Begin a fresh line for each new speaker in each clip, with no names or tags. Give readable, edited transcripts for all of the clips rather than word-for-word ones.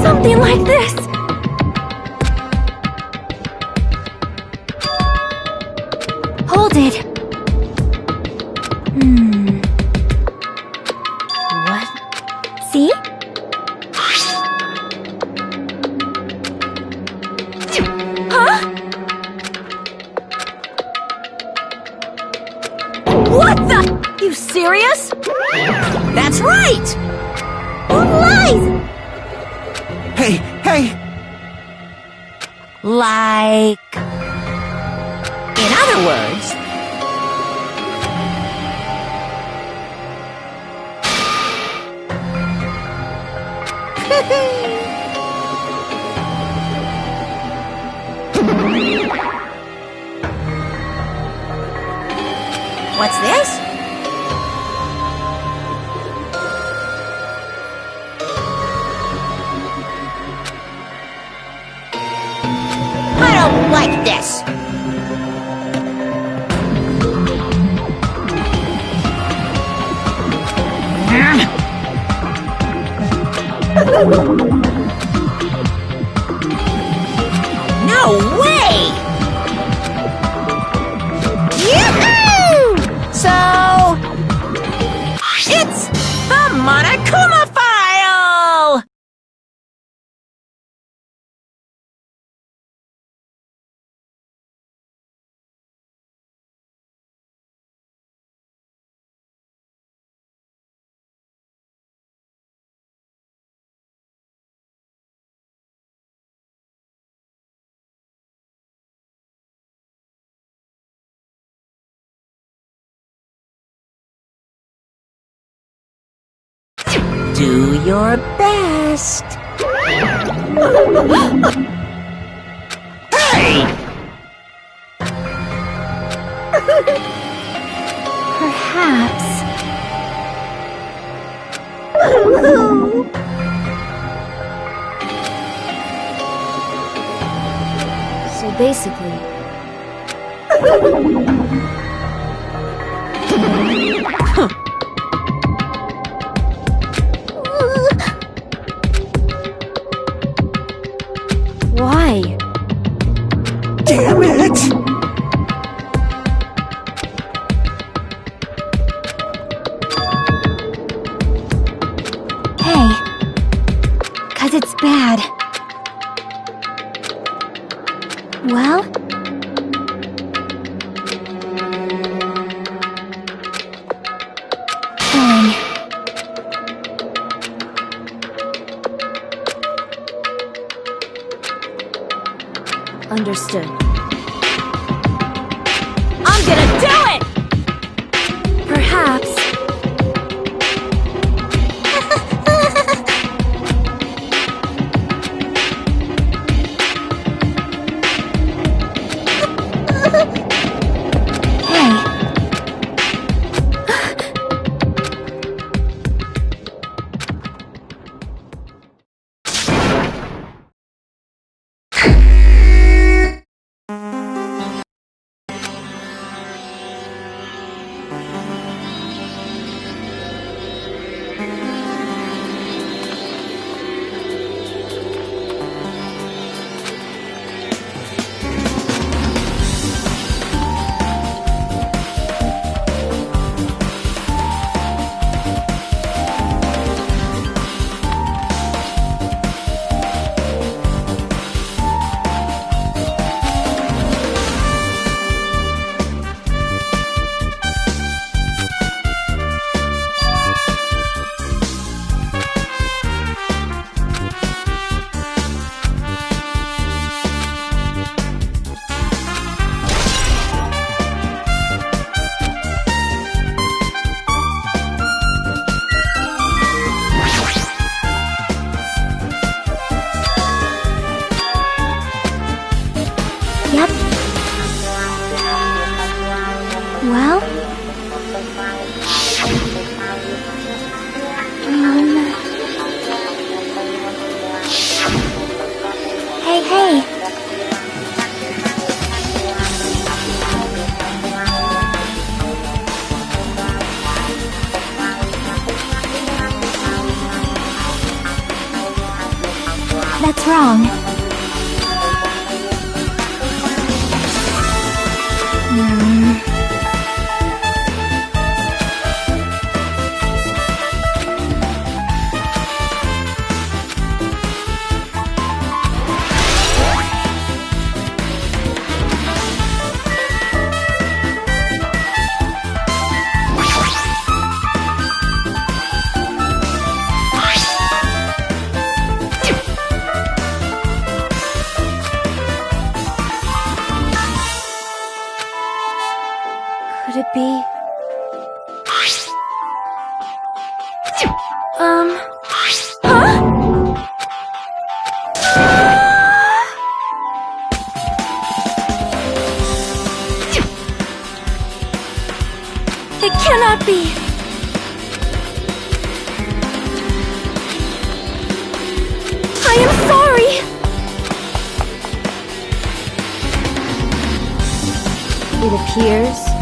Something like this! Hold it! What? See? Huh? What the? You serious? That's right! Who lies?
Hey, hey!
Like... In other words... What's this? I don't like this. No way! Yoo-hoo! So... It's the Monokuma file! Do your best. Hey! Perhaps. So basically... Why?
Damn it!
Hey. 'Cause it's bad. Well? Fine. Understood. I'm gonna do it! Perhaps. Hey. that's wrong. Could it be? Huh? It cannot be. I am sorry. It appears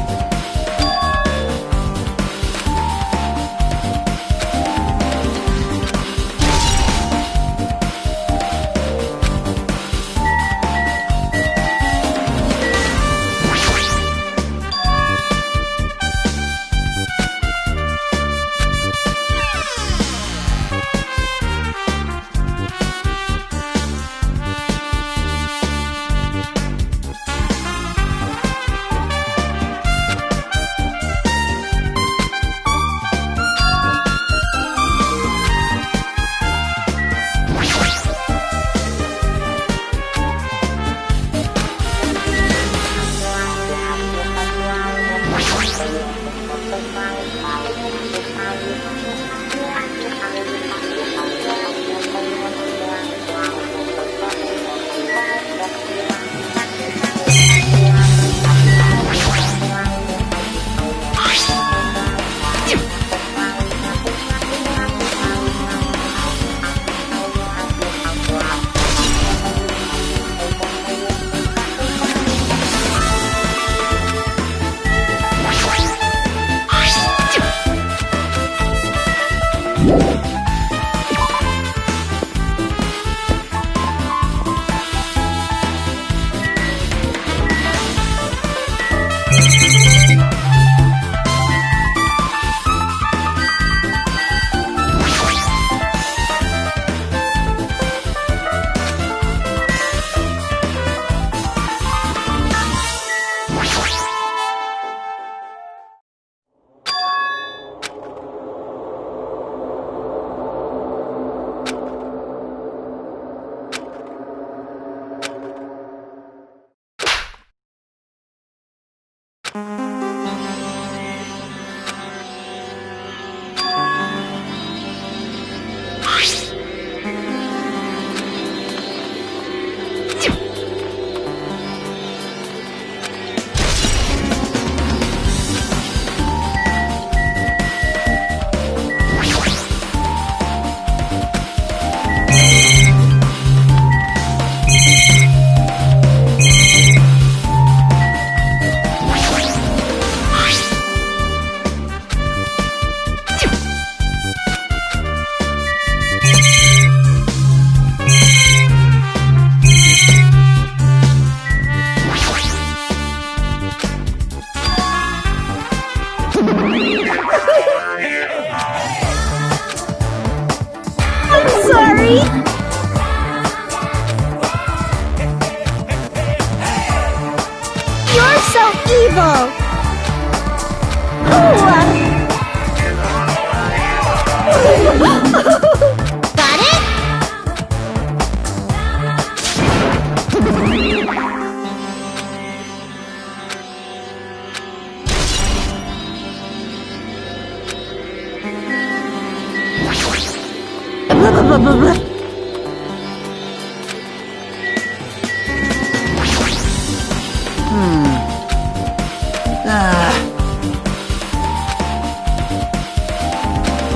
Got it?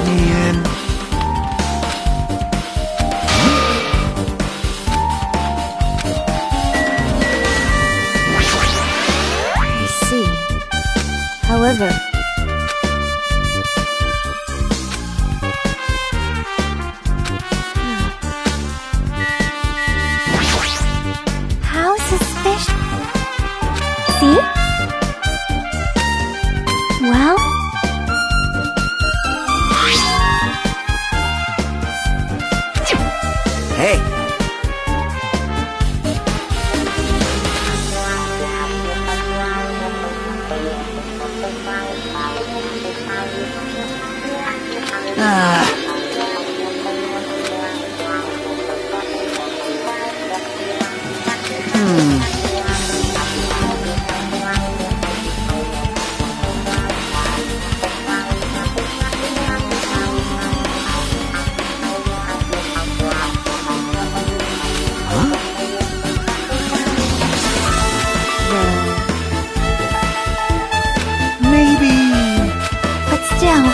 Man.
I see. However,
Hey! Maybe...
But still...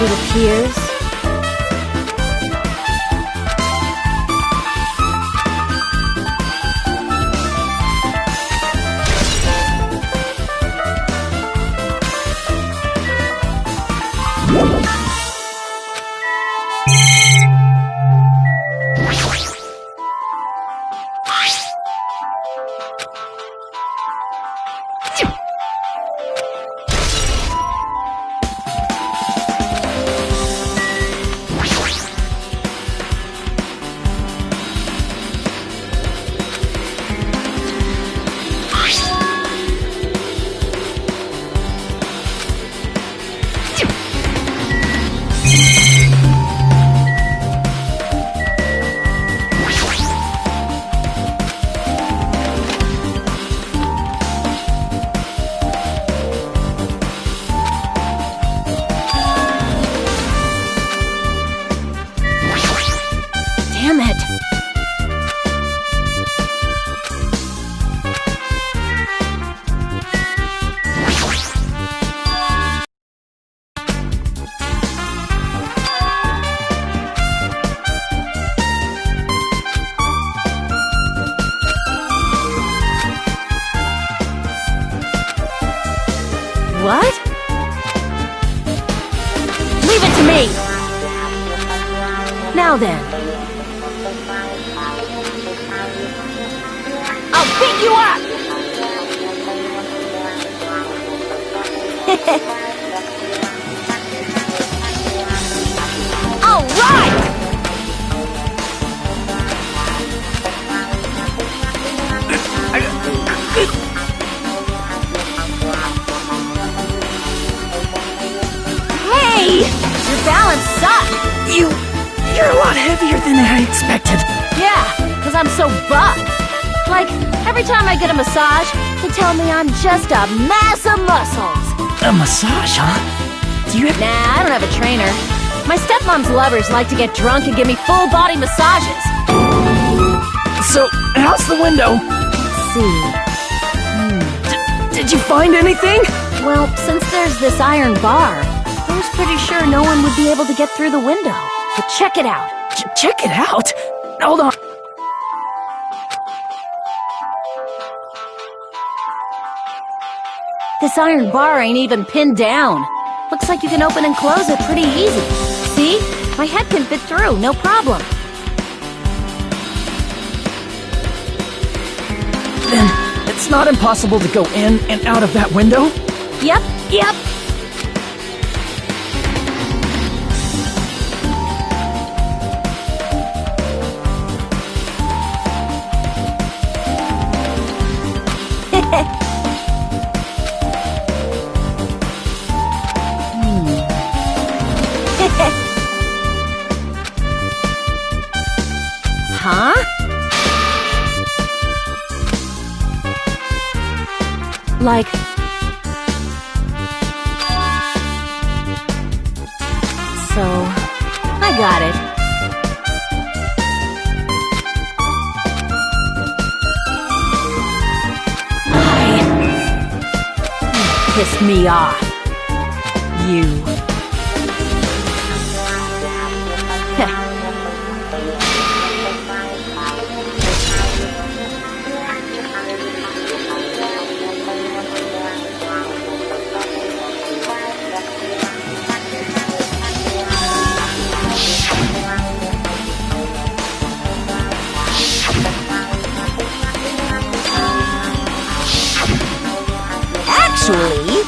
It appears... Damn it! What? Leave it to me! Now then. I'll beat you up! All right! Hey! Your balance sucks!
You're a lot heavier than I expected.
Yeah, because I'm so buff. Like, every time I get a massage, they tell me I'm just a mass of muscles.
A massage, huh? Do you have...
Nah, I don't have a trainer. My stepmom's lovers like to get drunk and give me full-body massages.
So, how's the window?
Let's see.
Did you find anything?
Well, since there's this iron bar, I was pretty sure no one would be able to get through the window. But check it out.
Check it out. Hold on.
This iron bar ain't even pinned down. Looks like you can open and close it pretty easy. See? My head can fit through, no problem.
Then, it's not impossible to go in and out of that window?
Yep. Huh? Like... So... I got it. You pissed me off. You... actually.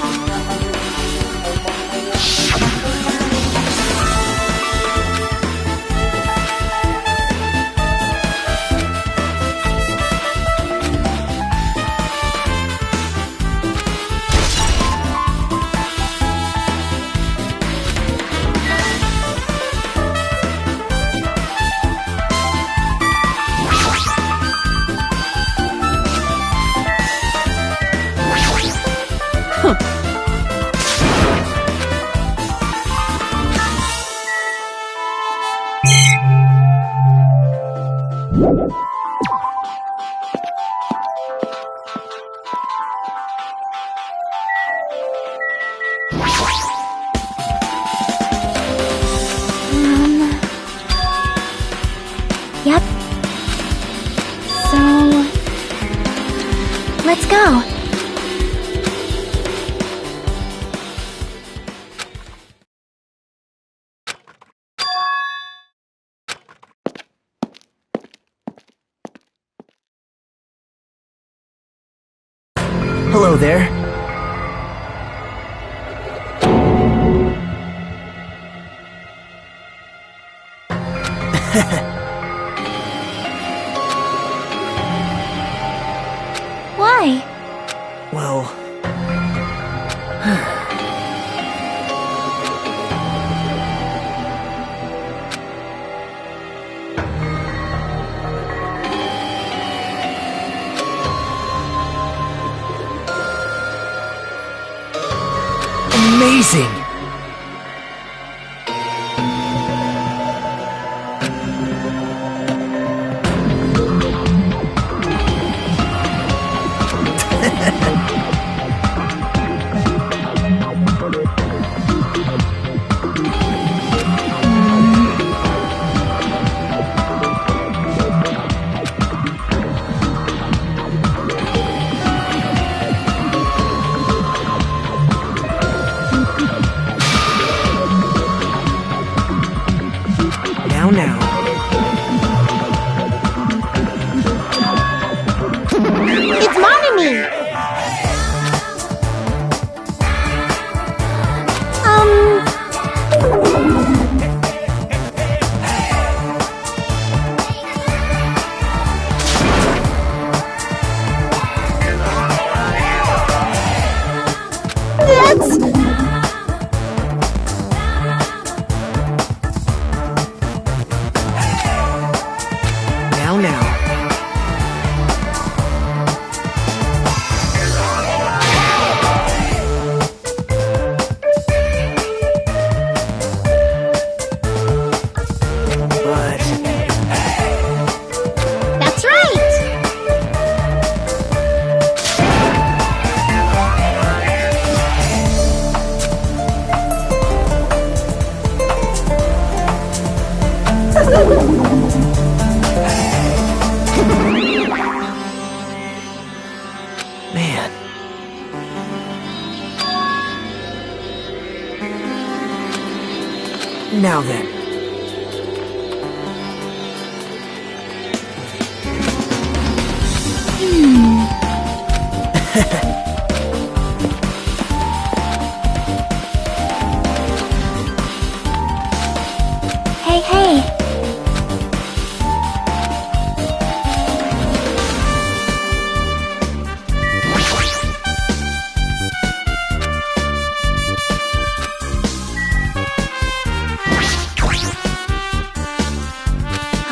Yep. So, let's go.
Hello there.
Why?
Well... Amazing! Now.
It's Monami! That's...
Now. But...
That's right!
Man. Now then.
Hey.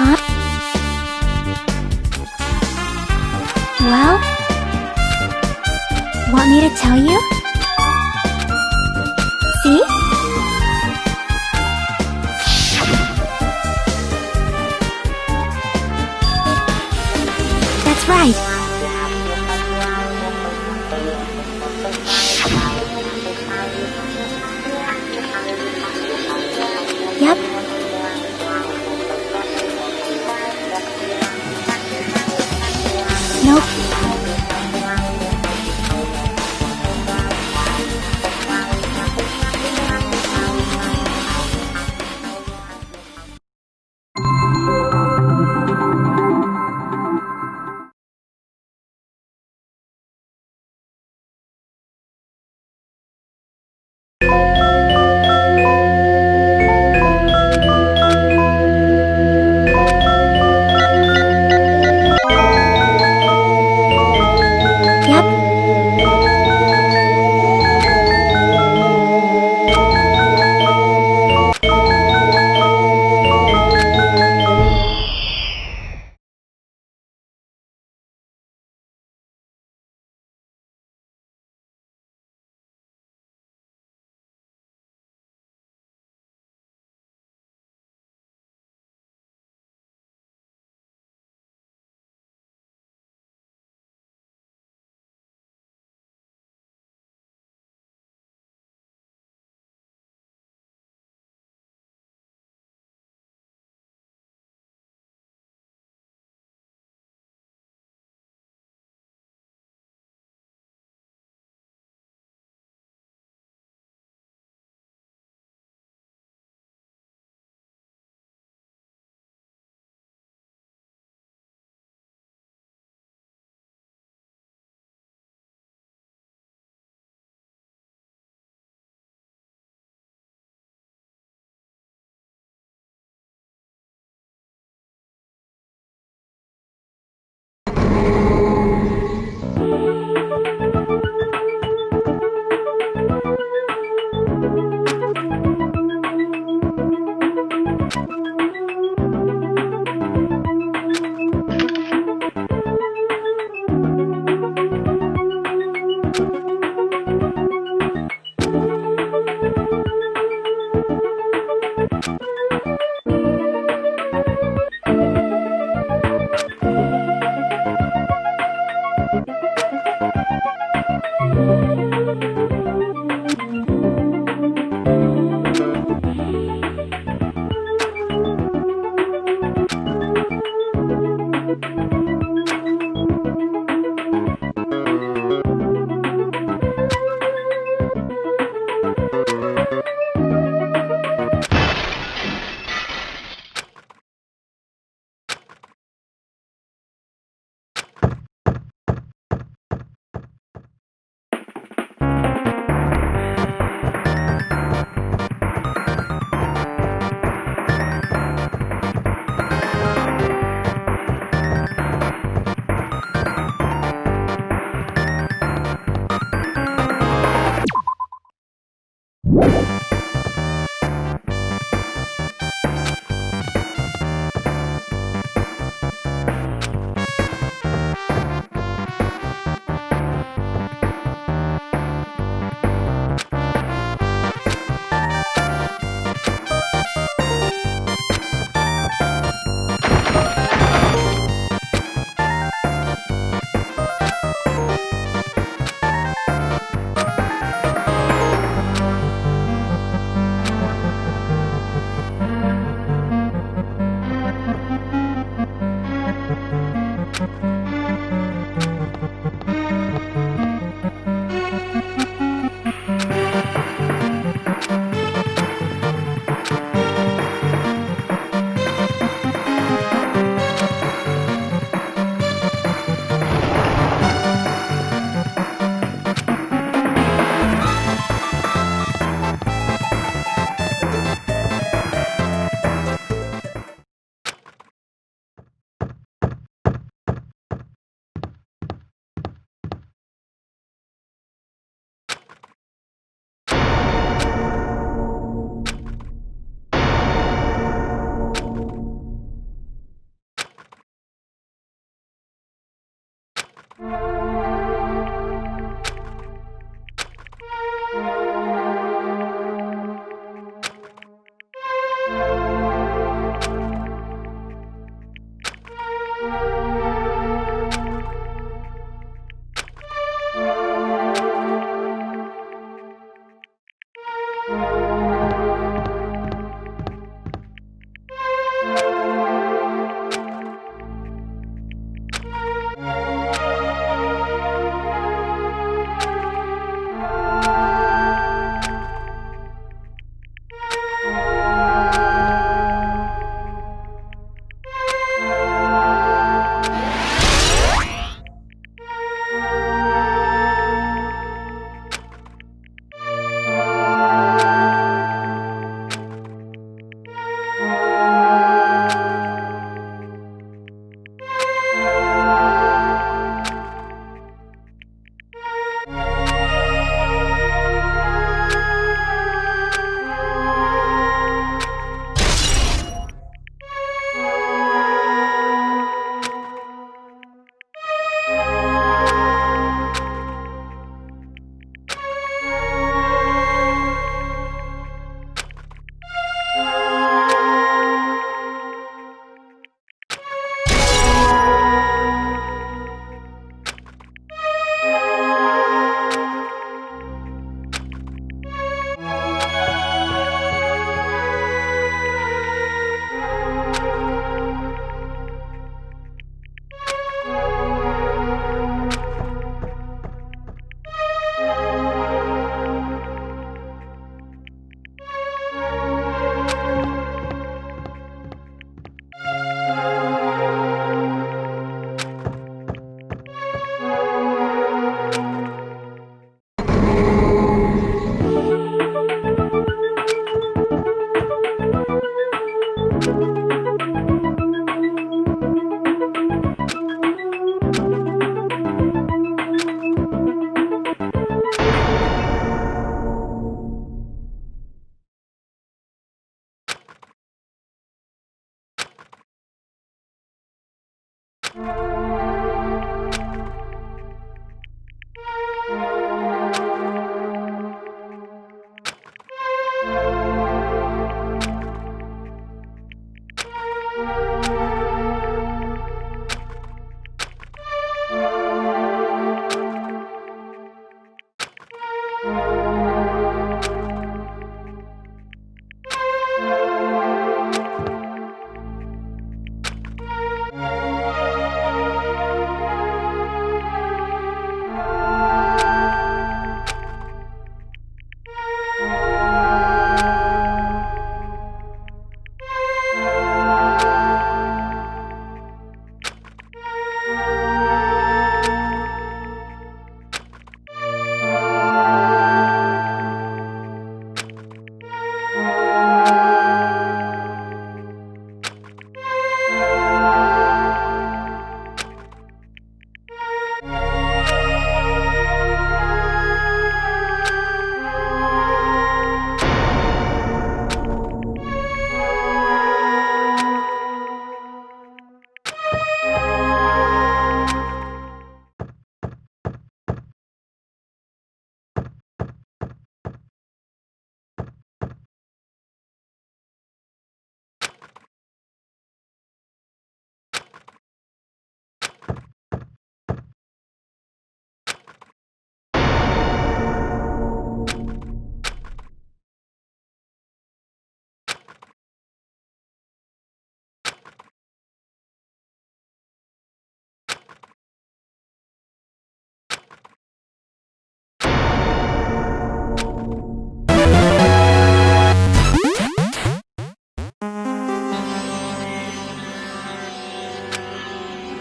Huh? Well, want me to tell you? See? That's right. Yep. Nope.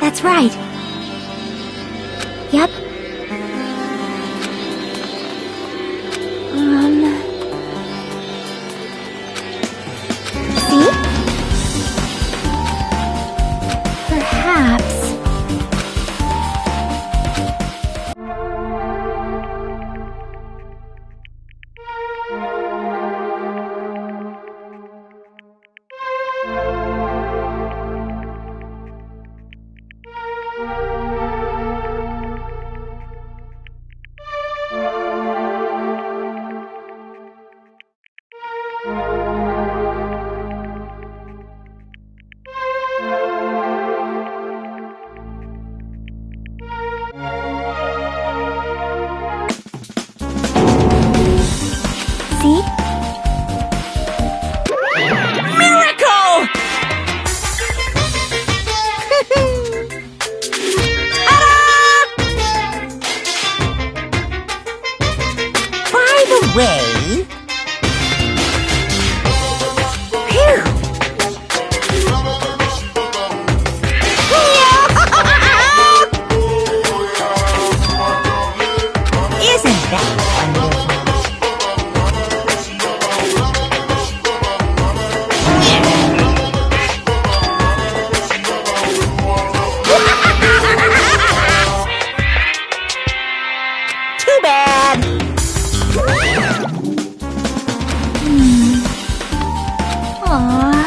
That's right. Yep. See? Perhaps. See?
Miracle!
By the way... Phew! Isn't that wonderful? Too bad!
Aww.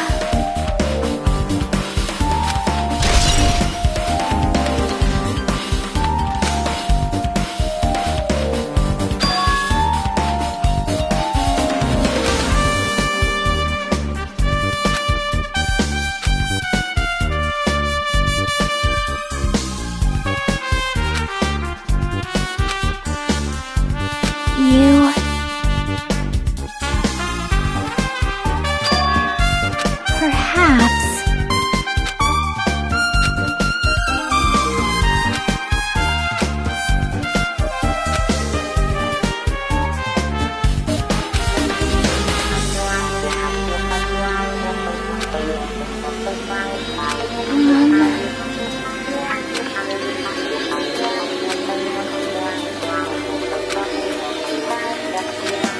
You... Perhaps...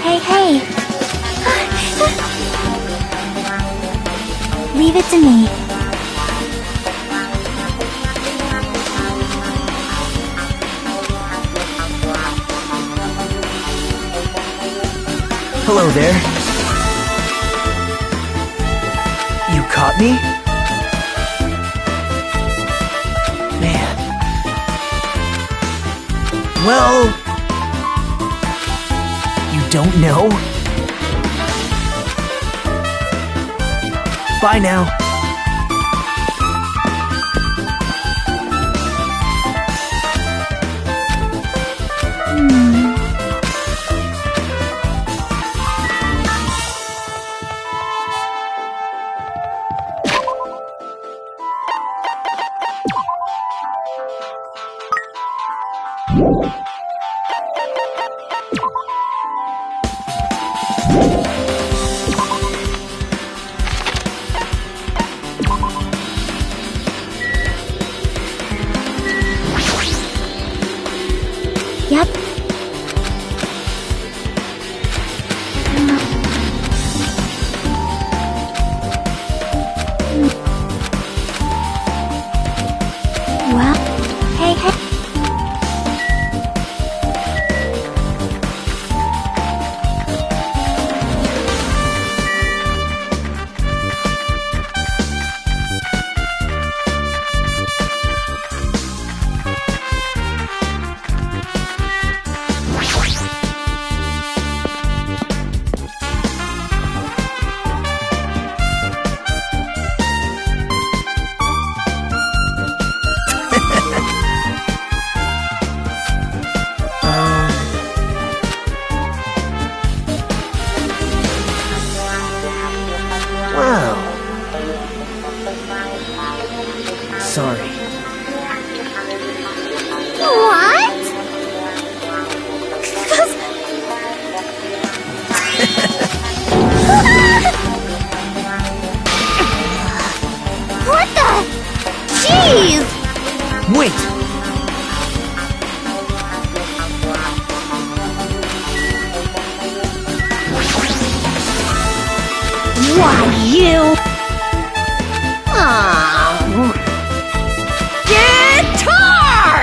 Hey, hey! Leave it to me.
Hello there. You caught me? Man. Well... You don't know? Bye now.
Why, you... Oh. Guitar!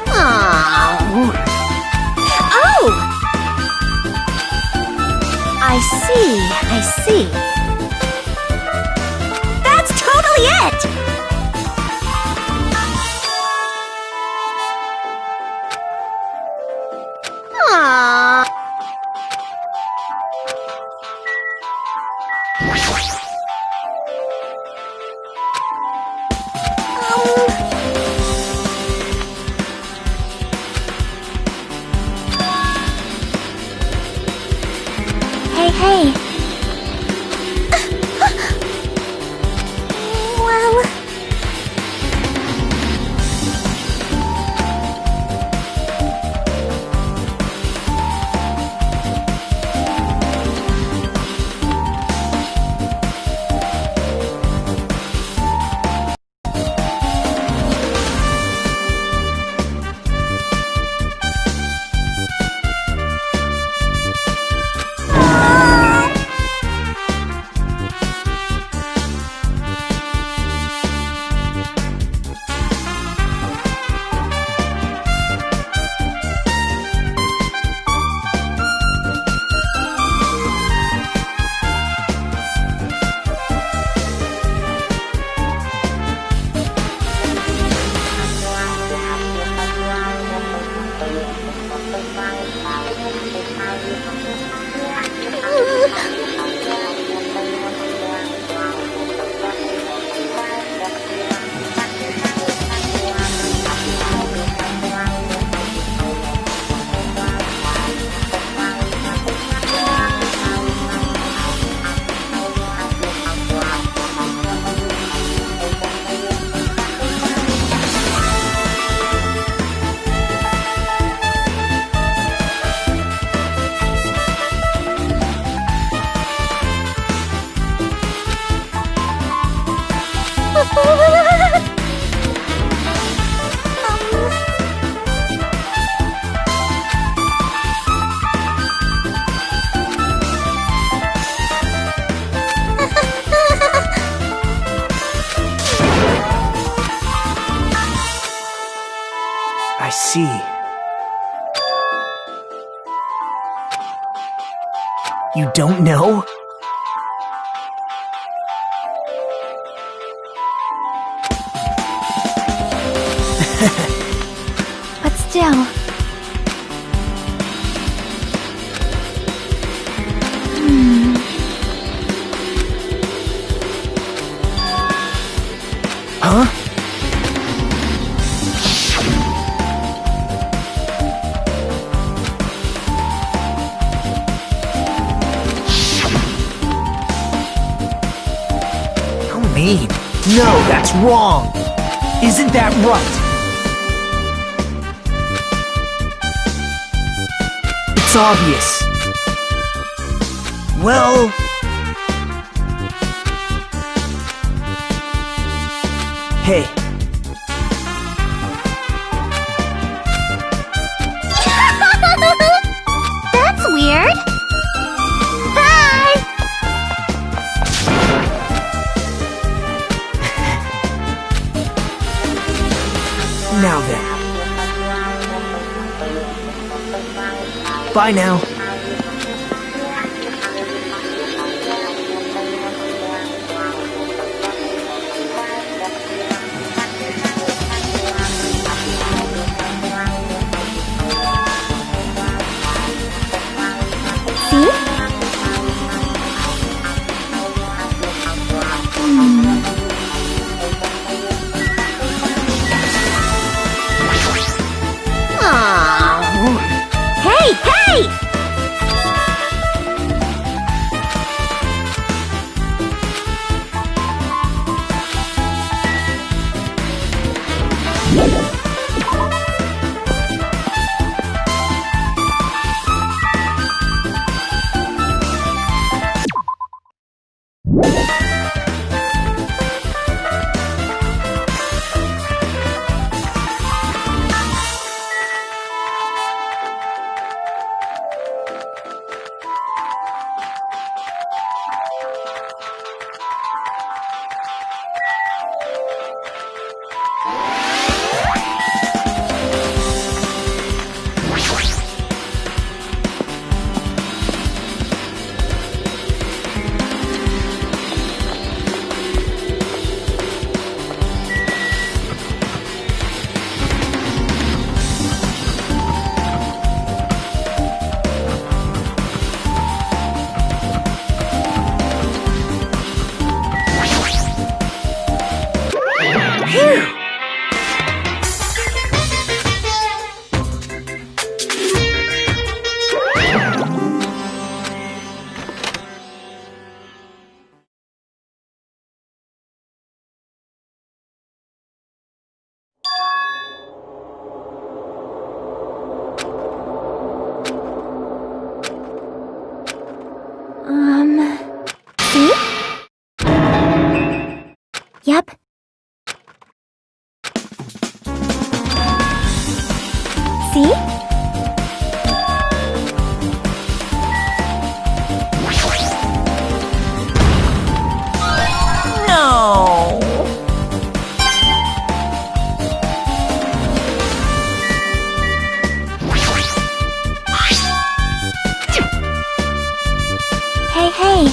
Oh. Oh! I see. That's totally it! Aww.
Hey.
Well...
I see. You don't know?
But still...
Huh? How mean. No, that's wrong. Isn't that right? It's obvious. Well... Hey.
That's weird. Hi!
Now then. Bye now.
See?
Oh. Hey!
Yep. See?
No!
Hey, hey.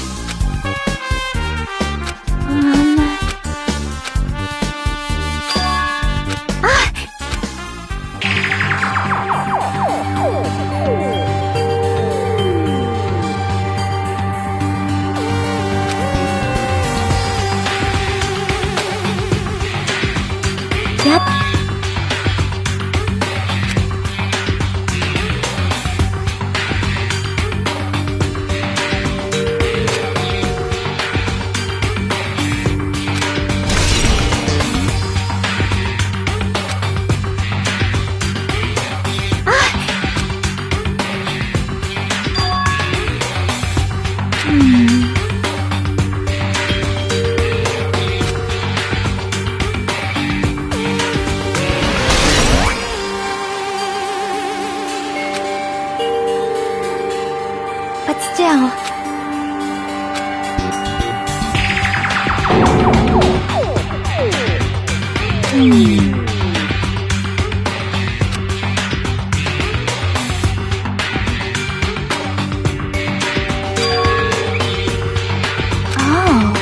Yep. But still. Oh.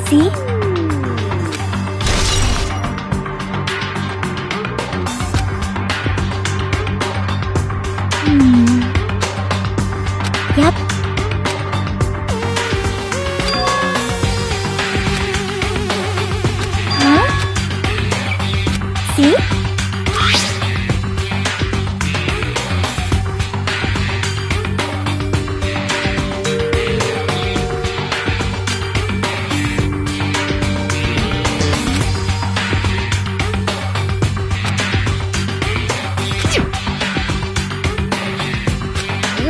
See? Yep. Huh? See?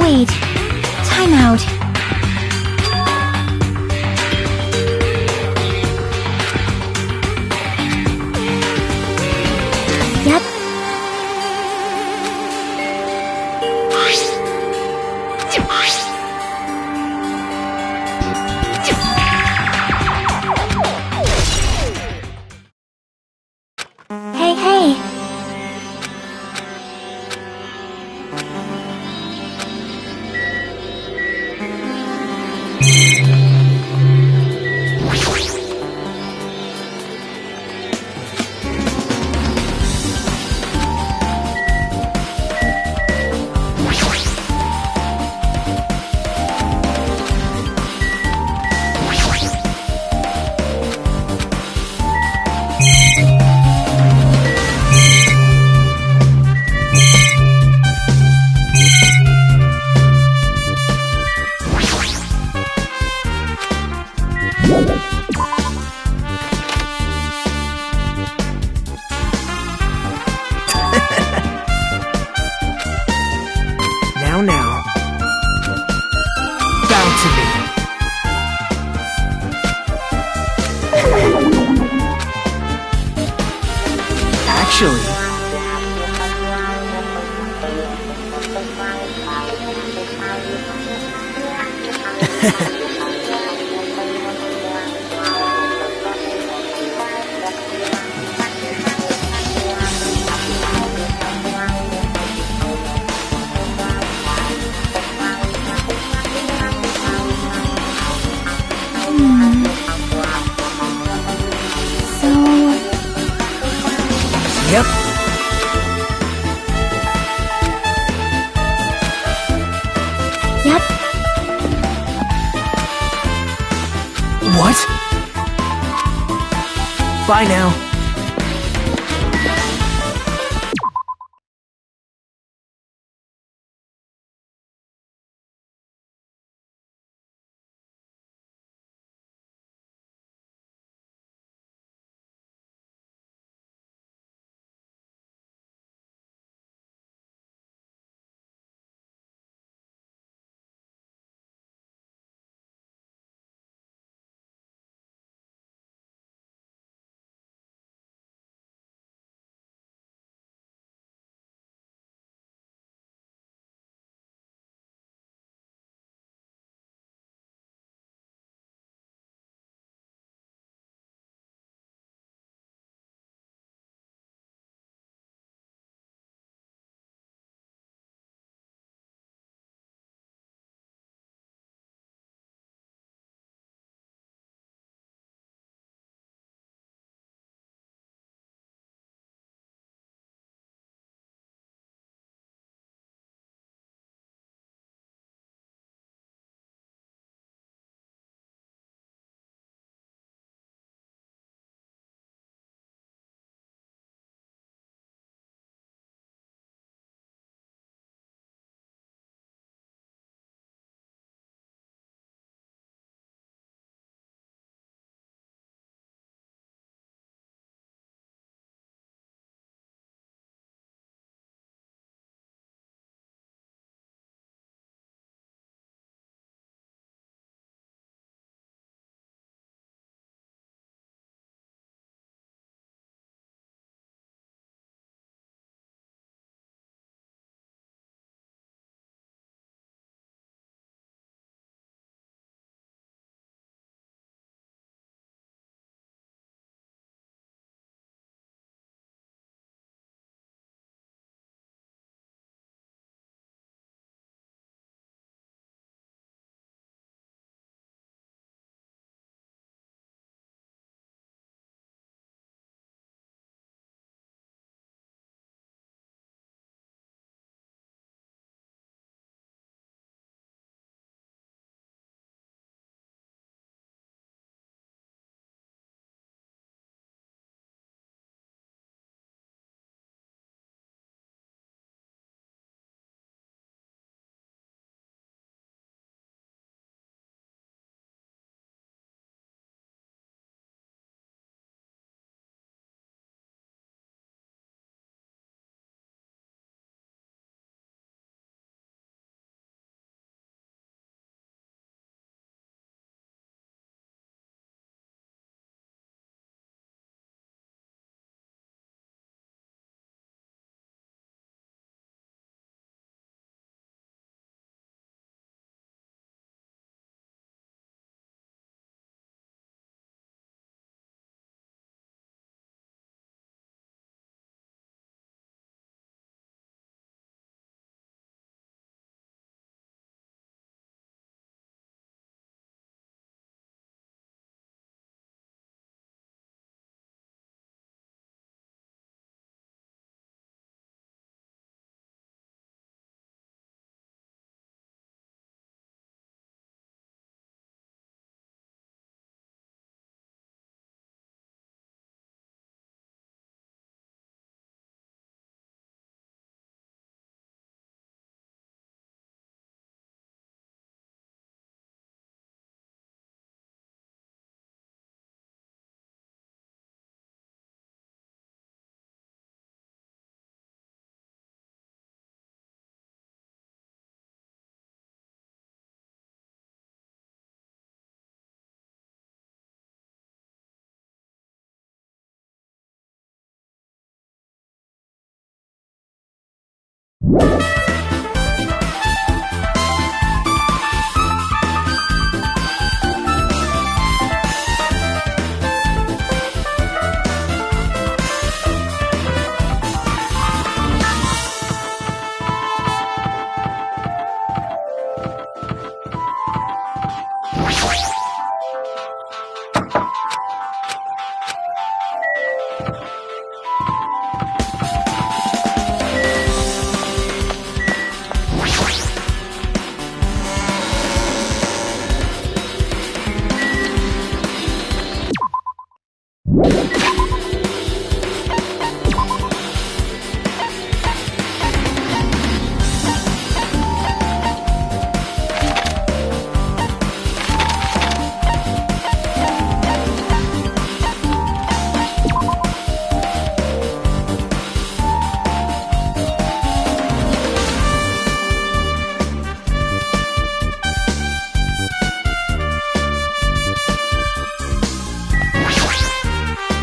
Wait. Time out. Yep. Hey, hey.
Now. Bow to me. Actually... Yep.
Yep.
What? Bye now.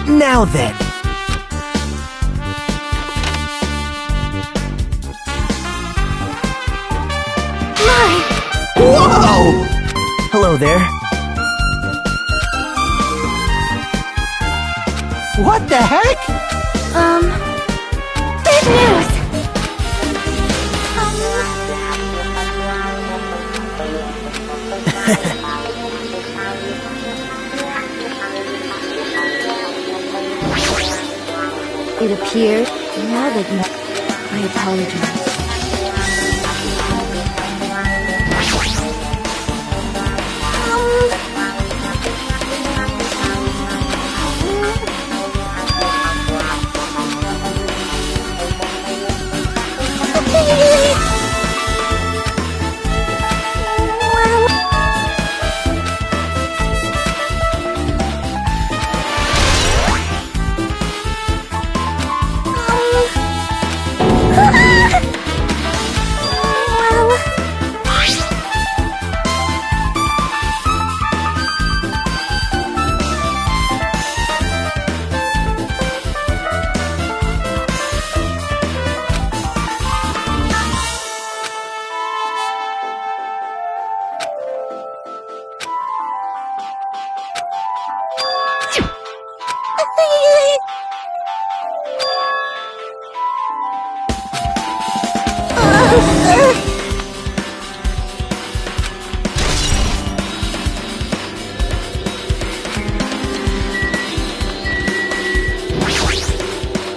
Now then. Whoa! Hello there. What the heck?
Big news!
It appears, now that you... I apologize.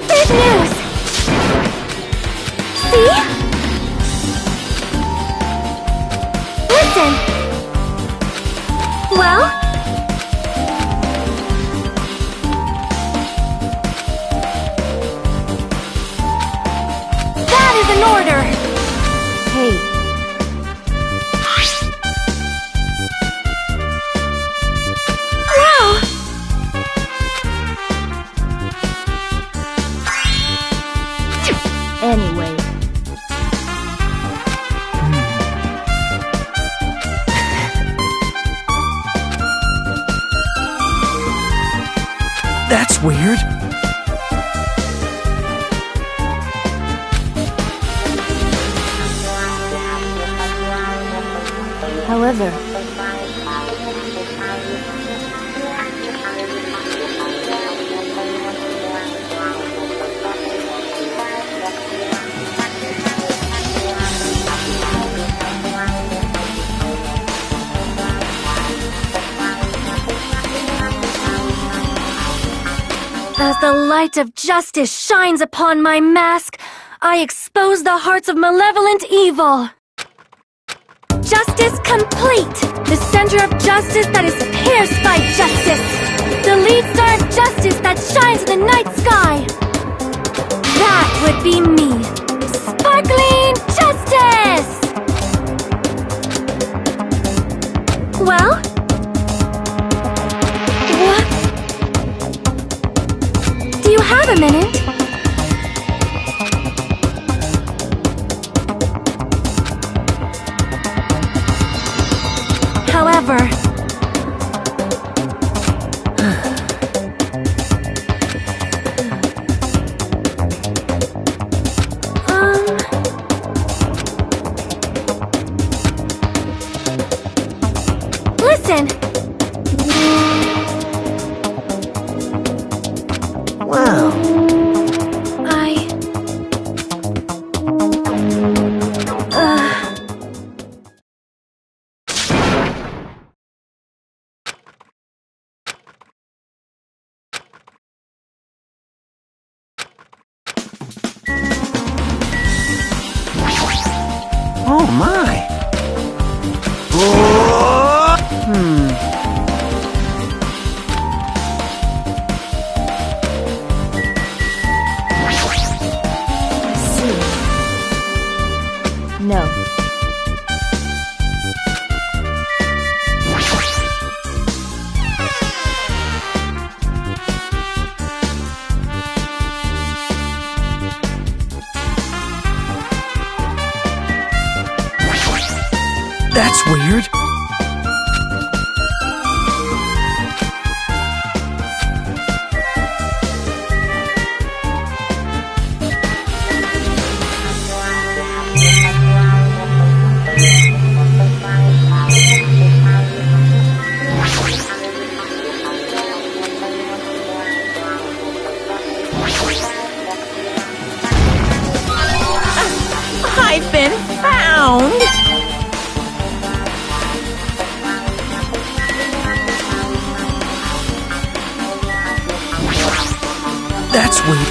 Big news! See? Listen! Well? That is an order!
Hey,
Wow!
anyway.
That's weird.
However,
As the light of justice shines upon my mask, I expose the hearts of malevolent evil. Justice complete! The center of justice that is pierced by justice! The lead star of justice that shines in the night sky! That would be me! Sparkling justice! Well? What? Do you have a minute? However,
Oh my!
I see. No.
That's weird.
I've been found!
That's weird.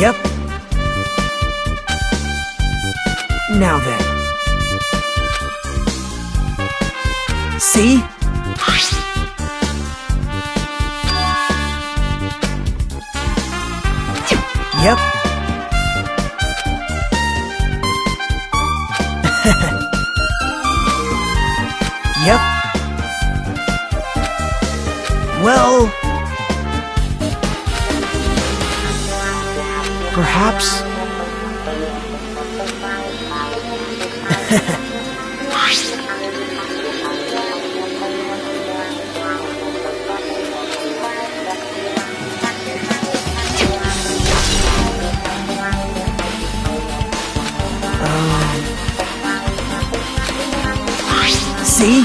Yep. Now then. See? Yep. Yep. Well, perhaps. See?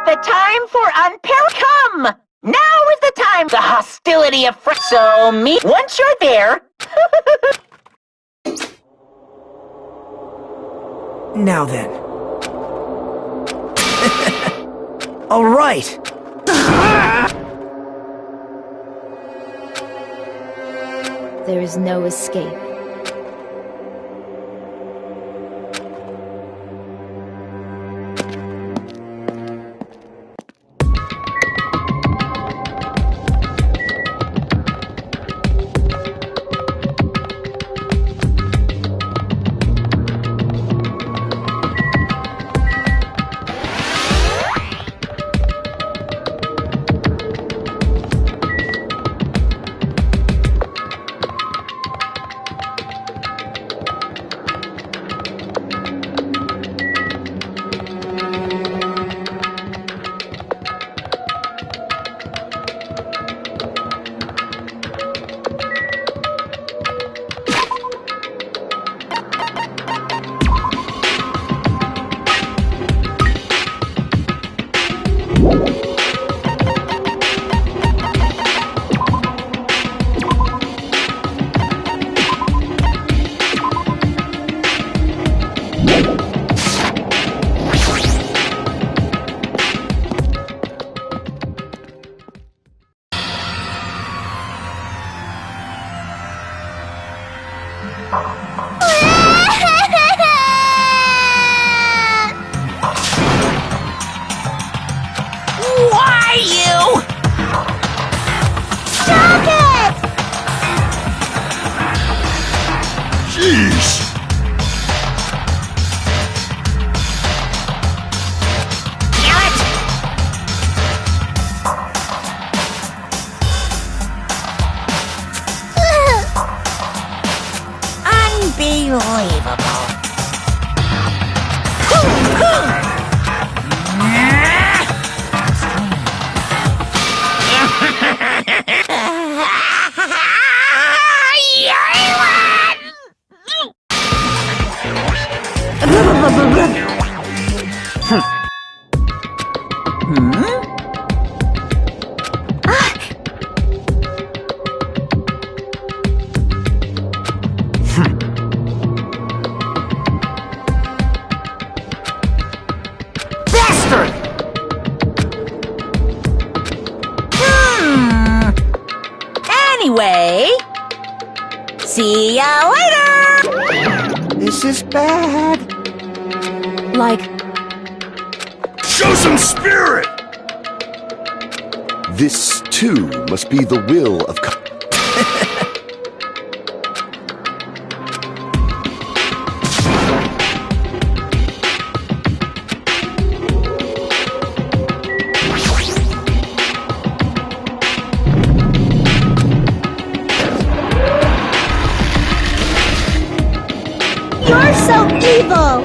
The time for unparalleled come! Now is the time! The hostility of so me. Once you're there...
Now then. All right.
There is no escape.
Why you?
Stop it!
Jeez!
Unbelievable.
Bastard!
Anyway, see ya later!
This is bad.
Like,
Show some spirit! This, too, must be the will of...
You're so evil!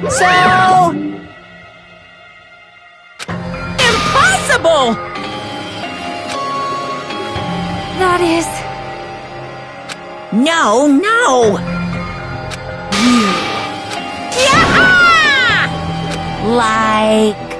So... impossible!
that is...
No, no! Yeah! Like...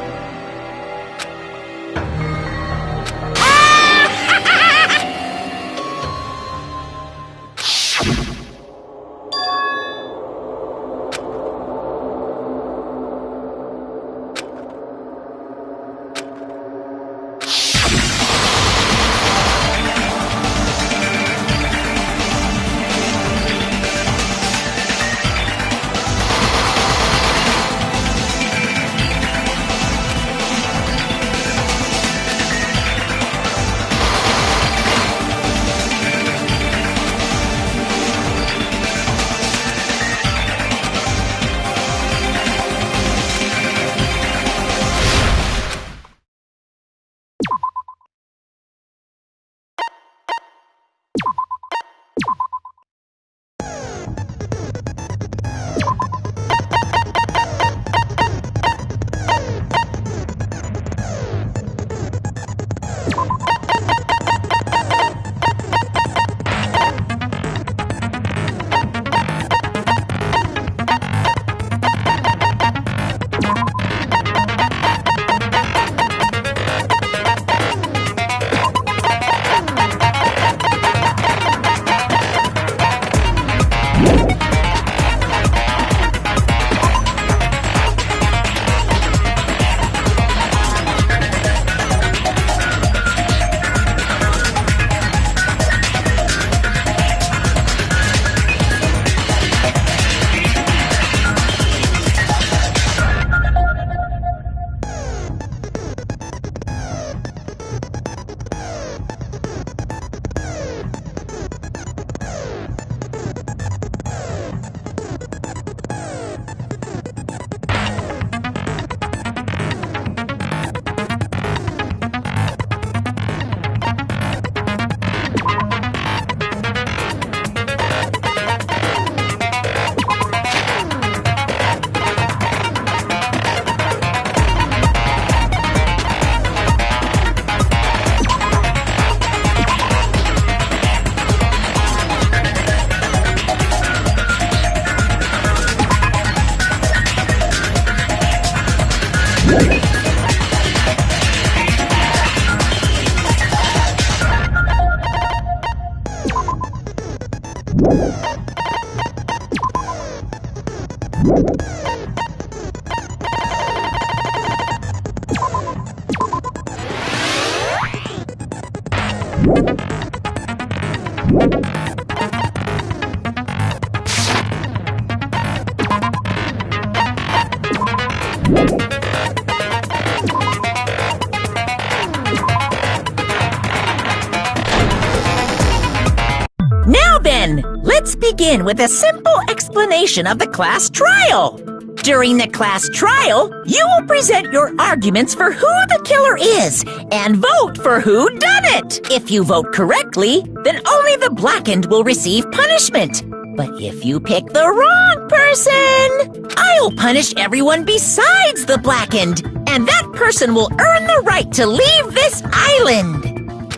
Now then, let's begin with a simple explanation of the class trial. During the class trial, you will present your arguments for who the killer is and vote for who done it. If you vote correctly, then only the blackened will receive punishment. But if you pick the wrong person, I'll punish everyone besides the blackened, and that person will earn the right to leave this island.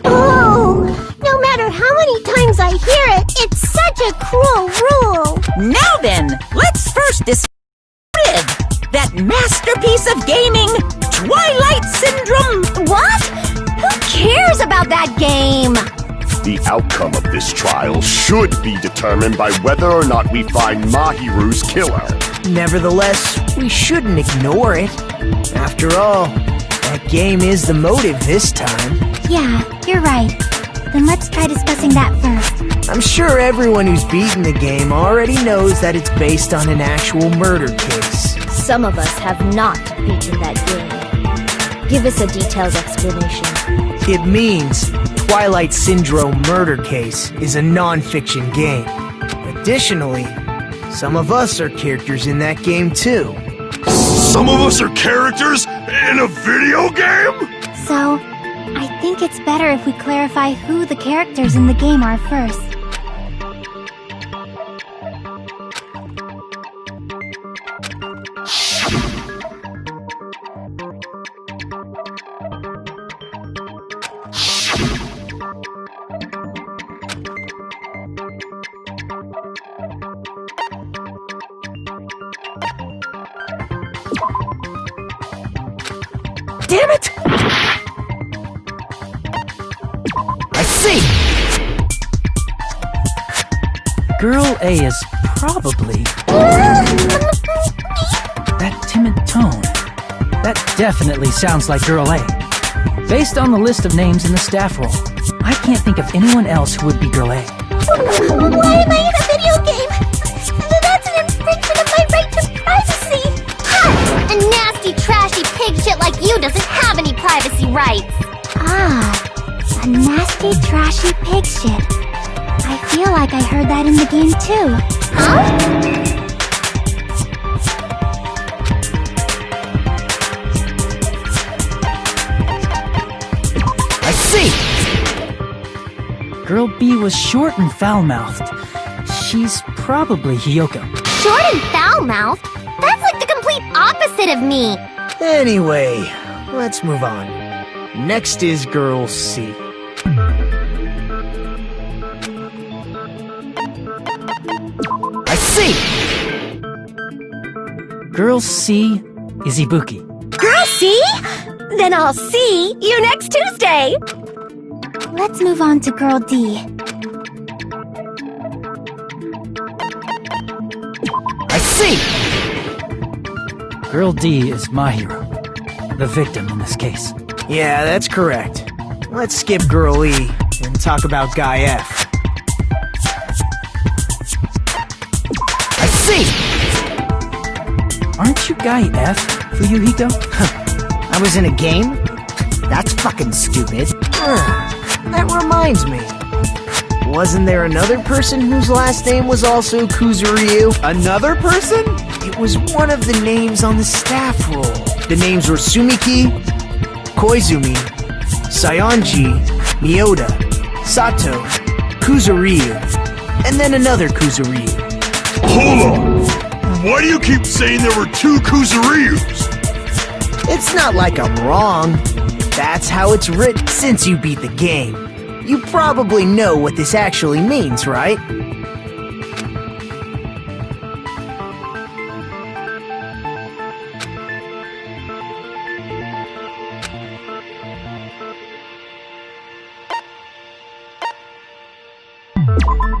Oh, no matter how many times I hear it, it's such a cruel rule.
Now then, let's first discuss that masterpiece of gaming, Twilight Syndrome.
What? Who cares about that game?
The outcome of this trial should be determined by whether or not we find Mahiru's killer.
Nevertheless, we shouldn't ignore it. After all, that game is the motive this time.
Yeah, you're right. Then let's try discussing that first.
I'm sure everyone who's beaten the game already knows that it's based on an actual murder case.
Some of us have not beaten that game. Give us a detailed explanation.
It means Twilight Syndrome Murder Case is a non-fiction game. Additionally, some of us are characters in that game too.
Some of us are characters in a video game?
So, I think it's better if we clarify who the characters in the game are first.
Damn it! I see!
Girl A is probably... that timid tone. That definitely sounds like Girl A. Based on the list of names in the staff roll, I can't think of anyone else who would be Girl A.
Why am I in a video game? That's an infringement of my right to privacy.
Ha! A nasty, trashy pig shit like you doesn't have any privacy rights. Ah, a nasty, trashy pig shit. I feel like I heard that in the game too. Huh?
I see!
Girl B was short and foul-mouthed. She's probably Hiyoko.
Short and foul-mouthed? That's like the complete opposite of me.
Anyway, let's move on. Next is Girl C. I see!
Girl C is Ibuki.
Girl, see? Then I'll see you next Tuesday. Let's move on to Girl D.
I see!
Girl D is Mahiro, the victim in this case.
Yeah, that's correct. Let's skip Girl E and talk about Guy F. I see!
Aren't you Guy F, Fuyuhiko?
I was in a game? That's fucking stupid. That reminds me. Wasn't there another person whose last name was also Kuzuryu? Another person? It was one of the names on the staff roll. The names were Sumiki, Koizumi, Sayonji, Miyoda, Sato, Kuzuryu, and then another Kuzuryu.
Hold on! Why do you keep saying there were two Kuzuryus?
It's not like I'm wrong. That's how it's written. Since you beat the game, you probably know what this actually means, right?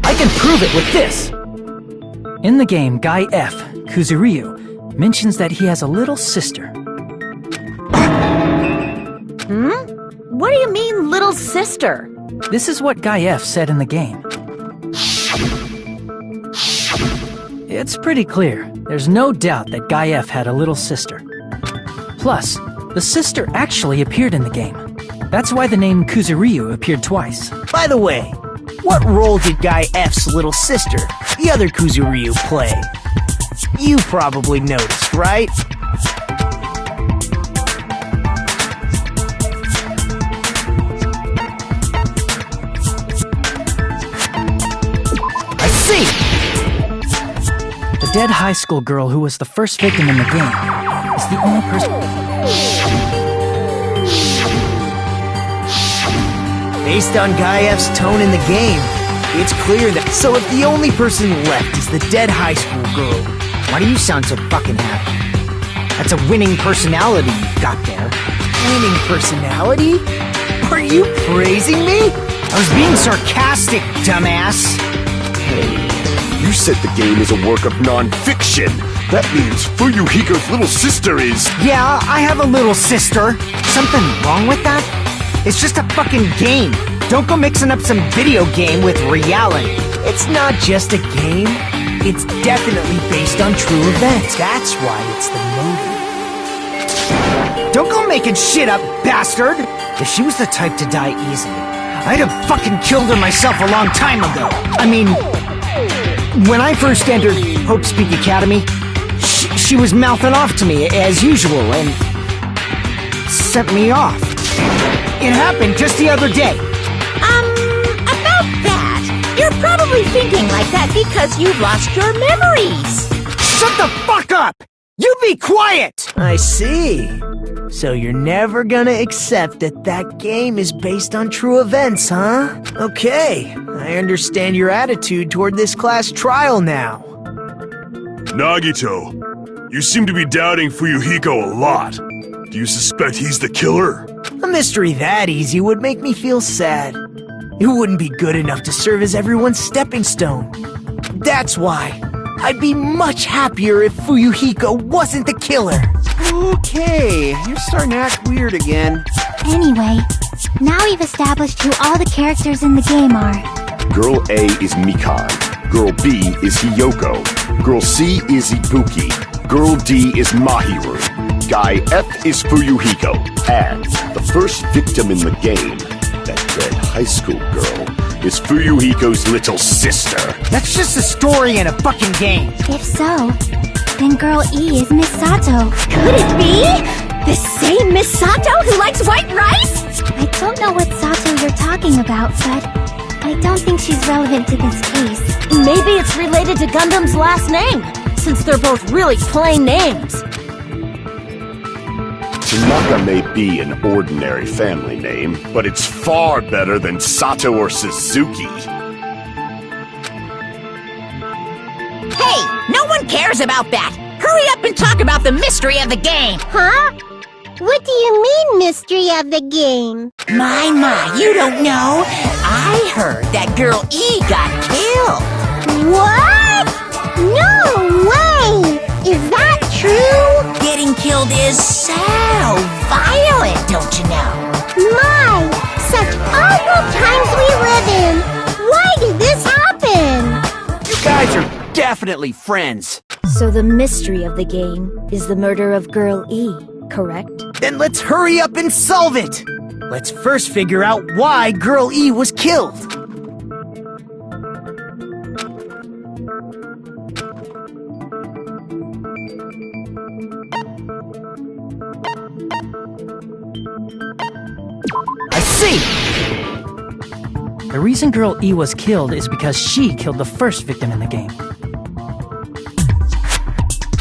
I can prove it with this.
In the game, Guy F., Kuzuryu, mentions that he has a little sister.
What do you mean, little sister?
This is what Guy F. said in the game. It's pretty clear. There's no doubt that Guy F. had a little sister. Plus, the sister actually appeared in the game. That's why the name Kuzuryu appeared twice.
By the way, what role did Guy F's little sister, the other Kuzuryu, play? You probably noticed, right? I see!
The dead high school girl who was the first victim in the game is the only person...
Based on Guy F's tone in the game, it's clear that... So if the only person left is the dead high school girl, why do you sound so fucking happy? That's a winning personality you've got there. Winning personality? Are you praising me? I was being sarcastic, dumbass.
Hey, you said the game is a work of non-fiction. That means Fuyuhiko's little sister is...
Yeah, I have a little sister. Something wrong with that? It's just a fucking game. Don't go mixing up some video game with reality. It's not just a game. It's definitely based on true events. That's why it's the movie. Don't go making shit up, bastard! If she was the type to die easily, I'd have fucking killed her myself a long time ago. I mean, when I first entered Hope Speak Academy, she was mouthing off to me as usual and sent me off. It happened just the other day.
About that. You're probably thinking like that because you've lost your memories.
Shut the fuck up! You be quiet! I see. So you're never gonna accept that that game is based on true events, huh? Okay, I understand your attitude toward this class trial now.
Nagito, you seem to be doubting Fuyuhiko a lot. Do you suspect he's the killer?
A mystery that easy would make me feel sad. It wouldn't be good enough to serve as everyone's stepping stone. That's why I'd be much happier if Fuyuhiko wasn't the killer.
Okay, you're starting to act weird again.
Anyway, now we've established who all the characters in the game are.
Girl A is Mikan. Girl B is Hiyoko. Girl C is Ibuki. Girl D is Mahiru. Guy F is Fuyuhiko. And the first victim in the game, that dead high school girl, is Fuyuhiko's little sister.
That's just a story in a fucking game.
If so, then Girl E is Miss Sato.
Could it be? The same Miss Sato who likes white rice?
I don't know what Sato you're talking about, but I don't think she's relevant to this case.
Maybe it's related to Gundam's last name, since they're both really plain names.
Tanaka may be an ordinary family name, but it's far better than Sato or Suzuki.
Hey, no one cares about that. Hurry up and talk about the mystery of the game.
Huh? What do you mean, mystery of the game?
My, you don't know? I heard that Girl E got killed.
What? No way! Is that true?
Getting killed is so violent, don't you know?
My, such awful times we live in! Why did this happen?
You guys are definitely friends.
So the mystery of the game is the murder of Girl E, correct?
Then let's hurry up and solve it! Let's first figure out why Girl E was killed. I see!
The reason Girl E was killed is because she killed the first victim in the game.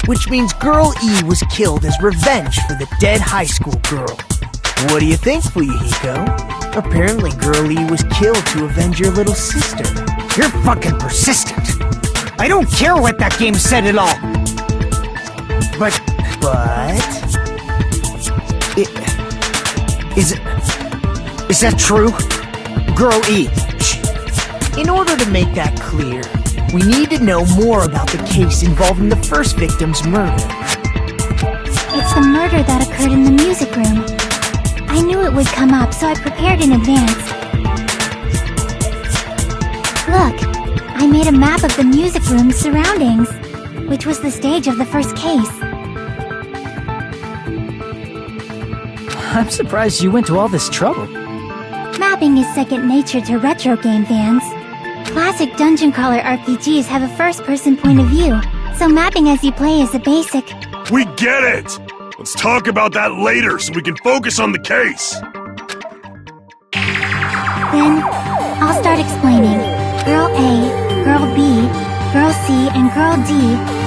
Which means Girl E was killed as revenge for the dead high school girl. What do you think, Fuyuhiko? Apparently Girl E was killed to avenge your little sister. You're fucking persistent. I don't care what that game said at all. But... Is that true? Girl E, In order to make that clear, we need to know more about the case involving the first victim's murder.
It's the murder that occurred in the music room. I knew it would come up, so I prepared in advance. Look, I made a map of the music room's surroundings, which was the stage of the first case.
I'm surprised you went to all this trouble.
Mapping is second nature to retro game fans. Classic dungeon crawler RPGs have a first-person point of view, so mapping as you play is a basic.
We get it! Let's talk about that later so we can focus on the case.
Then, I'll start explaining. Girl A, Girl B, Girl C, and Girl D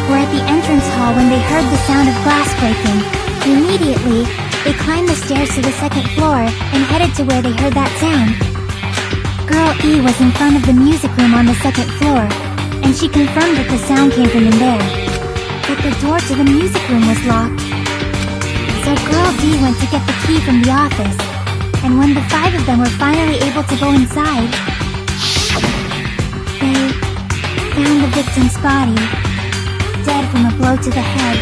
were at the entrance hall when they heard the sound of glass breaking. Immediately, they climbed the stairs to the second floor and headed to where they heard that sound. Girl E was in front of the music room on the second floor, and she confirmed that the sound came from in there. But the door to the music room was locked. So Girl D went to get the key from the office, and when the 5 of them were finally able to go inside, they found the victim's body, dead from a blow to the head.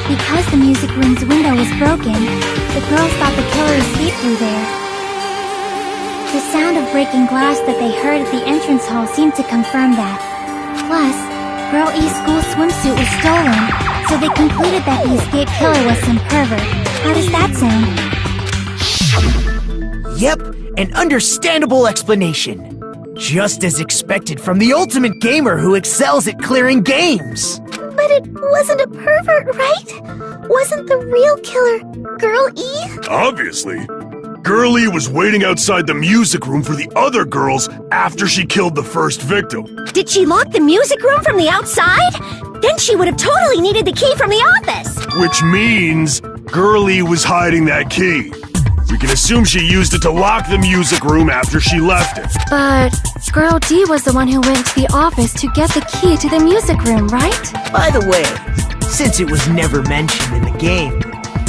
Because the music room's window was broken, the girls thought the killer escaped through there. The sound of breaking glass that they heard at the entrance hall seemed to confirm that. Plus, Girl E's school swimsuit was stolen, so they concluded that the escaped killer was some pervert. How does that sound?
Yep, an understandable explanation. Just as expected from the ultimate gamer who excels at clearing games.
But it wasn't a pervert, right? Wasn't the real killer Girl E?
Obviously. Girl E was waiting outside the music room for the other girls after she killed the first victim.
Did she lock the music room from the outside? Then she would have totally needed the key from the office.
Which means Girl E was hiding that key. We can assume she used it to lock the music room after she left it.
But Girl D was the one who went to the office to get the key to the music room, right?
By the way, since it was never mentioned in the game,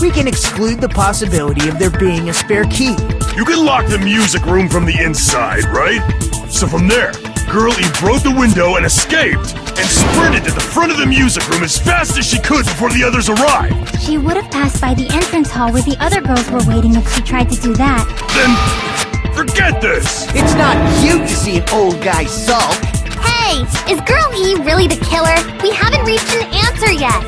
we can exclude the possibility of there being a spare key.
You can lock the music room from the inside, right? So from there, Girl E broke the window and escaped, and sprinted to the front of the music room as fast as she could before the others arrived.
She would have passed by the entrance hall where the other girls were waiting if she tried to do that.
Then, forget this!
It's not cute to see an old guy sulk.
Hey, is Girl E really the killer? We haven't reached an answer yet.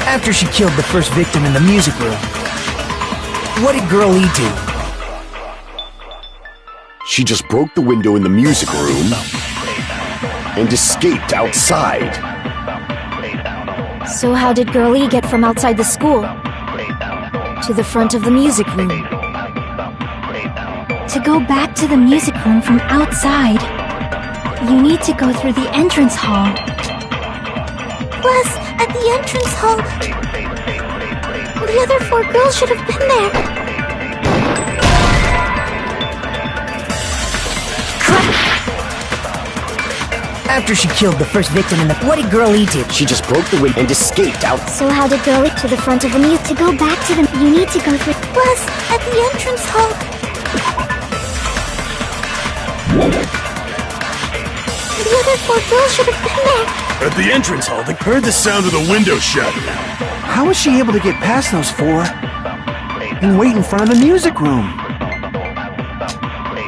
After she killed the first victim in the music room, what did Girl E do?
She just broke the window in the music room and escaped outside.
So how did Girl E get from outside the school to the front of the music room?
To go back to the music room from outside, you need to go through the entrance hall. Plus, at the entrance hall, the other 4 girls should have been there.
After she killed the first victim in the... What did Girl E do?
She just broke the window and escaped out.
So how did Girl E to the front of the music? To go back to the... You need to go through... Plus, at the entrance hall... The other 4 girls should have been there.
At the entrance hall, they heard the sound of the window shattering.
How was she able to get past those 4 and wait in front of the music room?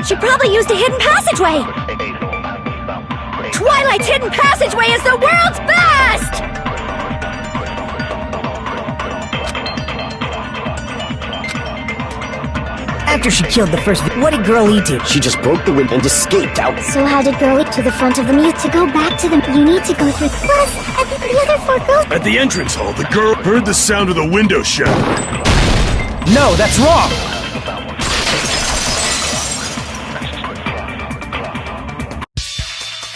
She probably used a hidden passageway. Twilight's hidden passageway is the world's best!
After she killed the first victim, what did Girl E do?
She just broke the window and escaped out.
So how did Girl E to the front of the music? To go back to the... You need to go through... Plus, I think the other 4 girls...
At the entrance hall, the girl heard the sound of the window shattering.
No, that's wrong!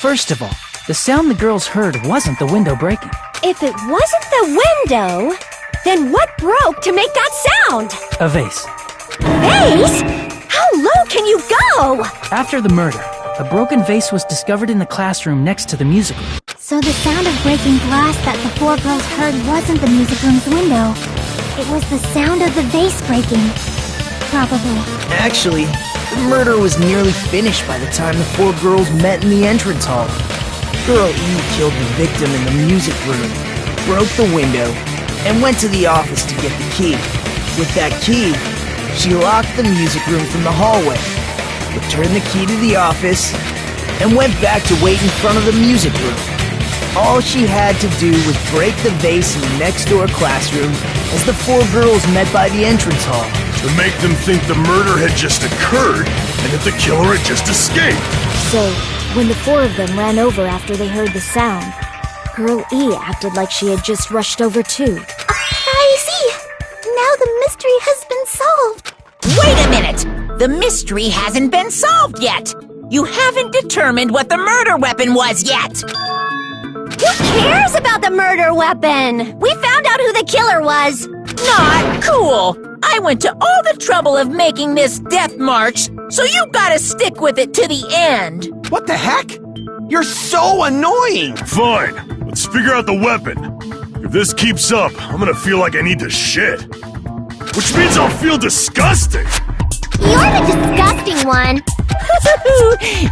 First of all, the sound the girls heard wasn't the window breaking.
If it wasn't the window, then what broke to make that sound?
A vase.
Vase? How low can you go?
After the murder, a broken vase was discovered in the classroom next to the music room.
So the sound of breaking glass that the four girls heard wasn't the music room's window. It was the sound of the vase breaking. Probably.
Actually, the murder was nearly finished by the time the four girls met in the entrance hall. Girl E killed the victim in the music room, broke the window, and went to the office to get the key. With that key, she locked the music room from the hallway, returned the key to the office, and went back to wait in front of the music room. All she had to do was break the vase in the next-door classroom as the four girls met by the entrance hall.
To make them think the murder had just occurred and that the killer had just escaped.
So, when the four of them ran over after they heard the sound, Girl E acted like she had just rushed over too.
I see. Now the mystery has been solved.
Wait a minute! The mystery hasn't been solved yet! You haven't determined what the murder weapon was yet!
Who cares about the murder weapon? We found out who the killer was.
Not cool! I went to all the trouble of making this death march, so you gotta stick with it to the end!
What the heck? You're so annoying!
Fine, let's figure out the weapon. If this keeps up, I'm gonna feel like I need to shit. Which means I'll feel disgusting!
You're the disgusting one.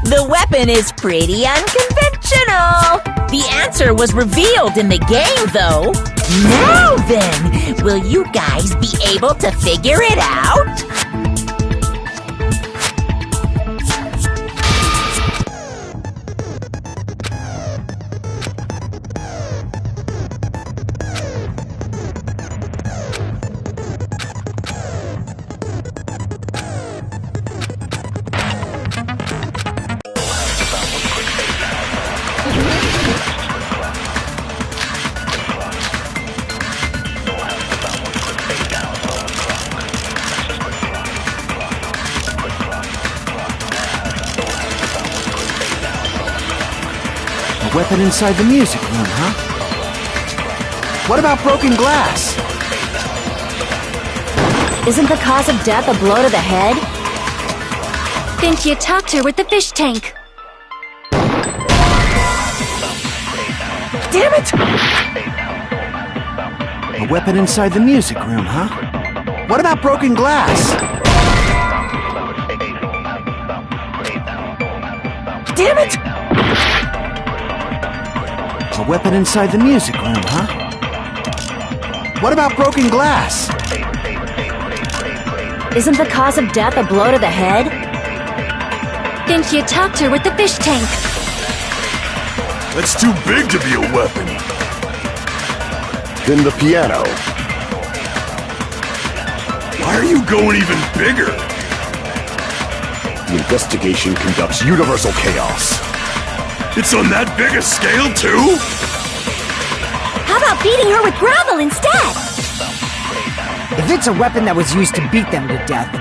The weapon is pretty unconventional! The answer was revealed in the game, though. Now then, will you guys be able to figure it out?
A weapon inside the music room, huh? What about broken glass?
Isn't the cause of death a blow to the head?
Think you talked her with the fish tank.
Damn it! A weapon inside the music room, huh? What about broken glass? Damn it! A weapon inside the music room, huh? What about broken glass?
Isn't the cause of death a blow to the head?
Think you talked her with the fish tank.
That's too big to be a weapon.
Then the piano.
Why are you going even bigger?
The investigation conducts universal chaos.
It's on that big a scale, too?
How about beating her with gravel instead?
If it's a weapon that was used to beat them to death,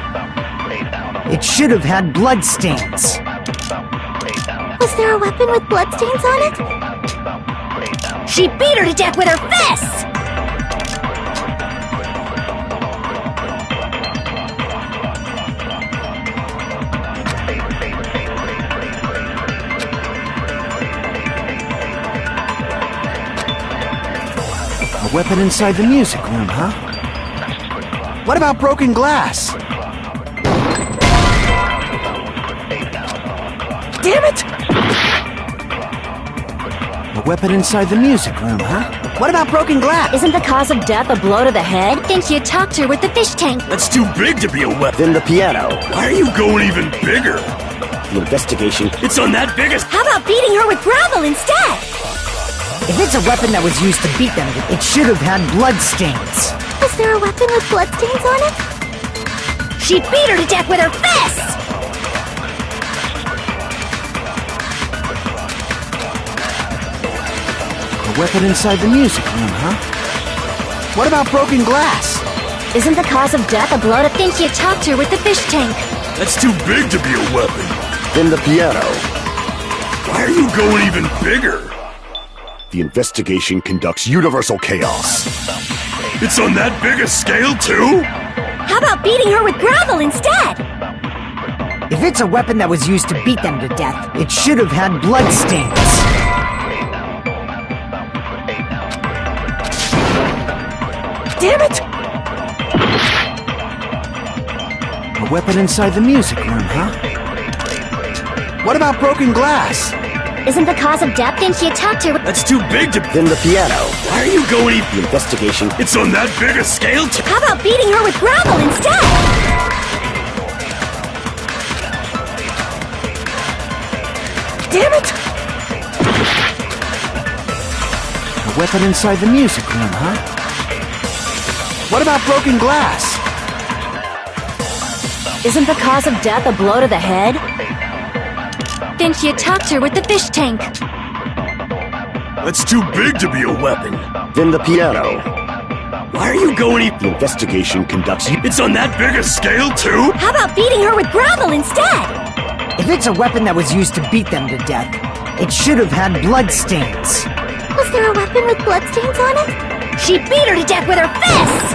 it should have had bloodstains.
Was there a weapon with bloodstains on it?
She beat her to death with her fists!
A weapon inside the music room, huh? What about broken glass? Damn it! A weapon inside the music room, huh? What about broken glass?
Isn't the cause of death a blow to the head?
Think you talked her with the fish tank.
That's too big to be a weapon.
Then the piano.
Why are you going even bigger?
The investigation.
It's on that big a...
How about beating her with gravel instead?
If it's a weapon that was used to beat them, it should have had bloodstains.
Was there a weapon with bloodstains on it?
She beat her to death with her fists!
A weapon inside the music room, huh? What about broken glass?
Isn't the cause of death a blow to...
Think you talked her with the fish tank.
That's too big to be a weapon.
Then the piano.
Why are you going even bigger?
The investigation conducts universal chaos.
It's on that big a scale, too?
How about beating her with gravel instead?
If it's a weapon that was used to beat them to death, it should have had bloodstains.
Damn it!
A weapon inside the music room, huh? What about broken glass?
Isn't the cause of death? Then she attacked her with...
That's too big to...
Then the piano.
Why are you going even...
The investigation.
It's on that big a scale, too?
How about beating her with gravel instead?
Damn it!
A weapon inside the music room, huh? What about broken glass?
Isn't the cause of death a blow to the head?
Then she attacked her with the fish tank.
That's too big to be a weapon.
Then the piano.
Why are you going even...
The investigation conducts...
It's on that big a scale, too?
How about beating her with gravel instead?
If it's a weapon that was used to beat them to death, it should have had bloodstains.
Was there a weapon with bloodstains on it?
She beat her to death with her fists!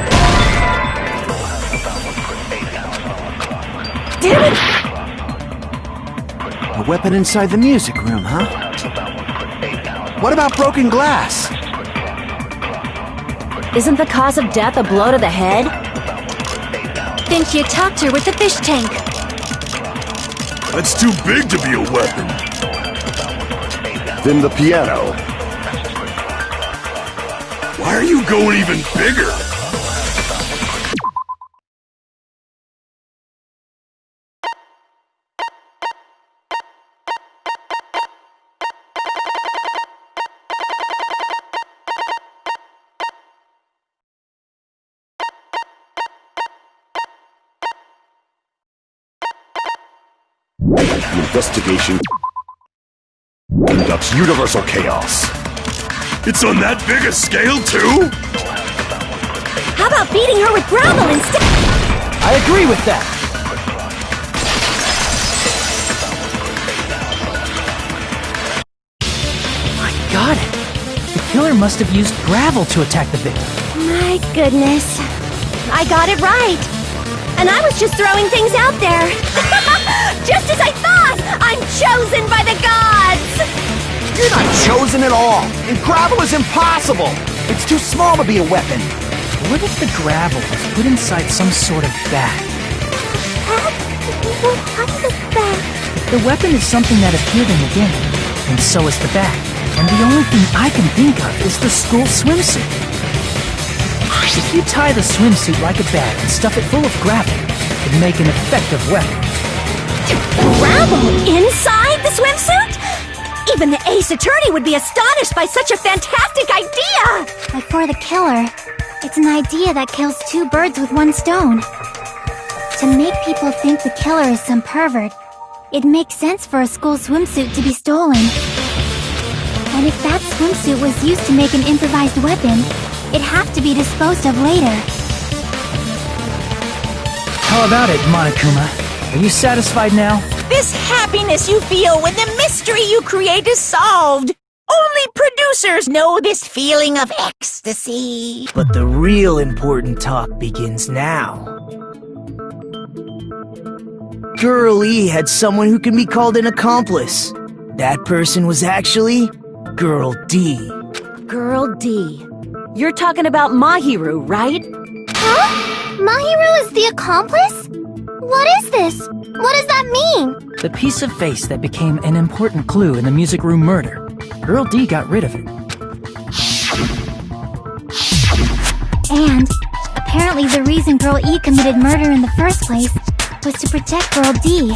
Damn it!
A weapon inside the music room, huh? What about broken glass?
Isn't the cause of death a blow to the head?
Then she attacked her with the fish tank.
That's too big to be a weapon.
Then the piano.
Why are you going even bigger?
The investigation conducts universal chaos.
It's on that big a scale, too?
How about beating her with gravel instead?
I agree with that. I got it. The killer must have used gravel to attack the victim.
My goodness. I got it right. And I was just throwing things out there. Just as I thought! I'm chosen by the gods!
You're not chosen at all! And gravel is impossible! It's too small to be a weapon!
What if the gravel was put inside some sort of bag?
What kind of bag?
The weapon is something that appeared in the game, and so is the bag. And the only thing I can think of is the school swimsuit. If you tie the swimsuit like a bag and stuff it full of gravel, it'd make an effective weapon.
Gravel inside the swimsuit? Even the Ace Attorney would be astonished by such a fantastic idea!
But for the killer, it's an idea that kills two birds with one stone. To make people think the killer is some pervert, it makes sense for a school swimsuit to be stolen. And if that swimsuit was used to make an improvised weapon, it'd have to be disposed of later.
How about it, Monokuma? Are you satisfied now?
This happiness you feel when the mystery you create is solved. Only producers know this feeling of ecstasy.
But the real important talk begins now. Girl E had someone who can be called an accomplice. That person was actually Girl D.
Girl D. You're talking about Mahiru, right?
Huh? Mahiru is the accomplice? What is this? What does that mean?
The piece of face that became an important clue in the music room murder. Girl D got rid of it.
And apparently the reason Girl E committed murder in the first place was to protect Girl D.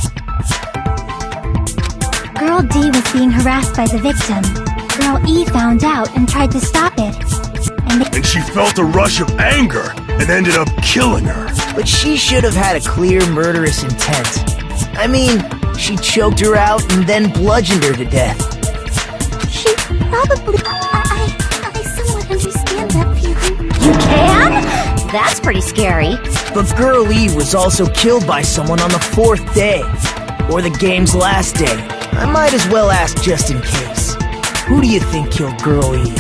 Girl D was being harassed by the victim. Girl E found out and tried to stop it.
And she felt a rush of anger and ended up killing her.
But she should have had a clear murderous intent. I mean, she choked her out and then bludgeoned her to death.
She probably... I somewhat understand that feeling.
You can? That's pretty scary.
But Girl E was also killed by someone on the 4th day. Or the game's last day. I might as well ask just in case. Who do you think killed Girl E?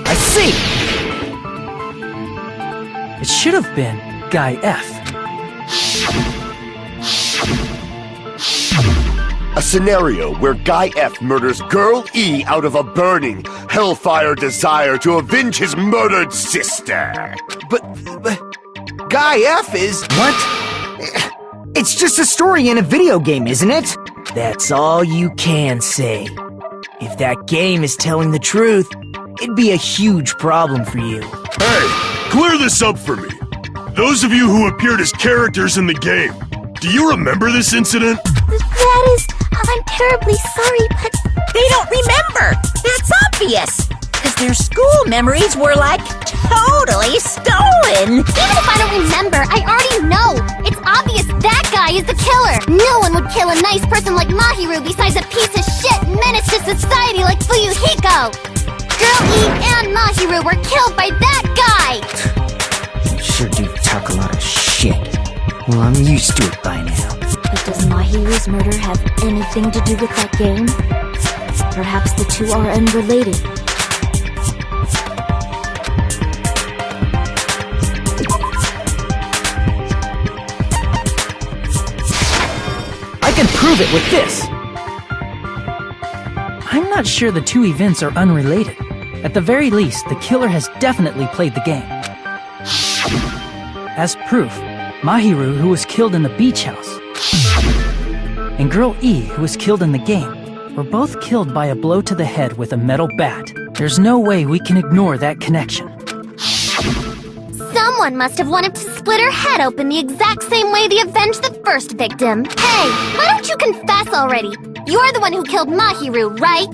I see!
It should have been Guy F.
A scenario where Guy F murders Girl E out of a burning, hellfire desire to avenge his murdered sister.
But Guy F is... What? It's just a story in a video game, isn't it? That's all you can say. If that game is telling the truth, it'd be a huge problem for you.
Hey, clear this up for me. Those of you who appeared as characters in the game, do you remember this incident?
That is... I'm terribly sorry, but...
They don't remember! That's obvious! Because their school memories were, like, totally stolen!
Even if I don't remember, I already know! It's obvious that guy is the killer! No one would kill a nice person like Mahiru besides a piece of shit menace to society like Fuyuhiko! Girl E and Mahiru were killed by that guy!
Sure do talk a lot of shit. Well, I'm used to it by now.
But does Mahiru's murder have anything to do with that game? Perhaps the two are unrelated.
I can prove it with this! I'm not sure the two events are unrelated. At the very least, the killer has definitely played the game. As proof, Mahiru, who was killed in the beach house, and Girl E, who was killed in the game, were both killed by a blow to the head with a metal bat. There's no way we can ignore that connection.
Someone must have wanted to split her head open the exact same way they avenged the first victim. Hey, why don't you confess already? You're the one who killed Mahiru, right?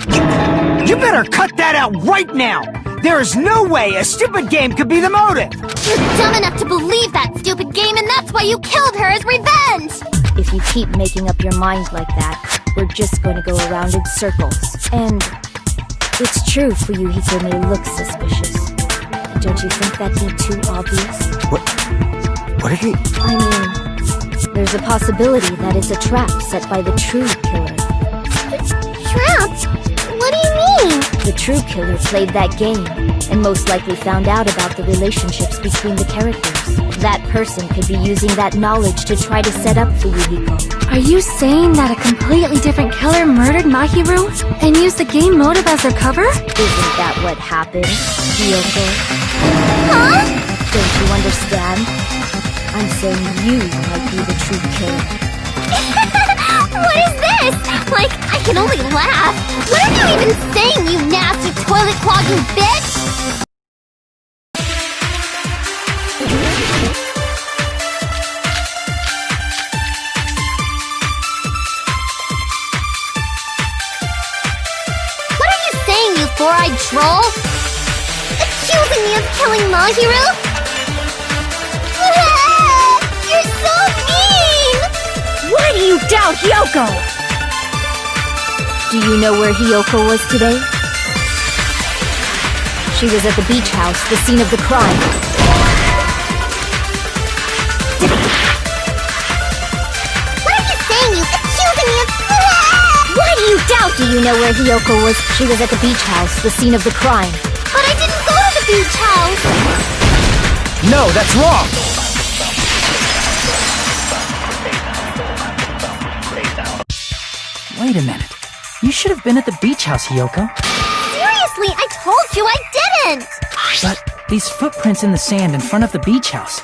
You better cut that out right now! There is no way a stupid game could be the motive!
You're dumb enough to believe that stupid game, and that's why you killed her as revenge!
If you keep making up your mind like that, we're just going to go around in circles. And it's true Fuyuhiko may look suspicious. Don't you think that'd be too obvious?
What are you...
I mean, there's a possibility that it's a trap set by the true killer.
Trap? What do you mean?
The true killer played that game, and most likely found out about the relationships between the characters. That person could be using that knowledge to try to set up Fuyuhiko.
Are you saying that a completely different killer murdered Mahiru and used the game motive as their cover?
Isn't that what happened, Hiyoko?
Huh?
Don't you understand? I'm saying you might be the true killer.
What is this? Like, I can only laugh. What are you even saying, you nasty toilet-clogging bitch? What are you saying, you four-eyed troll? Accusing me of killing Mahiru? You're so mean!
Why do you doubt Hiyoko? Do you know where Hiyoko was today? She was at the beach house, the scene of the crime.
What are you saying, you accusing me of...
Why do you doubt? Do you know where Hiyoko was? She was at the beach house, the scene of the crime.
But I didn't go to the beach house!
No, that's wrong!
Wait a minute. You should have been at the beach house, Hiyoko.
Seriously, I told you I didn't!
But these footprints in the sand in front of the beach house,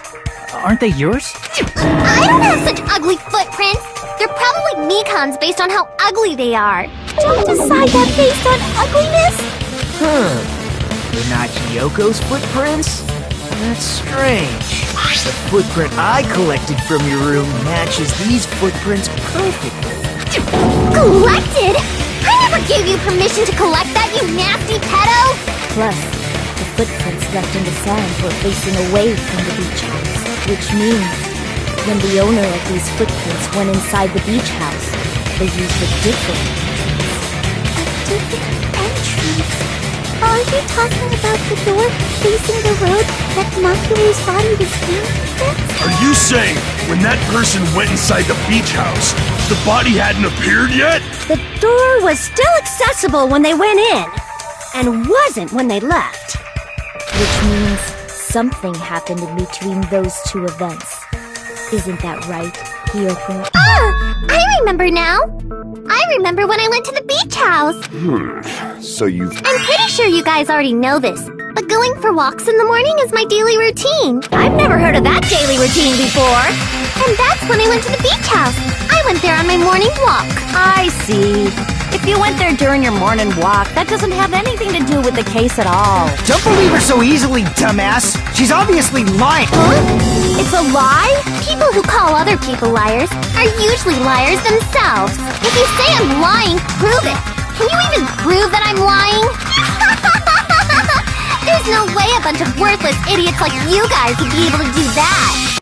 aren't they yours?
I don't have such ugly footprints! They're probably Mikan's based on how ugly they are.
Don't decide that based on ugliness!
They're not Hiyoko's footprints? That's strange. The footprint I collected from your room matches these footprints perfectly.
Collected? I never gave you permission to collect that, you nasty pedo!
Plus, the footprints left in the sand were facing away from the beach house, which means when the owner of these footprints went inside the beach house, they used a different entrance.
A different entrance? Are you talking about the door facing the road that Mahiru's body was in?
Are you saying when that person went inside the beach house, the body hadn't appeared yet?
The door was still accessible when they went in, and wasn't when they left.
Which means something happened in between those two events. Isn't that right, Hiyoko?
I remember now. I remember when I went to the beach house.
So you've...
I'm pretty sure you guys already know this, but going for walks in the morning is my daily routine.
I've never heard of that daily routine before.
And that's when I went to the beach house. I went there on my morning walk.
I see. If you went there during your morning walk, that doesn't have anything to do with the case at all.
Don't believe her so easily, dumbass! She's obviously lying!
It's a lie?
People who call other people liars are usually liars themselves. If you say I'm lying, prove it. Can you even prove that I'm lying? There's no way a bunch of worthless idiots like you guys would be able to do that.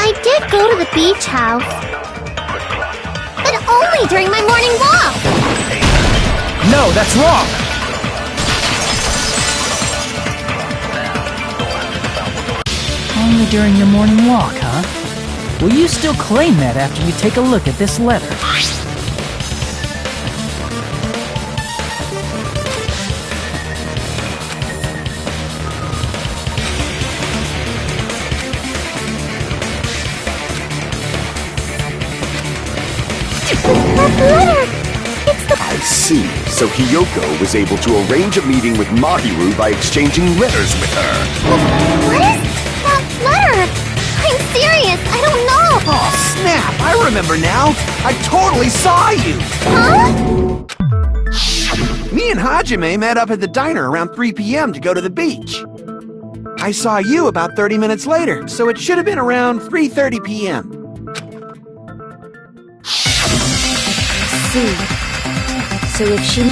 I did go to the beach house, but only during my morning walk.
No, that's wrong!
Only during your morning walk, huh? Will you still claim that after you take a look at this letter?
I see. So Hiyoko was able to arrange a meeting with Mahiru by exchanging letters with her.
What is that letter? I'm serious, I don't know.
Oh, snap! I remember now! I totally saw you!
Huh?
Me and Hajime met up at the diner around 3 p.m. to go to the beach. I saw you about 30 minutes later, so it should have been around 3:30 p.m.
See. So if she...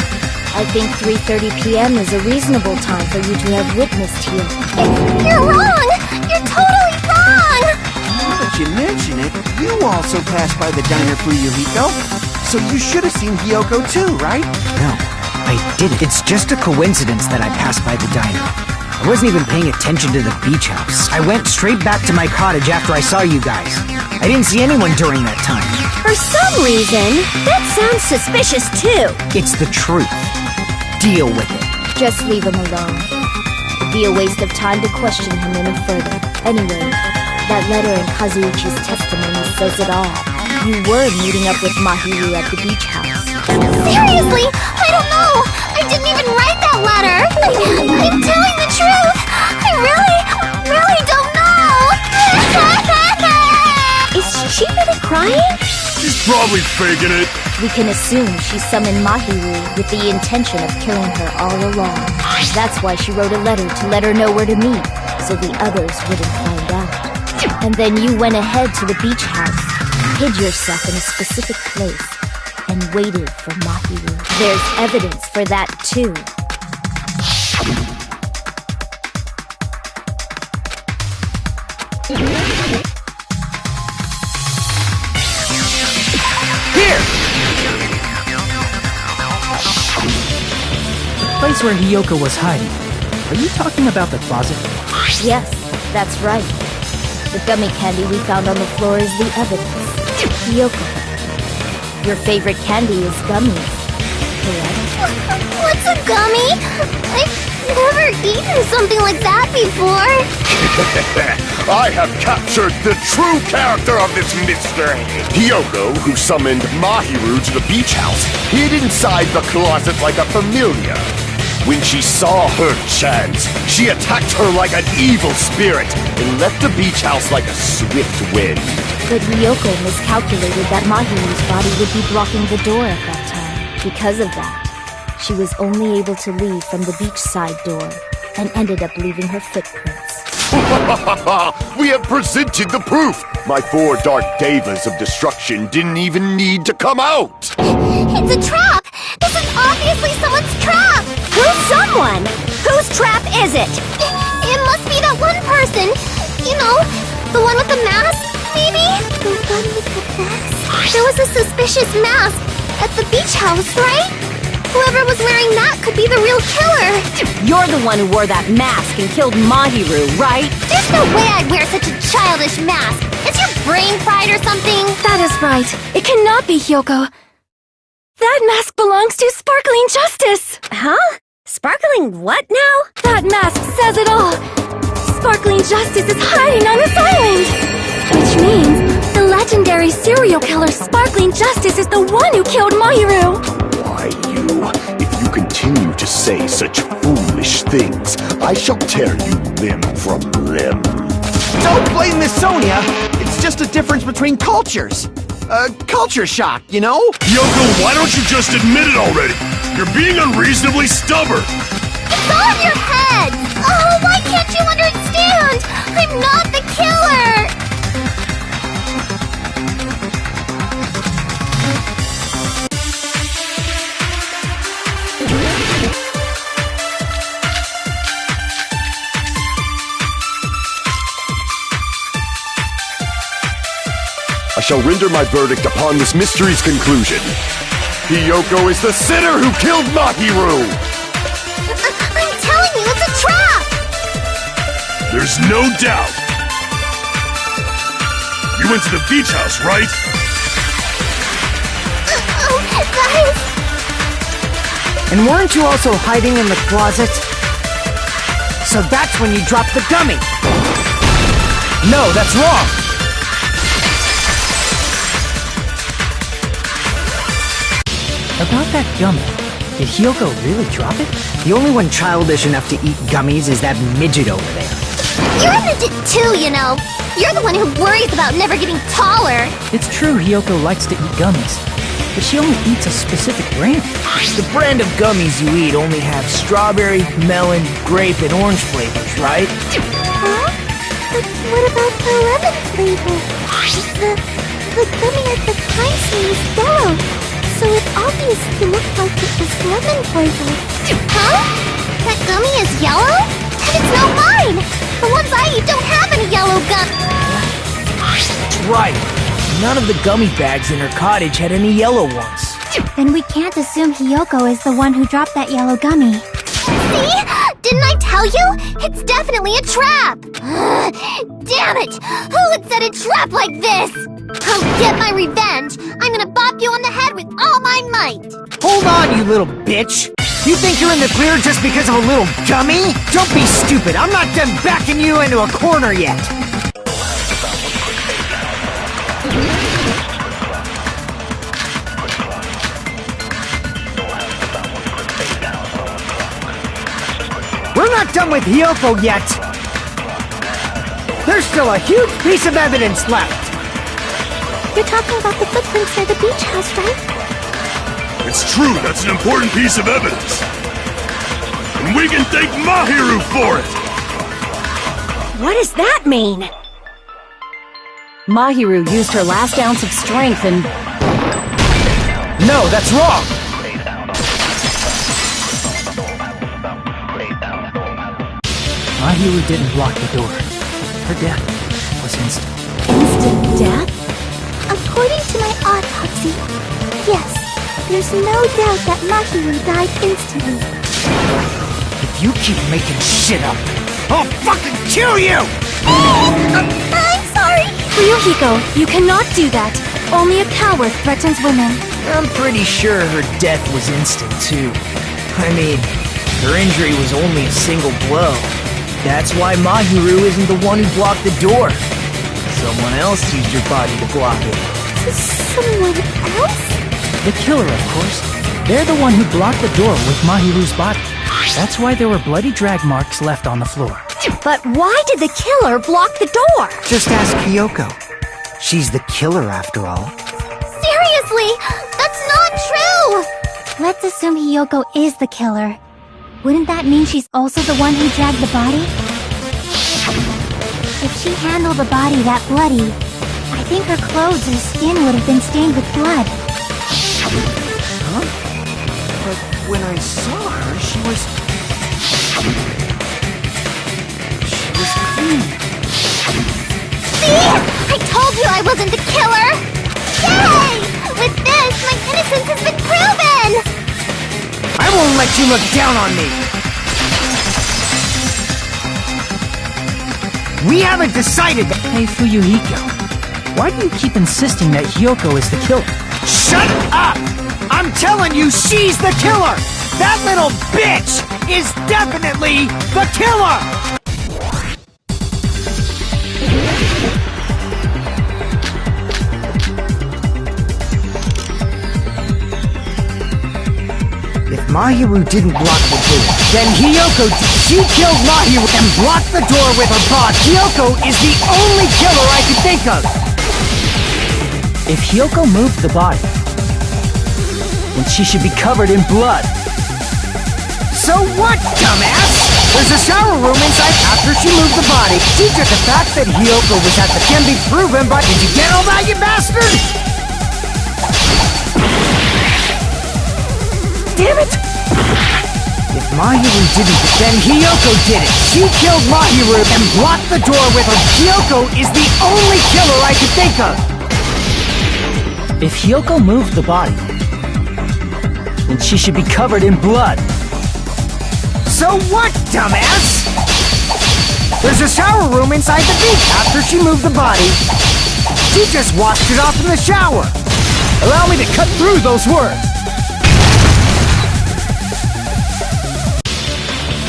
I think 3:30 p.m. is a reasonable time for you to have witnessed here.
You're wrong! You're totally wrong!
Now that you mention it, you also passed by the diner, Fuyuhiko. So you should have seen Hiyoko too, right?
No, I didn't. It's just a coincidence that I passed by the diner. I wasn't even paying attention to the beach house. I went straight back to my cottage after I saw you guys. I didn't see anyone during that time.
For some reason, that sounds suspicious too.
It's the truth. Deal with it.
Just leave him alone. It'd be a waste of time to question him any further. Anyway, that letter in Kazuichi's testimony says it all. You were meeting up with Mahiru at the beach house.
Seriously? I don't know! I didn't even write that letter! I'm telling the truth! I really don't know!
Is she really crying?
She's probably faking it.
We can assume she summoned Mahiru with the intention of killing her all along. That's why she wrote a letter to let her know where to meet, so the others wouldn't find out. And then you went ahead to the beach house, hid yourself in a specific place, and waited for Mahiru. There's evidence for that too.
The place where Hiyoko was hiding. Are you talking about the closet?
Yes, that's right. The gummy candy we found on the floor is the evidence. Hiyoko, your favorite candy is gummies, correct?
What's a gummy? I've never eaten something like that before.
I have captured the true character of this mystery. Hiyoko, who summoned Mahiru to the beach house, hid inside the closet like a familiar. When she saw her chance, she attacked her like an evil spirit and left the beach house like a swift wind.
But Hiyoko miscalculated that Mahiru's body would be blocking the door at that time. Because of that, she was only able to leave from the beachside door and ended up leaving her footprints.
We have presented the proof! My 4 dark devas of destruction didn't even need to come out!
It's a trap! This is obviously someone's trap!
Who's someone? Whose trap is it?
It must be that one person. You know, The one with the mask, maybe? The one with the mask? There was a suspicious mask at the beach house, right? Whoever was wearing that could be the real killer.
You're the one who wore that mask and killed Mahiru, right?
There's no way I'd wear such a childish mask. Is your brain fried or something?
That is right. It cannot be Hyoko. That mask belongs to Sparkling Justice! Huh? Sparkling what now? That mask says it all! Sparkling Justice is hiding on this island! Which means the legendary serial killer Sparkling Justice is the one who killed Mahiru!
Why, you? If you continue to say such foolish things, I shall tear you limb from limb.
Don't blame Miss Sonia! It's just a difference between cultures. Culture shock, you know?
Yoko, why don't you just admit it already? You're being unreasonably stubborn.
It's all in your head! Oh, why can't you understand? I'm not the killer!
I shall render my verdict upon this mystery's conclusion. Hiyoko is the sinner who killed Mahiru!
I'm telling you, it's a trap!
There's no doubt. You went to the beach house, right?
Oh, guys!
And weren't you also hiding in the closet? So that's when you dropped the gummy!
No, that's wrong! About that gummy, did Hyoko really drop it?
The only one childish enough to eat gummies is that midget over there.
You're a midget too, you know! You're the one who worries about never getting taller!
It's true Hyoko likes to eat gummies, but she only eats a specific brand.
The brand of gummies you eat only have strawberry, melon, grape, and orange flavors, right?
Huh? But what about the lemon flavor? The gummy at the time seems yellow, so it obviously looked like it was lemon flavored. Huh? That gummy is yellow? And it's not mine! The ones I eat don't have any yellow gum.
That's right. None of the gummy bags in her cottage had any yellow ones.
Then we can't assume Hiyoko is the one who dropped that yellow gummy. See? Didn't I tell you? It's definitely a trap! Damn it! Who would set a trap like this? I'll get my revenge! I'm gonna bop you on the head with all my might!
Hold on, you little bitch! You think you're in the clear just because of a little gummy? Don't be stupid! I'm not done backing you into a corner yet! We're not done with Hyoko yet! There's still a huge piece of evidence left!
You're talking about the footprints near the beach house, right?
It's true, that's an important piece of evidence. And we can thank Mahiru for it!
What does that mean? Mahiru used her last ounce of strength and...
No, that's wrong! Mahiru didn't block the door. Her death was instant.
instant death?
According to my autopsy, yes, there's no doubt that Mahiru died instantly.
If you keep making shit up, I'll fucking kill you!
I'm sorry!
Ryuhiko, you cannot do that. Only a coward threatens women.
I'm pretty sure her death was instant, too. I mean, her injury was only a single blow. That's why Mahiru isn't the one who blocked the door. Someone else used your body to block it.
Someone else?
The killer, of course. They're the one who blocked the door with Mahiru's body. That's why there were bloody drag marks left on the floor.
But why did the killer block the door?
Just ask Kyoko. She's the killer, after all.
Seriously, that's not true! Let's assume Hiyoko is the killer. Wouldn't that mean she's also the one who dragged the body? If she handled the body that bloody, I think her clothes or skin would have been stained with blood.
Huh? But when I saw her, she was clean.
See? I told you I wasn't the killer! Yay! With this, my innocence has been proven!
I won't let you look down on me! We haven't decided that—
Hey, Fuyuhiko, why do you keep insisting that Hyoko is the killer?
Shut up! I'm telling you, she's the killer! That little bitch is definitely the killer! If Mahiru didn't block the door, then Hyoko she killed Mahiru and blocked the door with her body. Hyoko is the only killer I could think of!
If Hyoko moved the body, then she should be covered in blood.
So what, dumbass? There's a shower room inside after she moved the body. Teacher, the fact that Hyoko was at the can be proven, but did you get all that, you bastard? Damn it! If Mahiru didn't, then Hyoko did it. She killed Mahiru and blocked the door with her. Hyoko is the only killer I could think of.
If Hyoko moved the body, then she should be covered in blood.
So what, dumbass? There's a shower room inside the beach after she moved the body. She just washed it off in the shower.
Allow me to cut through those words.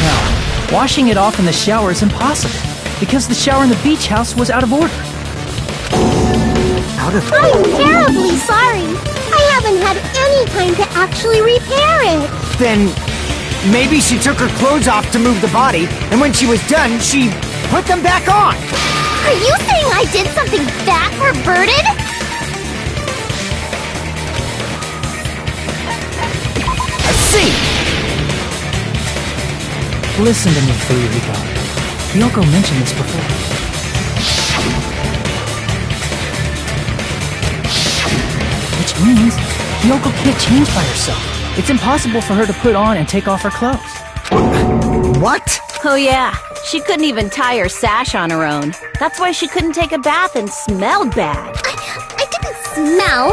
Now, washing it off in the shower is impossible, because the shower in the beach house was out of order.
Out of
I'm terribly sorry. I haven't had any time to actually repair it.
Then maybe she took her clothes off to move the body, and when she was done, she put them back on.
Are you saying I did something that perverted?
I see.
Listen to me, Fuyuhiko. Hyoko mentioned this before. Which means Hyoko can't change by herself. It's impossible for her to put on and take off her clothes.
What?
Oh yeah, she couldn't even tie her sash on her own. That's why she couldn't take a bath and smelled bad.
I didn't smell.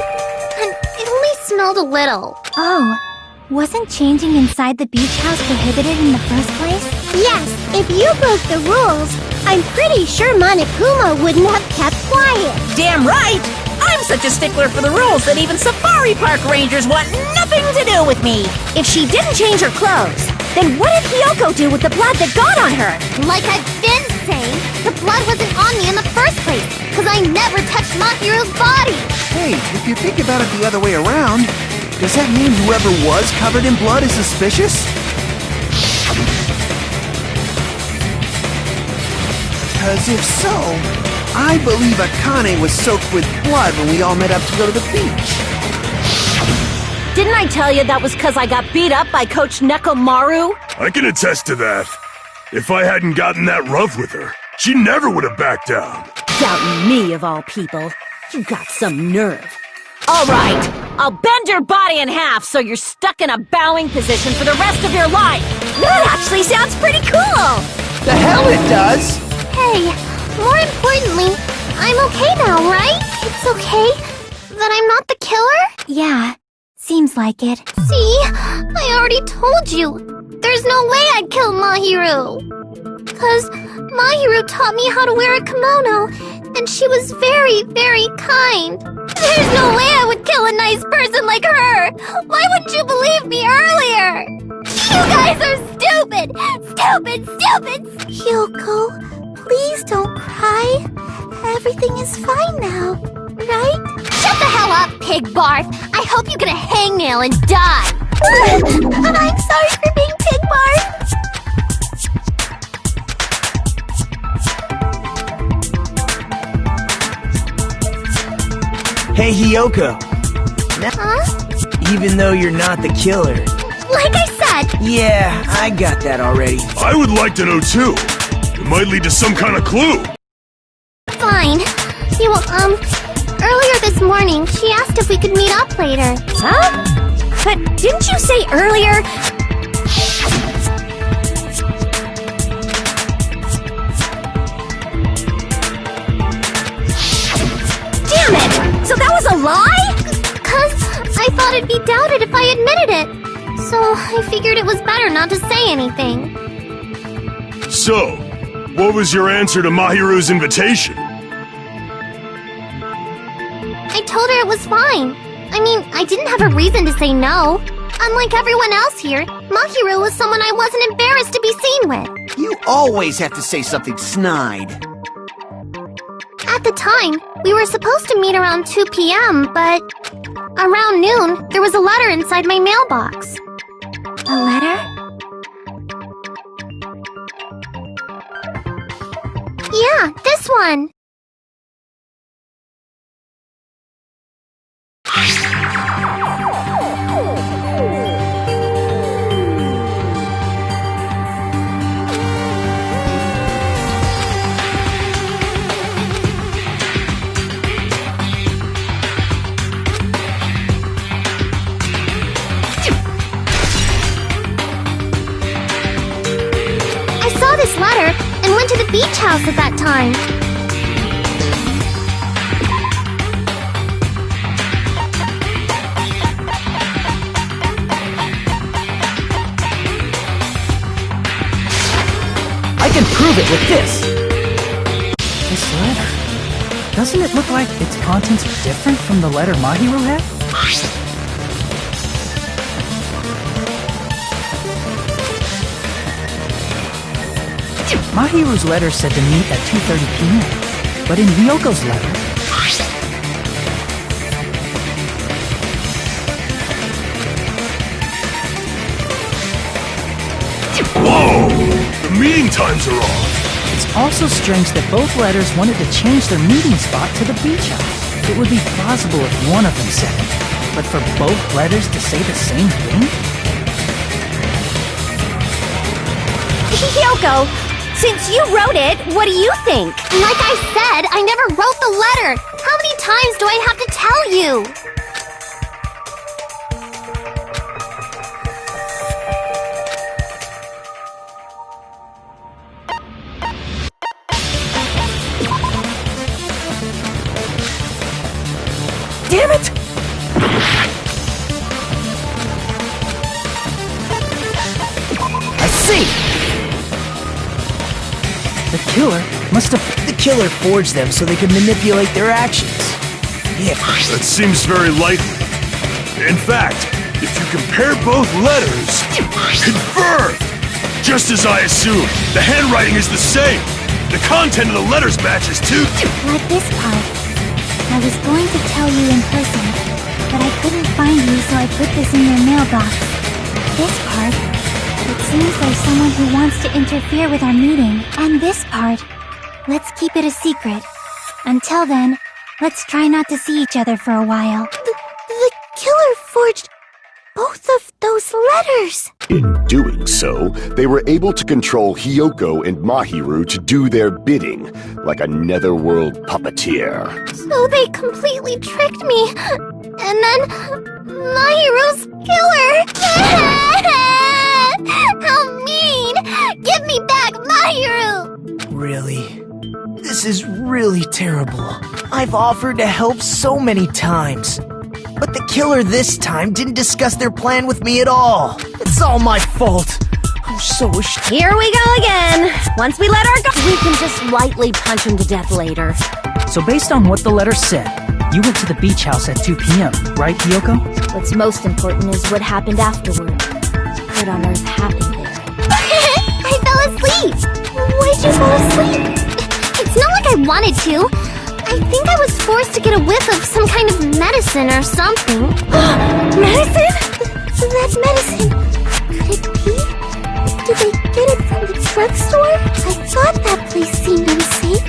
It only smelled a little.
Oh, wasn't changing inside the beach house prohibited in the first place?
Yes, if you broke the rules, I'm pretty sure Monokuma wouldn't have kept quiet.
Damn right! I'm such a stickler for the rules that even safari park rangers want nothing to do with me.
If she didn't change her clothes, then what did Hyoko do with the blood that got on her?
Like I've been saying, the blood wasn't on me in the first place, because I never touched Mahiru's body.
Hey, if you think about it the other way around, does that mean whoever was covered in blood is suspicious? Because if so, I believe Akane was soaked with blood when we all met up to go to the beach.
Didn't I tell you that was because I got beat up by Coach Nekomaru?
I can attest to that. If I hadn't gotten that rough with her, she never would have backed down.
Doubting me, of all people. You got some nerve. All right, I'll bend your body in half so you're stuck in a bowing position for the rest of your life. That actually sounds pretty cool.
The hell it does!
Hey, more importantly, I'm okay now, right? It's okay that I'm not the killer?
Yeah, seems like it.
See? I already told you. There's no way I'd kill Mahiru. Because Mahiru taught me how to wear a kimono, and she was very, very kind. There's no way I would kill a nice person like her. Why wouldn't you believe me earlier? You guys are stupid! Stupid, stupid! Hyoko, please don't cry. Everything is fine now, right? Shut the hell up, pig barf! I hope you get a hangnail and die! And I'm sorry for being pig barf!
Hey, Hyoko.
Huh?
Even though you're not the killer.
Like I said!
Yeah, I got that already.
I would like to know too. It might lead to some kind of clue.
Fine. Earlier this morning, she asked if we could meet up later.
Huh? But didn't you say earlier...
I thought it'd be doubted if I admitted it. So I figured it was better not to say anything.
So, what was your answer to Mahiru's invitation?
I told her it was fine. I mean, I didn't have a reason to say no. Unlike everyone else here, Mahiru was someone I wasn't embarrassed to be seen with.
You always have to say something snide.
At the time, we were supposed to meet around 2 p.m., but around noon, there was a letter inside my mailbox.
A letter?
Yeah, this one. Letter and went to the beach house at that time.
I can prove it with this! This letter. Doesn't it look like its contents are different from the letter Mahiru had? Mahiru's letter said to meet at 2:30 p.m., but in Hyoko's letter...
Whoa! The meeting times are off!
It's also strange that both letters wanted to change their meeting spot to the beach house. It would be plausible if one of them said it, but for both letters to say the same thing?
Hyoko! Since you wrote it, what do you think?
Like I said, I never wrote the letter. How many times do I have to tell you?
Damn it! I see! The killer forged them so they could manipulate their actions. Yeah.
That seems very likely. In fact, if you compare both letters... Confirmed! Just as I assumed, the handwriting is the same. The content of the letters matches too.
Like this part. I was going to tell you in person, but I couldn't find you, so I put this in your mailbox. This part. It seems there's someone who wants to interfere with our meeting. And this part, let's keep it a secret. Until then, let's try not to see each other for a while. The killer forged both of those letters!
In doing so, they were able to control Hyoko and Mahiru to do their bidding, like a netherworld puppeteer.
So they completely tricked me. And then, Mahiru's killer! How mean! Give me back Mahiru!
Really? This is really terrible. I've offered to help so many times. But the killer this time didn't discuss their plan with me at all. It's all my fault. I'm so ashamed.
Here we go again. Once we let our go, we can just lightly punch him to death later.
So based on what the letter said, you went to the beach house at 2 p.m., right, Hyoko?
What's most important is what happened afterward. What on earth happened there?
I fell asleep! Why'd you fall asleep? It's not like I wanted to. I think I was forced to get a whiff of some kind of medicine or something.
Medicine?
That medicine. Could it be? Did they get it from the drugstore? I thought that place seemed unsafe.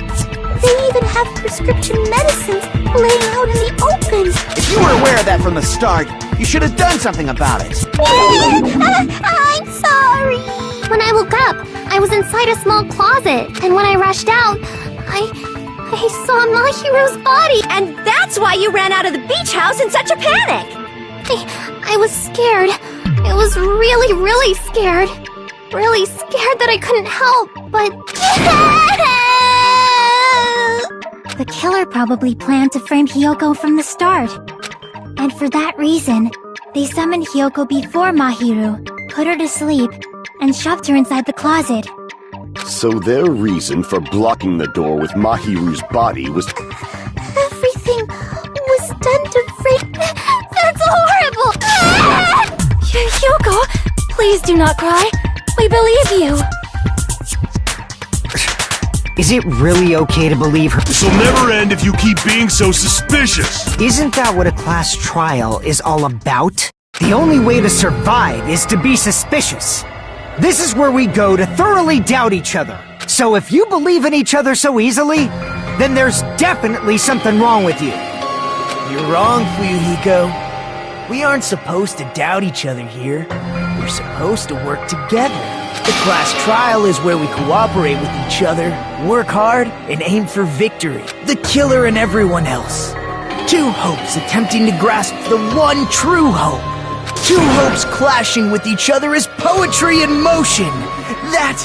They even have prescription medicines laying out in the open.
If you were aware of that from the start, you should have done something about it.
I'm sorry. When I woke up, I was inside a small closet, and when I rushed out, I saw Mahiru's body.
And that's why you ran out of the beach house in such a panic!
I was scared. I was really, really scared. Really scared that I couldn't help, but... The killer probably planned to frame Hyoko from the start. And for that reason, they summoned Hyoko before Mahiru, put her to sleep, and shoved her inside the closet.
So their reason for blocking the door with Mahiru's body was...
Everything was done to break... That's horrible!
Hyoko, please do not cry. We believe you.
Is it really okay to believe her?
This'll never end if you keep being so suspicious.
Isn't that what a class trial is all about? The only way to survive is to be suspicious. This is where we go to thoroughly doubt each other. So if you believe in each other so easily, then there's definitely something wrong with you.
You're wrong, Fuyuhiko. We aren't supposed to doubt each other here. We're supposed to work together. The class trial is where we cooperate with each other, work hard, and aim for victory. The killer and everyone else. Two hopes attempting to grasp the one true hope. Two hopes clashing with each other is poetry in motion. That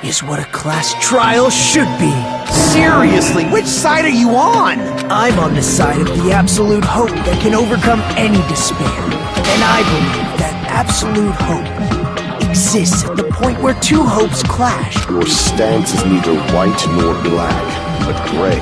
is what a class trial should be.
Seriously, which side are you on?
I'm on the side of the absolute hope that can overcome any despair. And I believe that absolute hope exists at the point where two hopes clash.
Your stance is neither white nor black, but gray.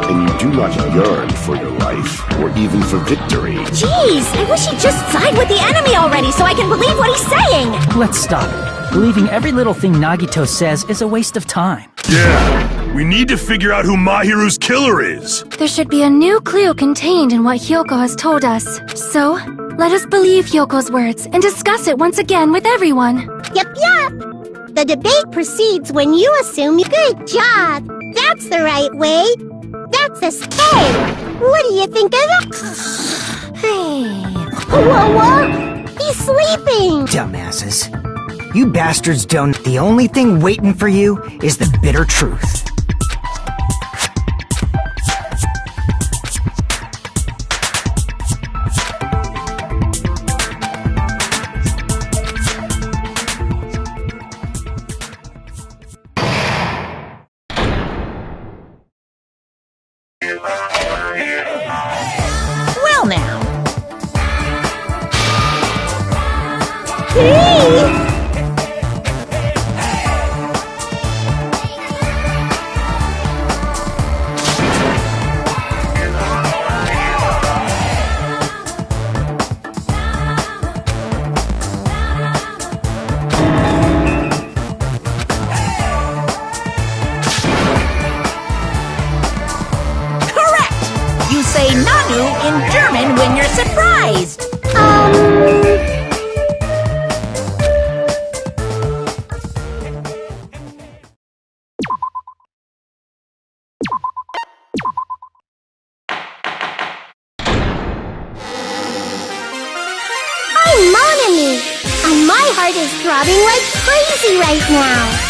And you do not yearn for your life, or even for victory.
Jeez, I wish he'd just side with the enemy already so I can believe what he's saying!
Let's stop it. Believing every little thing Nagito says is a waste of time.
Yeah, we need to figure out who Mahiru's killer is.
There should be a new clue contained in what Hyoko has told us. So, let us believe Hyoko's words and discuss it once again with everyone.
Yup. The debate proceeds when you assume. Good job. That's the right way. That's a stay. What do you think of that? Hey. Whoa. He's sleeping.
Dumbasses. You bastards don't... The only thing waiting for you is the bitter truth.
Well now, you say Nanu in German when you're surprised.
I'm mon ami, and my heart is throbbing like crazy right now.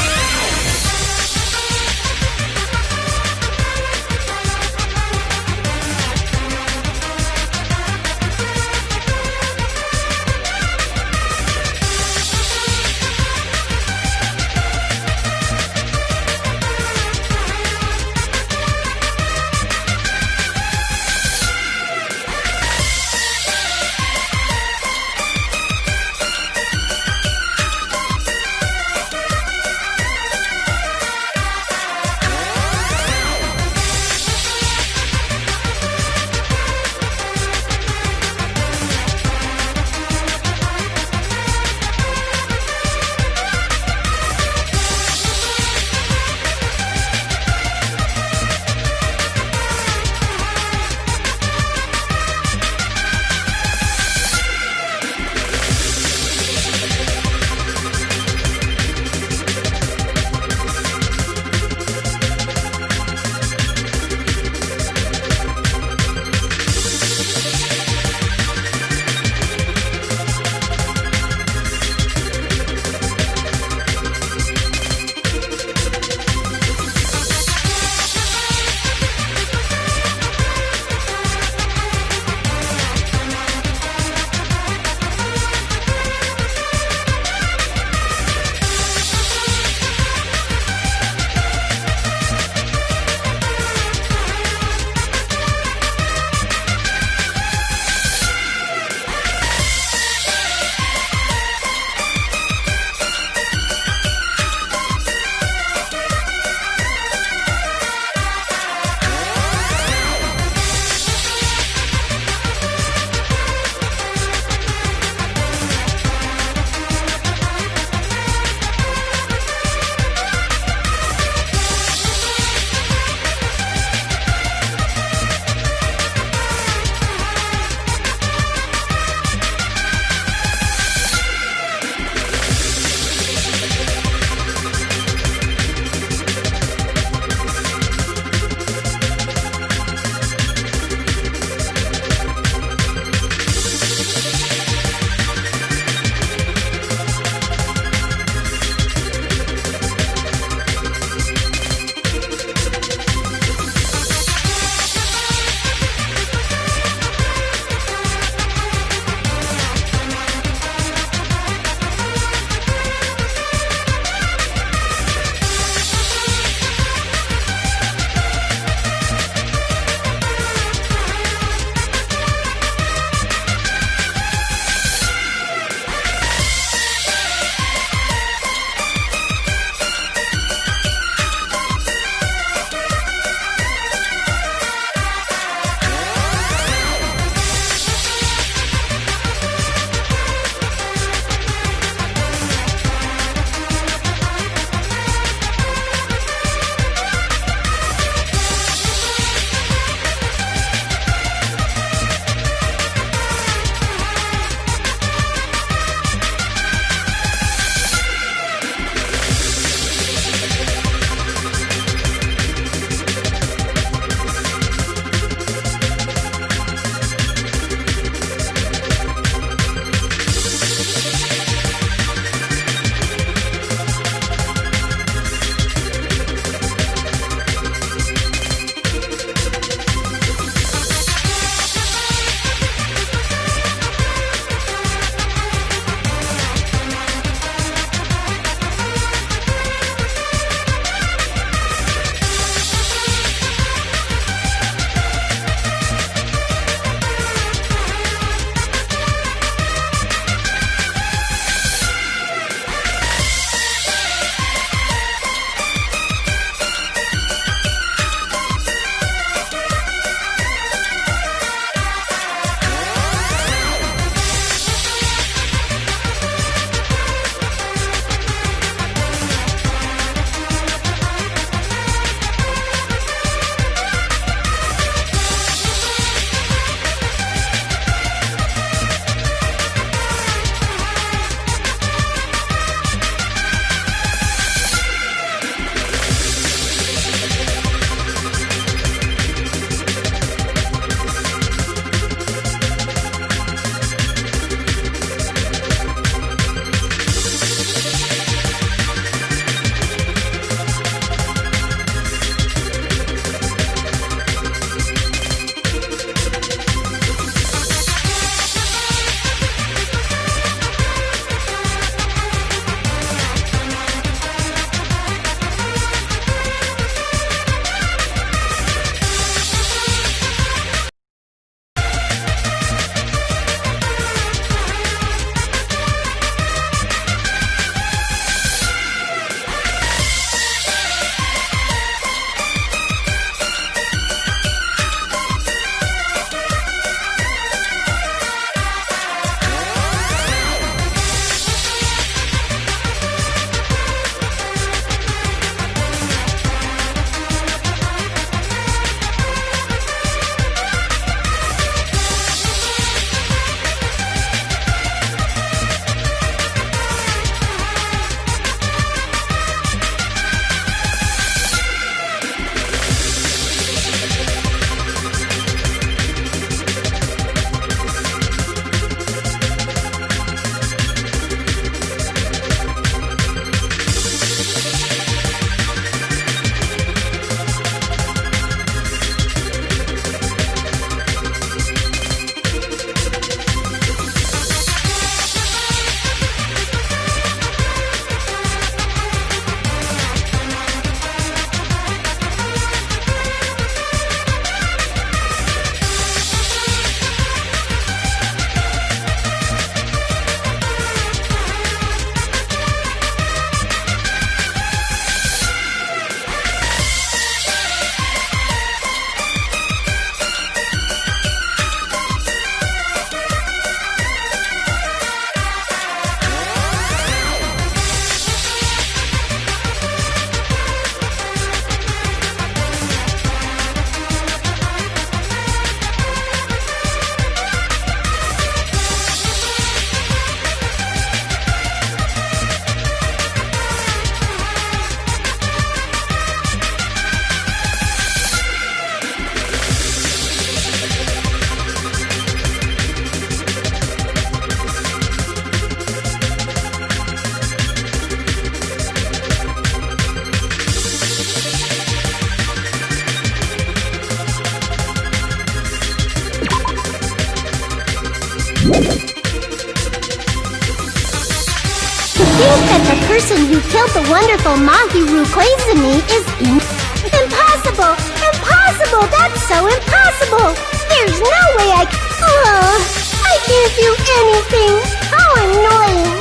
think that the person who killed the wonderful Mahiru Koizumi is impossible! Impossible! That's so impossible! There's no way I can't do anything! How annoying!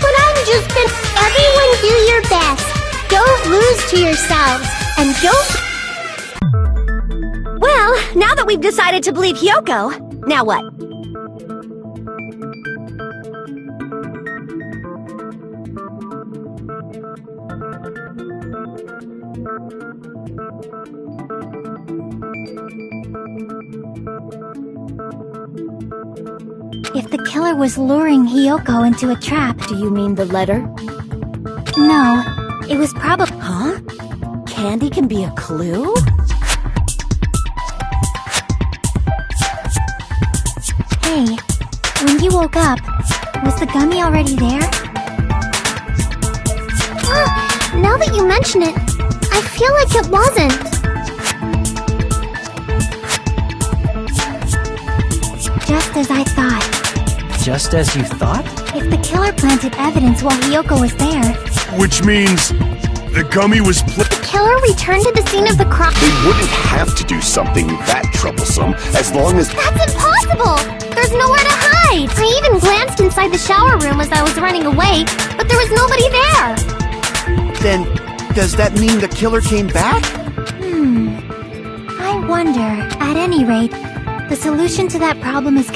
But I'm just everyone do your best! Don't lose to yourselves! And don't...
Well, now that we've decided to believe Hyoko, now what?
If the killer was luring Hyoko into a trap...
Do you mean the letter?
No, it was probably...
Huh? Candy can be a clue?
Hey, when you woke up, was the gummy already there?
Now that you mention it, I feel like it wasn't.
Just as I thought.
Just as you thought?
If the killer planted evidence while Hyoko was there...
Which means the gummy was
The killer returned to the scene of the crime.
They wouldn't have to do something that troublesome as long as...
That's impossible! There's nowhere to hide! I even glanced inside the shower room as I was running away, but there was nobody there!
Then, does that mean the killer came back?
I wonder. At any rate, the solution to that problem is...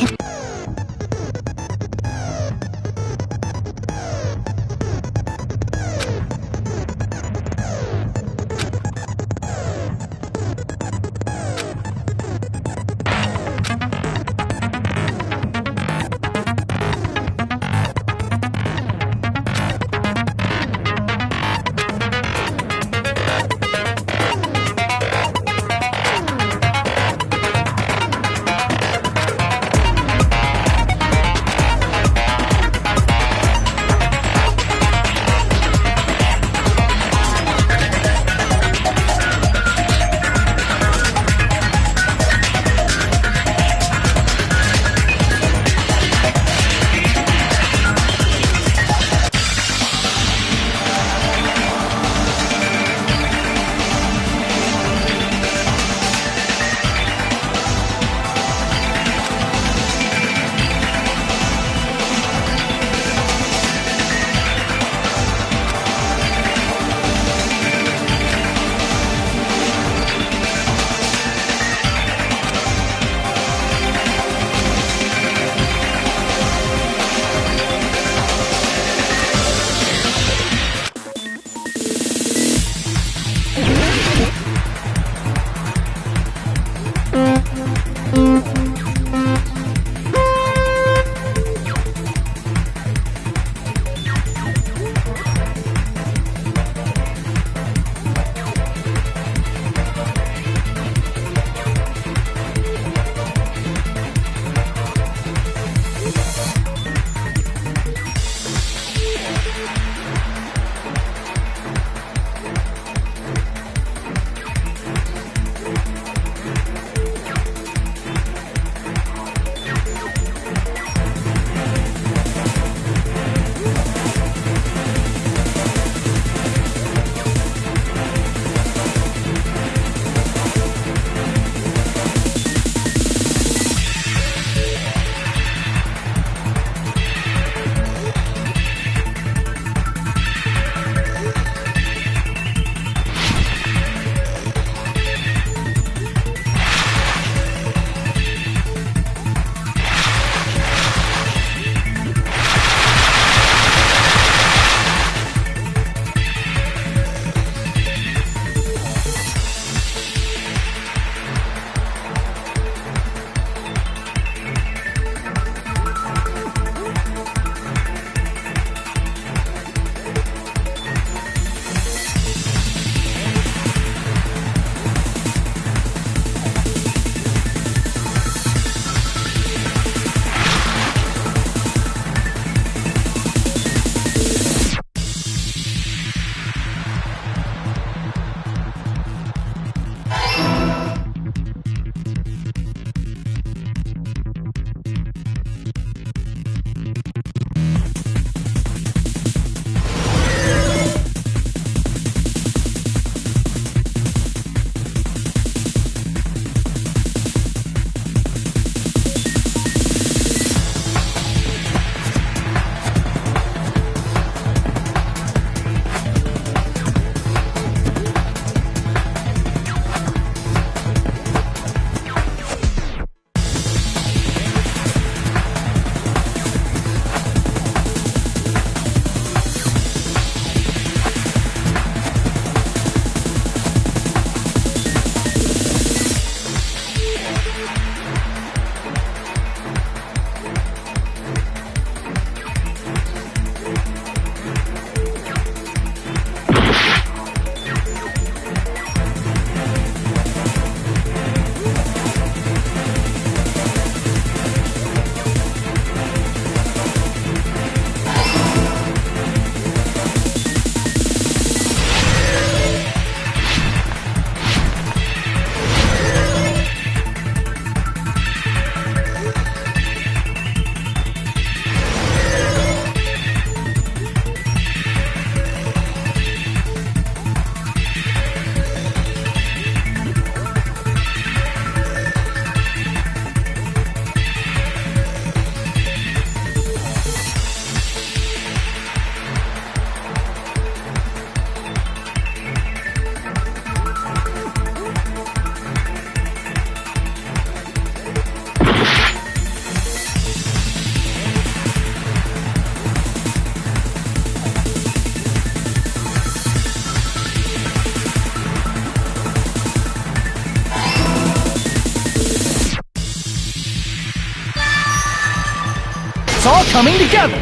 coming together!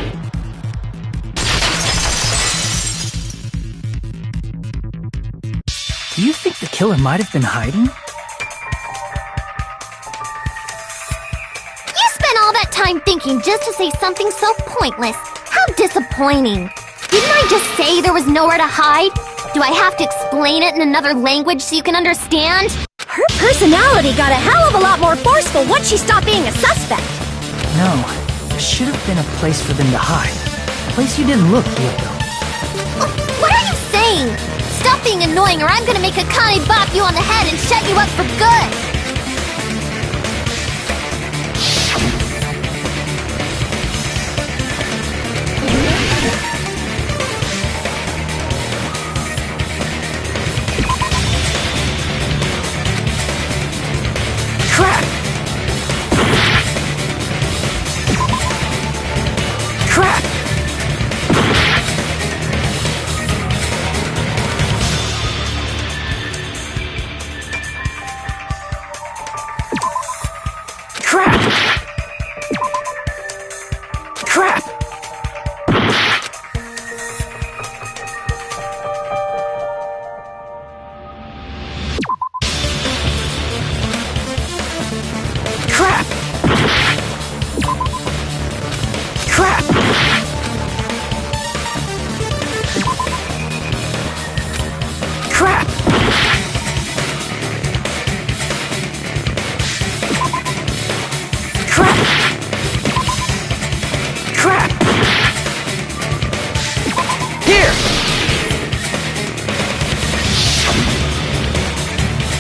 Do you think the killer might have been hiding?
You spent all that time thinking just to say something so pointless. How disappointing. Didn't I just say there was nowhere to hide? Do I have to explain it in another language so you can understand?
Her personality got a hell of a lot more forceful once she stopped being a suspect.
No, there should have been a place for them to hide. A place you didn't look, Hiyoko.
What are you saying? Stop being annoying or I'm gonna make Akane bop you on the head and shut you up for good!
Crap! Crap! Crap! Crap! Crap! Crap! Crap! Crap! Crap! Here!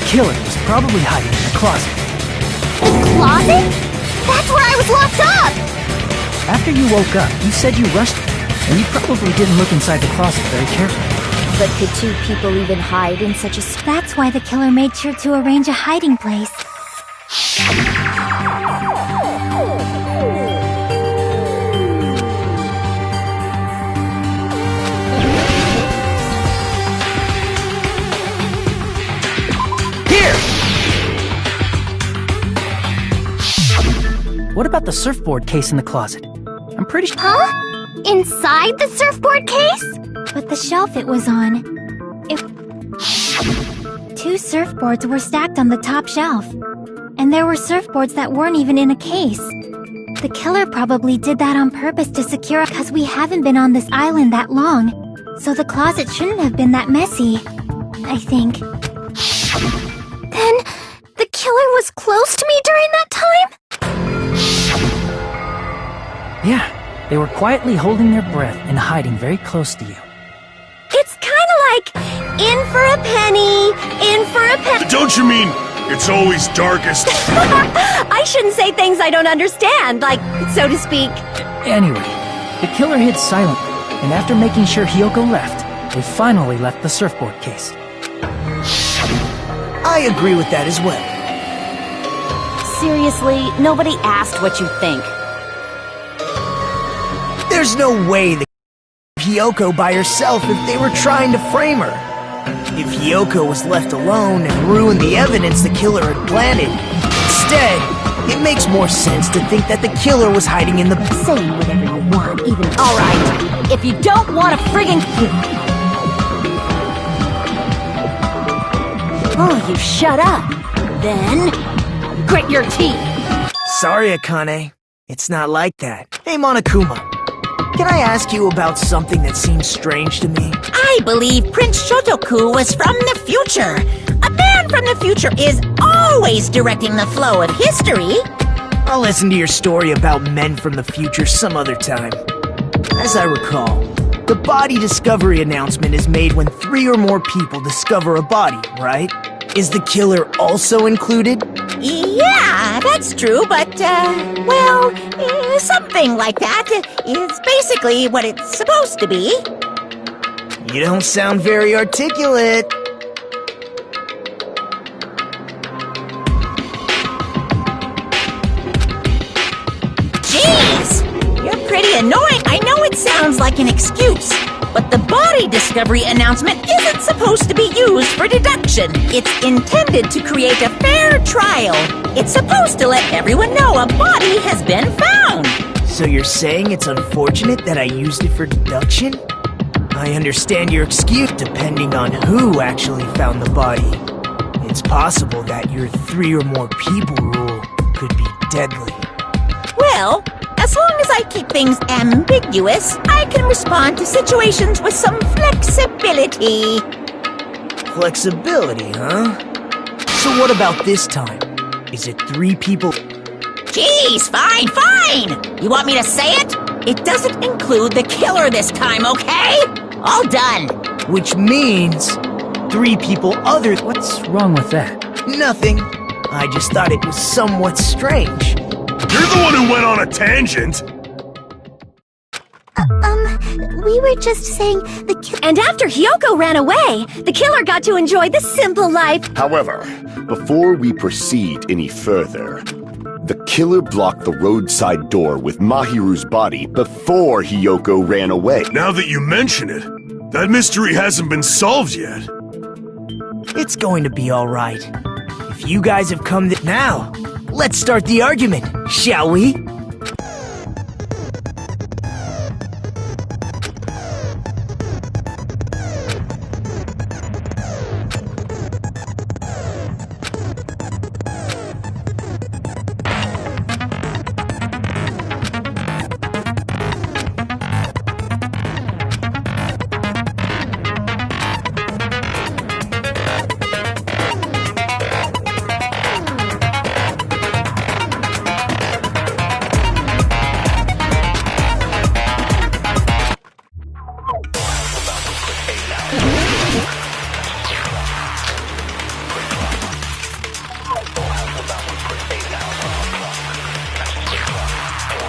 Killer was probably hiding in the closet.
The closet? That's where I was locked up!
After you woke up, you said you rushed it, and you probably didn't look inside the closet very carefully.
But could two people even hide in such a
That's why the killer made sure to arrange a hiding place.
Here! What about the surfboard case in the closet? I'm pretty sure...
Huh? Inside the surfboard case?
But the shelf it was on... Two surfboards were stacked on the top shelf. And there were surfboards that weren't even in a case. The killer probably did that on purpose to secure us because we haven't been on this island that long. So the closet shouldn't have been that messy, I think.
Then, the killer was close to me during that time?
Yeah, they were quietly holding their breath and hiding very close to you.
It's kinda like, in for a penny, in for a penny.
Don't you mean it's always darkest?
I shouldn't say things I don't understand, like, so to speak.
Anyway, the killer hid silently, and after making sure Hiyoko left, they finally left the surfboard case.
I agree with that as well.
Seriously, nobody asked what you think.
There's no way they Hiyoko by herself if they were trying to frame her. If Hiyoko was left alone and ruined the evidence the killer had planted, instead, it makes more sense to think that the killer was hiding in the...
Say whatever you want, even... Alright, if you don't want to friggin'... Oh, you shut up. Then, grit your teeth.
Sorry, Akane. It's not like that. Hey, Monokuma. Can I ask you about something that seems strange to me?
I believe Prince Shotoku was from the future. A man from the future is always directing the flow of history.
I'll listen to your story about men from the future some other time. As I recall, the body discovery announcement is made when 3 or more people discover a body, right? Is the killer also included?
Yeah, that's true, but, well, something like that is basically what it's supposed to be.
You don't sound very articulate.
Jeez! You're pretty annoying. I know it sounds like an excuse, but the body discovery announcement isn't supposed to be used for deduction. It's intended to create a fair trial. It's supposed to let everyone know a body has been found.
So you're saying it's unfortunate that I used it for deduction? I understand your excuse depending on who actually found the body. It's possible that your 3 or more people rule could be deadly.
Well, as long as I keep things ambiguous, I can respond to situations with some flexibility.
Flexibility, huh? So what about this time? Is it 3 people?
Jeez, fine! You want me to say it? It doesn't include the killer this time, okay? All done.
Which means 3 people other.
What's wrong with that?
Nothing. I just thought it was somewhat strange.
You're the one who went on a tangent!
We were just saying the
And after Hyoko ran away, the killer got to enjoy the simple life.
However, before we proceed any further, the killer blocked the roadside door with Mahiru's body before Hyoko ran away.
Now that you mention it, that mystery hasn't been solved yet.
It's going to be alright. If you guys have come to now, let's start the argument, shall we?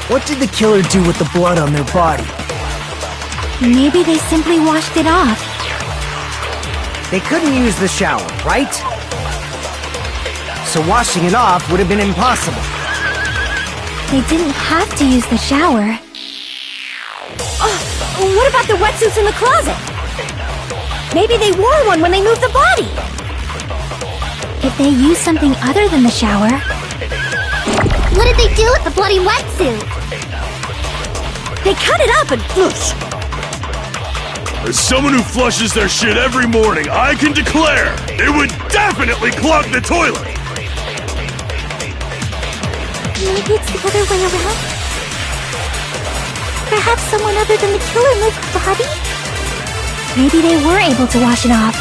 What did the killer do with the blood on their body?
Maybe they simply washed it off.
They couldn't use the shower, right? So washing it off would have been impossible.
They didn't have to use the shower.
Oh, what about the wetsuits in the closet? Maybe they wore one when they moved the body.
If they used something other than the shower...
What did they do with the bloody wetsuit?
They cut it up and whoosh.
As someone who flushes their shit every morning, I can declare it would definitely clog the toilet!
Maybe it's the other way around? Perhaps someone other than the killer moved the body?
Maybe they were able to wash it off.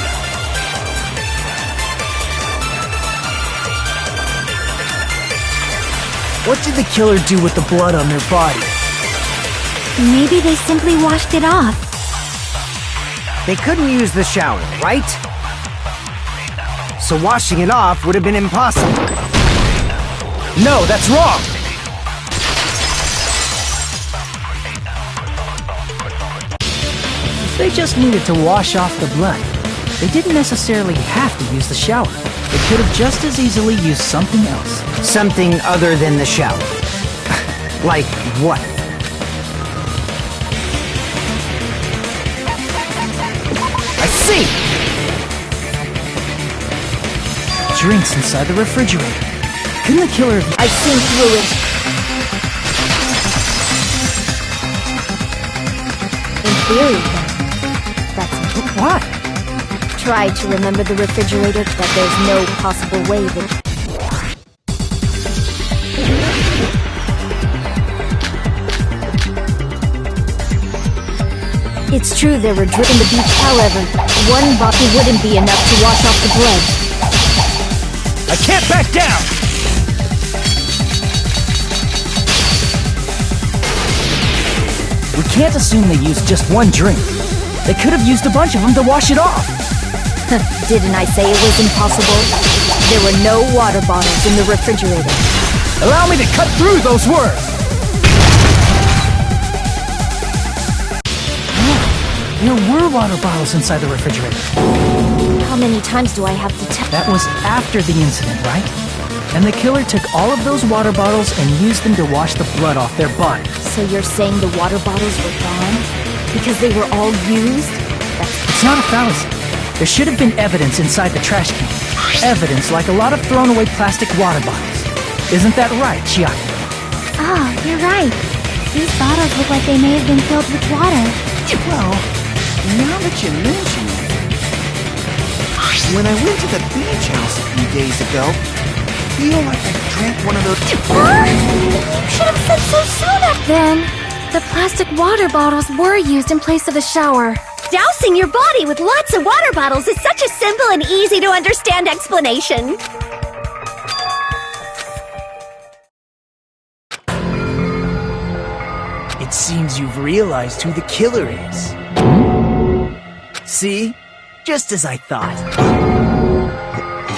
What did the killer do with the blood on their body?
Maybe they simply washed it off.
They couldn't use the shower, right? So washing it off would have been impossible.
No, that's wrong! If they just needed to wash off the blood, they didn't necessarily have to use the shower. They could have just as easily used something else.
Something other than the shower. Like what? I see!
Drinks inside the refrigerator. Couldn't the killer have...
I've seen through it. In theory, then. That's it.
Why?
Try to remember the refrigerator, but there's no possible way that... It's true there were drinks in the beach, however, one bottle wouldn't be enough to wash off the blood.
I can't back down! We can't assume they used just one drink. They could have used a bunch of them to wash it off.
Didn't I say it was impossible? There were no water bottles in the refrigerator.
Allow me to cut through those words! There were water bottles inside the refrigerator.
How many times do I have to tell?
That was after the incident, right? And the killer took all of those water bottles and used them to wash the blood off their body.
So you're saying the water bottles were gone? Because they were all used?
It's not a fallacy. There should have been evidence inside the trash can. Evidence like a lot of thrown-away plastic water bottles. Isn't that right, Chiaki?
Oh, you're right. These bottles look like they may have been filled with water.
Well, now that you mention it, when I went to the beach house a few days ago, I feel like I drank one of those...
You should have said so sooner! Then, the plastic water bottles were used in place of the shower.
Dousing your body with lots of water bottles is such a simple and easy to understand explanation.
It seems you've realized who the killer is. See? Just as I thought.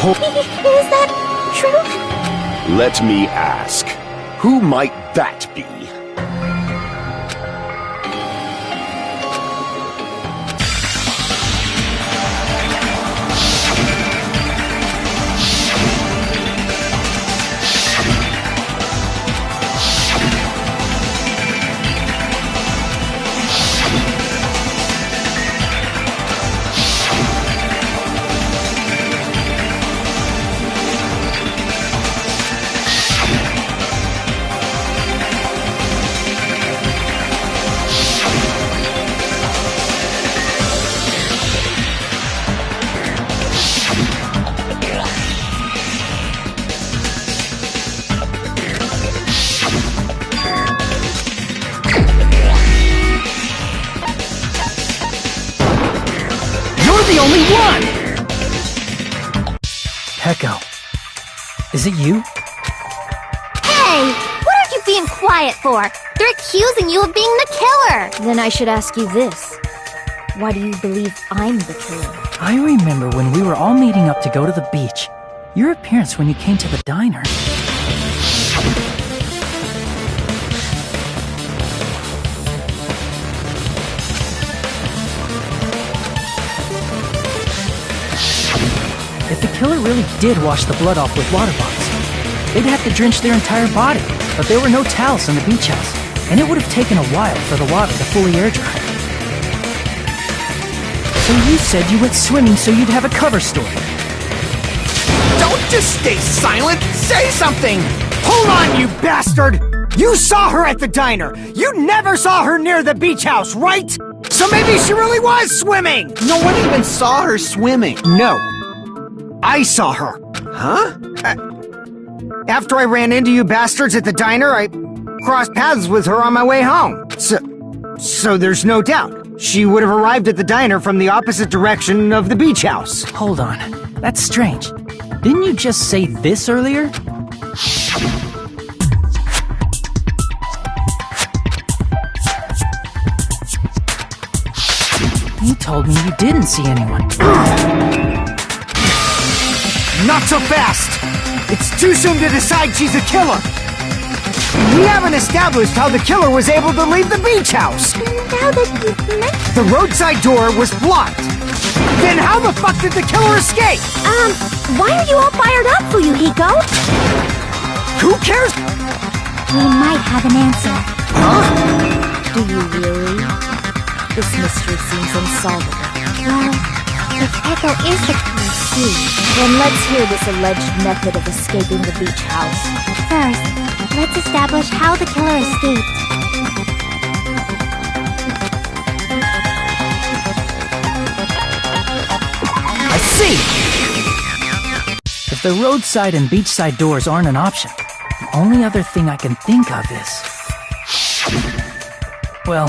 Is that true?
Let me ask, who might that be?
The only one! Peko, is it you?
Hey! What are you being quiet for? They're accusing you of being the killer!
Then I should ask you this. Why do you believe I'm the killer?
I remember when we were all meeting up to go to the beach. Your appearance when you came to the diner. If the killer really did wash the blood off with water bottles, they'd have to drench their entire body, but there were no towels in the beach house, and it would have taken a while for the water to fully air dry. So you said you went swimming so you'd have a cover story.
Don't just stay silent! Say something! Hold on, you bastard! You saw her at the diner! You never saw her near the beach house, right? So maybe she really was swimming!
No one even saw her swimming.
No. I saw her.
Huh?
After I ran into you bastards at the diner, I crossed paths with her on my way home. So there's no doubt. She would have arrived at the diner from the opposite direction of the beach house.
Hold on. That's strange. Didn't you just say this earlier? You told me you didn't see anyone.
Not so fast! It's too soon to decide she's a killer! We haven't established how the killer was able to leave the beach house!
Now that you've mentioned...
The roadside door was blocked! Then how the fuck did the killer escape?
Why are you all fired up, Fuyuhiko?
Who cares?
We might have an answer.
Huh?
Do you really? This mystery seems unsolvable.
Well, if Peko is the killer too,
Then let's hear this alleged method of escaping the beach house.
first, let's establish how the killer escaped.
I see!
If the roadside and beachside doors aren't an option, the only other thing I can think of is... Well,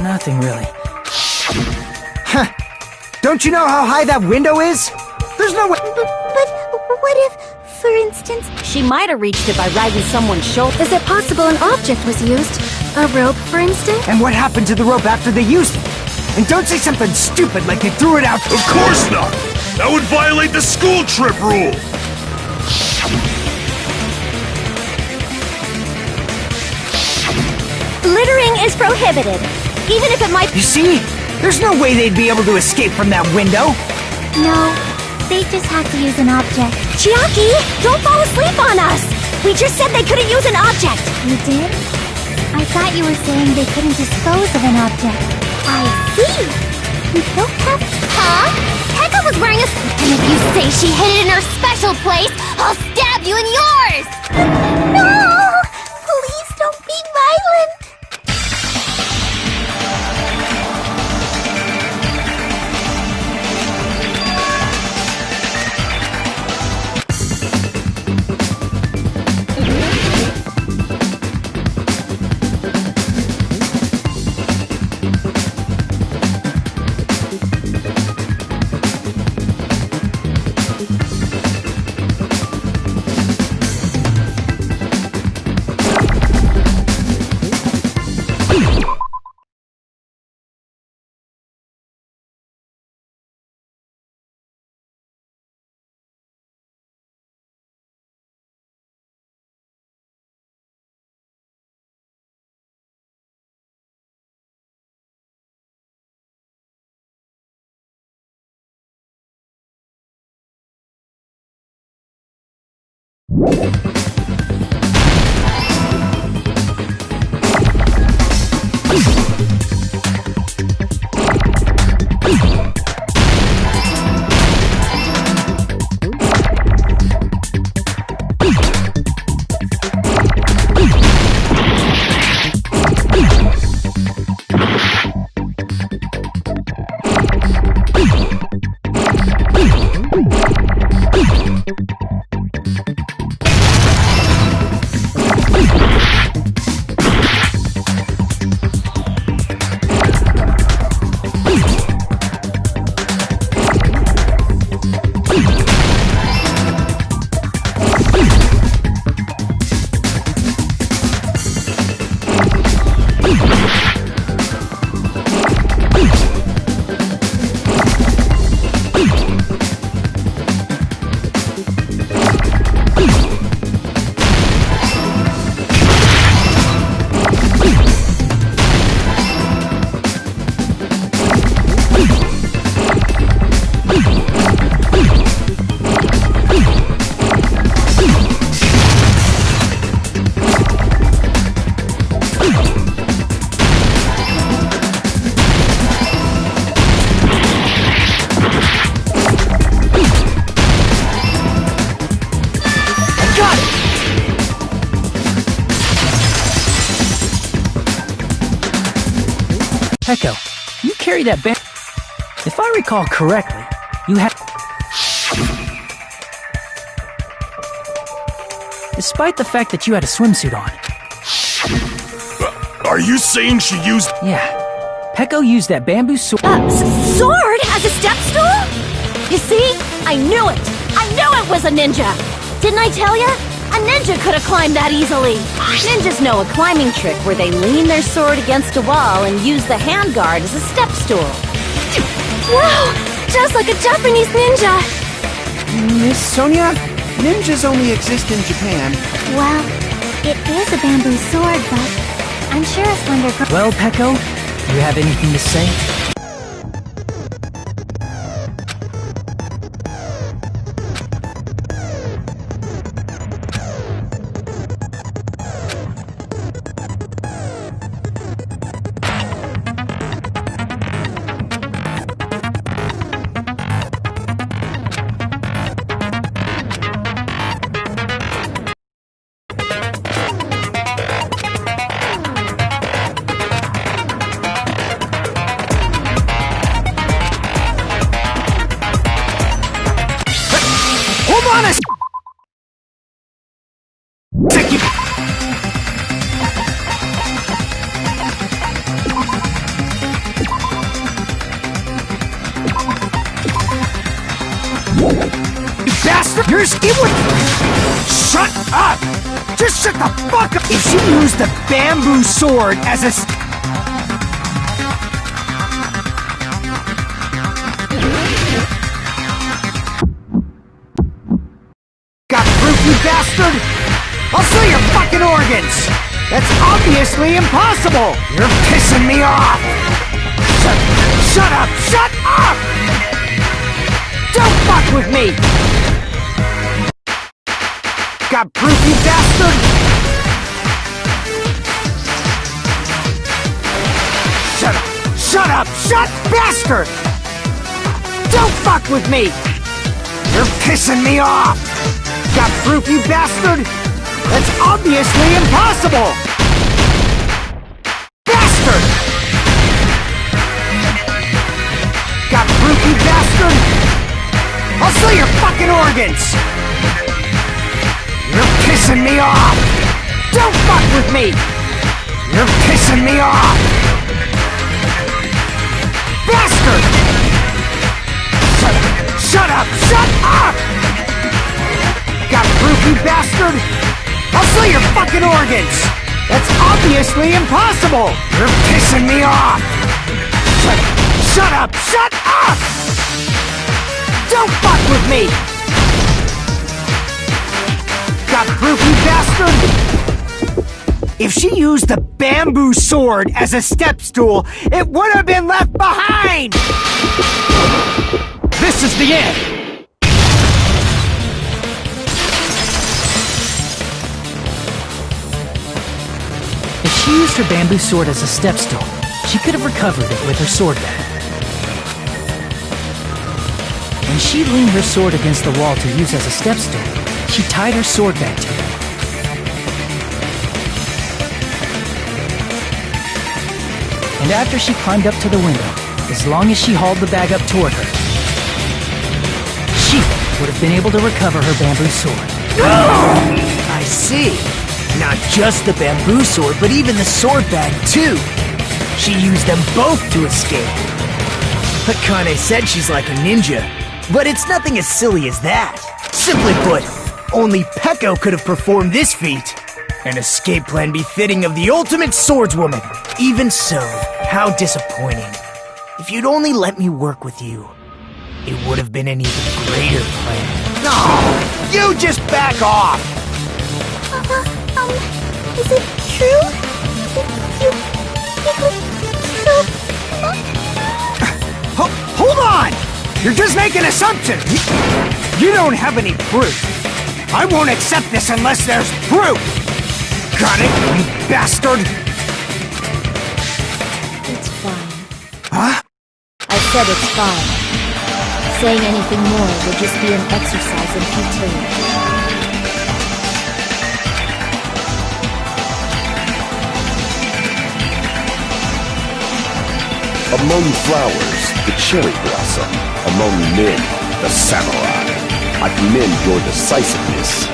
nothing really.
Huh. Don't you know how high that window is? There's no way...
But what if, for instance...
She might have reached it by riding someone's shoulder.
Is it possible an object was used? A rope, for instance?
And what happened to the rope after they used it? And don't say something stupid like they threw it out.
Of course not! That would violate the school trip rule!
Littering is prohibited, even if it might...
You see? There's no way they'd be able to escape from that window.
No, they just have to use an object.
Chiaki, don't fall asleep on us! We just said they couldn't use an object!
You did? I thought you were saying they couldn't dispose of an object.
I see! We don't have... Huh? Pekka was wearing a... And if you say she hid it in her special place, I'll stab you in yours! No! Please don't be violent!
Peko, you carry that band. If I recall correctly, you have. Despite the fact that you had a swimsuit on.
Are you saying she used...
Yeah. Peko used that bamboo sword.
Sword as a step stool? You see? I knew it! I knew it was a ninja! Didn't I tell ya? A ninja could have climbed that easily. Ninjas know a climbing trick where they lean their sword against a wall and use the handguard as a step stool.
Wow! Just like a Japanese ninja!
Miss Sonia, ninjas only exist in Japan.
Well, it is a bamboo sword, but I'm sure a slender girl...
Well, Peko, do you have anything to say?
Shut up! Just shut the fuck up! If she used the bamboo sword as a... Got proof, you bastard? I'll sell your fucking organs! That's obviously impossible! You're pissing me off! Shut up! Shut up! Don't fuck with me! Got proof, you bastard? Shut up! Shut up! Shut, bastard! Don't fuck with me! You're pissing me off! Got proof, you bastard? That's obviously impossible! Bastard! Got proof, you bastard? I'll sell your fucking organs! You're pissing me off! Don't fuck with me! You're pissing me off! Bastard! Shut up! Shut up! Shut up! Got proof, you bastard? I'll sell your fucking organs! That's obviously impossible! You're pissing me off! Shut up! Shut up! Shut up! Don't fuck with me! Got proof, you bastard? If she used the bamboo sword as a step stool, it would have been left behind! This is the end!
her bamboo sword as a stepstone, she could have recovered it with her sword bag. When she leaned her sword against the wall to use as a stepstone, she tied her sword bag to it. And after she climbed up to the window, as long as she hauled the bag up toward her, she would have been able to recover her bamboo sword.
I see. Not just the bamboo sword, but even the sword bag, too. She used them both to escape. Akane said she's like a ninja, but it's nothing as silly as that. Simply put, only Peko could have performed this feat. An escape plan befitting of the ultimate swordswoman. Even so, how disappointing. If you'd only let me work with you, it would have been an even greater plan. No! You just back off!
Is it true? You so
Hold on! You're just making assumptions! You don't have any proof. I won't accept this unless there's proof! Got it, you bastard?
It's fine.
Huh?
I said it's fine. Saying anything more would just be an exercise in futility.
Among flowers, the cherry blossom. Among men, the samurai. I commend your decisiveness.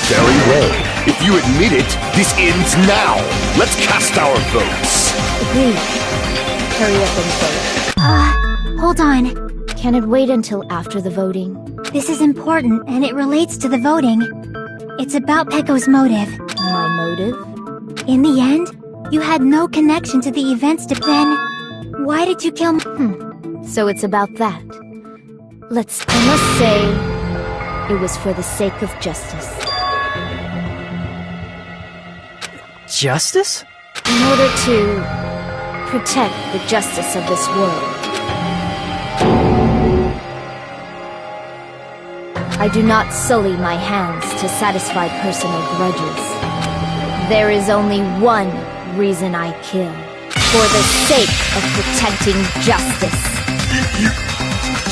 Very well. If you admit it, this ends now. Let's cast our votes.
Agreed. Hurry up and vote.
Hold on.
Can it wait until after the voting?
This is important, and it relates to the voting. It's about Peko's motive.
My motive?
In the end, you had no connection to the events then... Why did you kill
So it's about that. I must say, it was for the sake of justice.
Justice?
In order to protect the justice of this world. I do not sully my hands to satisfy personal grudges. There is only one reason I kill. For the sake of protecting justice.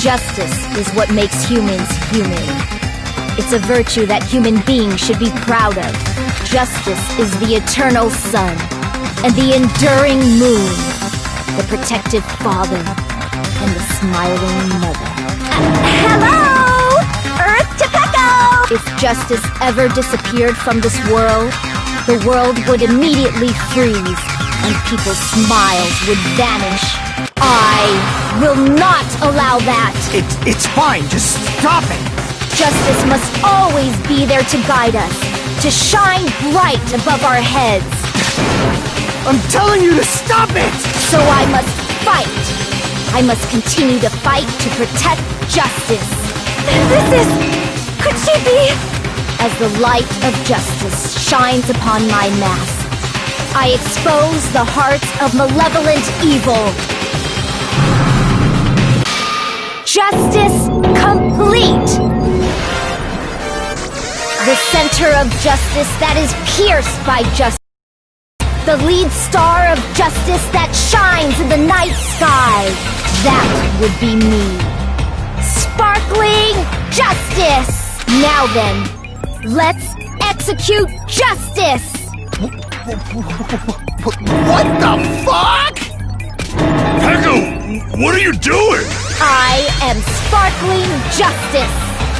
Justice is what makes humans human. It's a virtue that human beings should be proud of. Justice is the eternal sun and the enduring moon, the protective father and the smiling mother.
hello! Earth to Peko!
If justice ever disappeared from this world, the world would immediately freeze and people's smiles would vanish. I will not allow that!
It's fine, just stop it!
Justice must always be there to guide us, to shine bright above our heads.
I'm telling you to stop it!
So I must fight. I must continue to fight to protect justice.
Could she be?
As the light of justice shines upon my mask, I expose the hearts of malevolent evil. Justice complete! The center of justice that is pierced by justice. The lead star of justice that shines in the night sky. That would be me. Sparkling justice! Now then, let's execute justice!
What the fuck?!
Peko, what are you doing?
I am sparkling justice.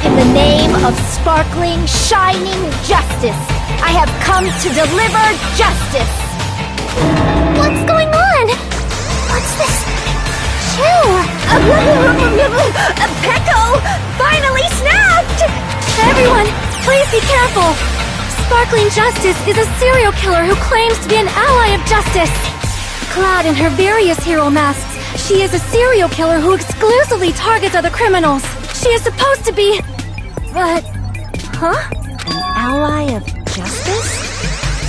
In the name of sparkling, shining justice, I have come to deliver justice.
What's going on? What's this? Chill!
Peko finally snapped! Everyone, please be careful! Sparkling Justice is a serial killer who claims to be an ally of justice. Clad in her various hero masks, she is a serial killer who exclusively targets other criminals. She is supposed to be... But... Huh?
An ally of justice?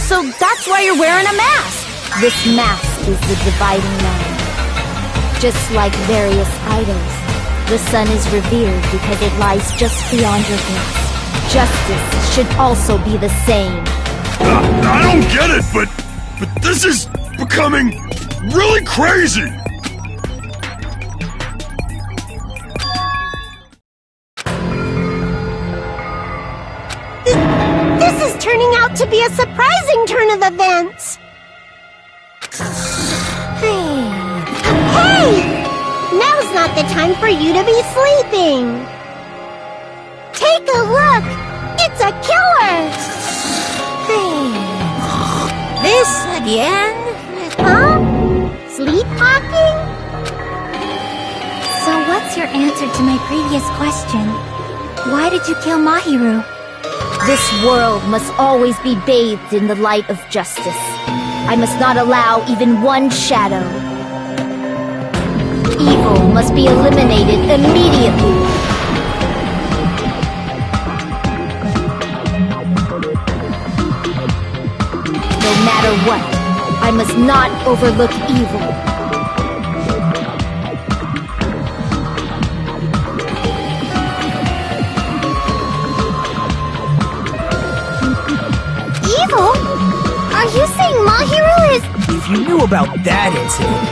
So that's why you're wearing a mask! This mask is the dividing line. Just like various idols, the sun is revered because it lies just beyond your glance. Justice should also be the same.
I don't get it, but but this is becoming really crazy!
This is turning out to be a surprising turn of events! Hey! Now's not the time for you to be sleeping! Take a look! It's a killer!
This again?
Huh? Sleepwalking?
So what's your answer to my previous question? Why did you kill Mahiru?
This world must always be bathed in the light of justice. I must not allow even one shadow. Evil must be eliminated immediately. No matter what, I must not overlook evil.
Evil? Are you saying Mahiru is...
If you knew about that incident,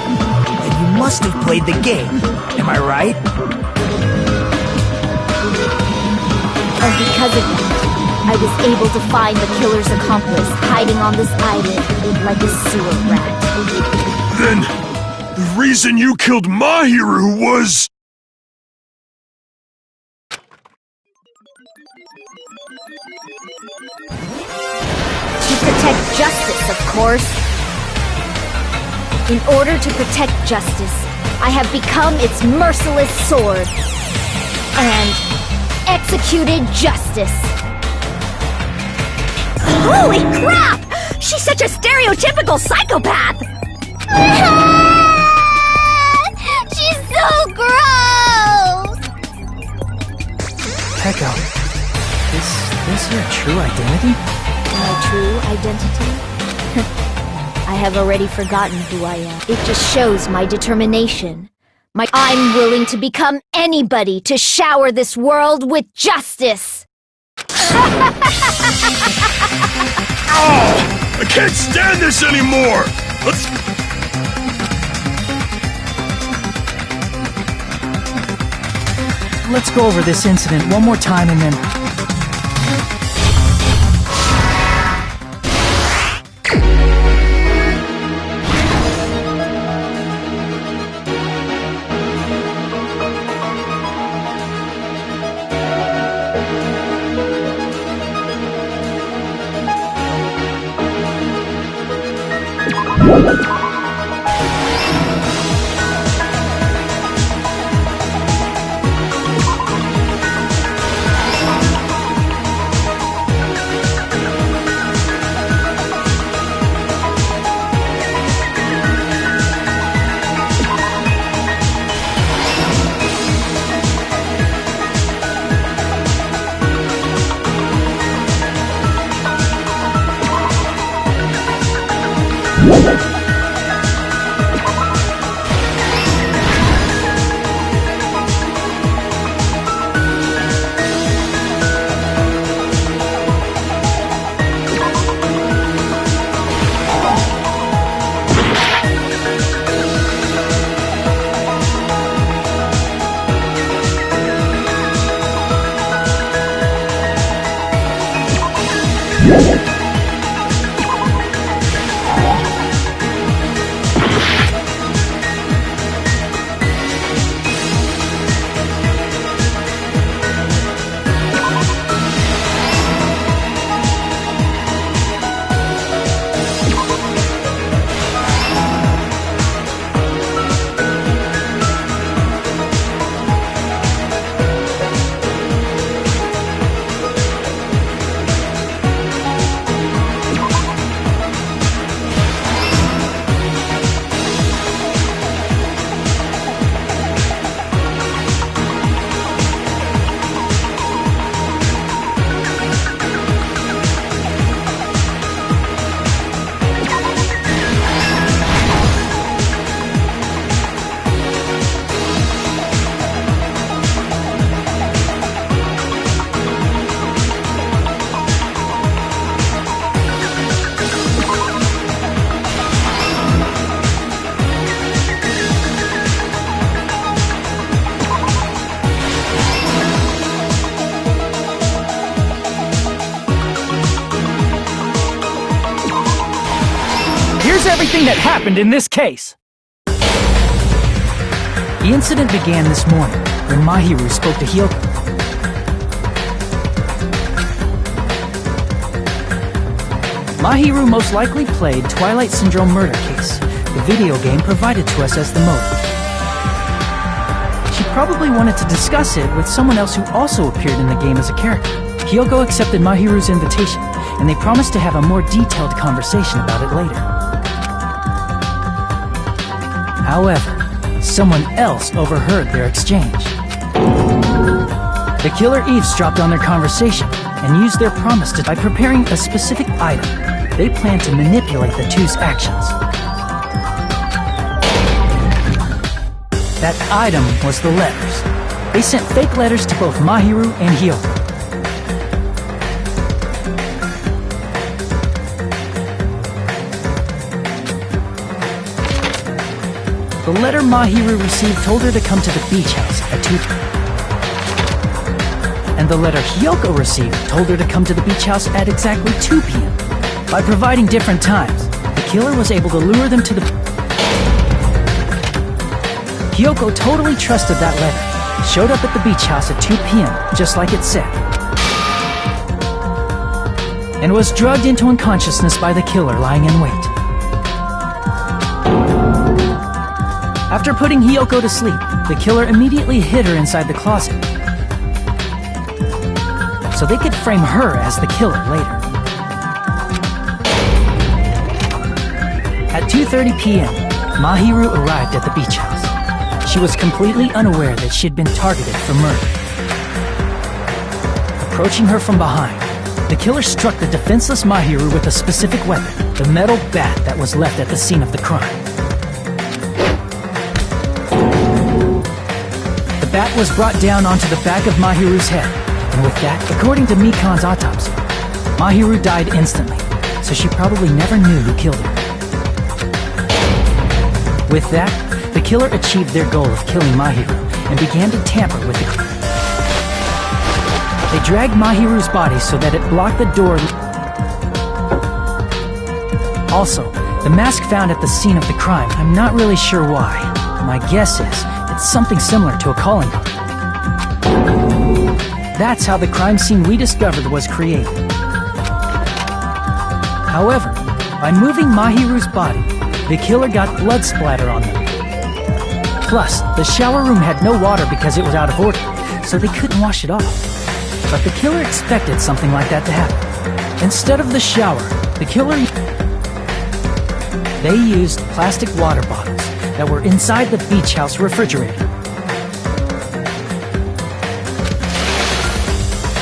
then you must have played the game. Am I right?
And because of that, I was able to find the killer's accomplice hiding on this island like a sewer rat.
Then, the reason you killed Mahiru was...
To protect justice, of course. In order to protect justice, I have become its merciless sword. And executed justice.
Holy crap! She's such a stereotypical psychopath!
She's so gross!
Peko, is this your true identity?
My true identity? I have already forgotten who I am. It just shows my determination. I'm willing to become anybody to shower this world with justice!
Oh! I can't stand this anymore!
Let's go over this incident one more time and then... everything that happened in this case. The incident began this morning when Mahiru spoke to Hyoko. Mahiru most likely played Twilight Syndrome Murder Case, the video game provided to us as the motive. She probably wanted to discuss it with someone else who also appeared in the game as a character. Hyoko accepted Mahiru's invitation, and they promised to have a more detailed conversation about it later. However, someone else overheard their exchange. The killer eavesdropped on their conversation and used their promise by preparing a specific item. They planned to manipulate the two's actions. That item was the letters. They sent fake letters to both Mahiru and Hyoko. The letter Mahiru received told her to come to the beach house at 2 p.m. And the letter Hyoko received told her to come to the beach house at exactly 2 p.m. By providing different times, the killer was able to lure them to the... Hyoko totally trusted that letter, showed up at the beach house at 2 p.m., just like it said, and was drugged into unconsciousness by the killer lying in wait. After putting Hyoko to sleep, the killer immediately hid her inside the closet, so they could frame her as the killer later. At 2:30 p.m., Mahiru arrived at the beach house. She was completely unaware that she'd been targeted for murder. Approaching her from behind, the killer struck the defenseless Mahiru with a specific weapon, the metal bat that was left at the scene of the crime. The bat was brought down onto the back of Mahiru's head, and with that, according to Mikan's autopsy, Mahiru died instantly, so she probably never knew who killed her. With that, the killer achieved their goal of killing Mahiru and began to tamper with the... They dragged Mahiru's body so that it blocked the door. Also, the mask found at the scene of the crime, I'm not really sure why. My guess is, it's something similar to a calling card. That's how the crime scene we discovered was created. However, by moving Mahiru's body, the killer got blood splatter on them. Plus, the shower room had no water because it was out of order, so they couldn't wash it off. But the killer expected something like that to happen. Instead of the shower, the killer... They used plastic water bottles that were inside the beach house refrigerator.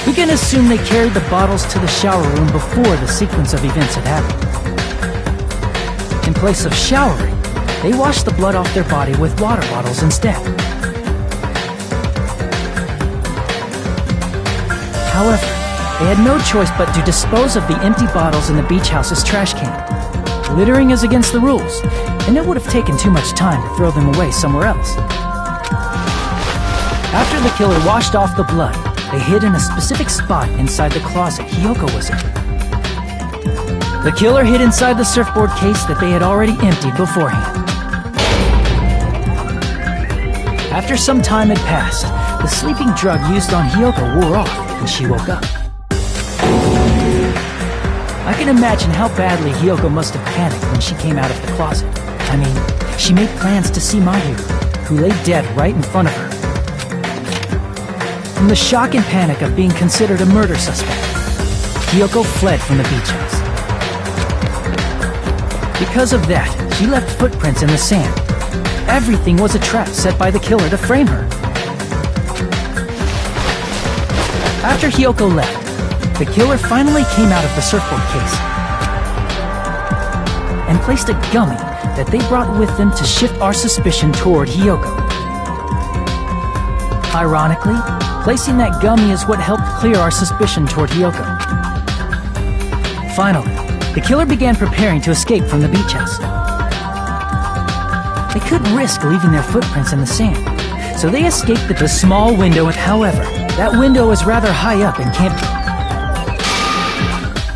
We can assume they carried the bottles to the shower room before the sequence of events had happened. In place of showering, they washed the blood off their body with water bottles instead. However, they had no choice but to dispose of the empty bottles in the beach house's trash can. Littering is against the rules, and it would have taken too much time to throw them away somewhere else. After the killer washed off the blood, they hid in a specific spot inside the closet Hyoko was in. The killer hid inside the surfboard case that they had already emptied beforehand. After some time had passed, the sleeping drug used on Hyoko wore off and she woke up. I can imagine how badly Hyoko must have panicked when she came out of the closet. I mean, she made plans to see Mahiru, who lay dead right in front of her. From the shock and panic of being considered a murder suspect, Hyoko fled from the beach house. Because of that, she left footprints in the sand. Everything was a trap set by the killer to frame her. After Hyoko left, the killer finally came out of the surfboard case and placed a gummy that they brought with them to shift our suspicion toward Hyoko. Ironically, placing that gummy is what helped clear our suspicion toward Hyoko. Finally, the killer began preparing to escape from the beach house. They couldn't risk leaving their footprints in the sand, so they escaped the small window. However, that window is rather high up and can't...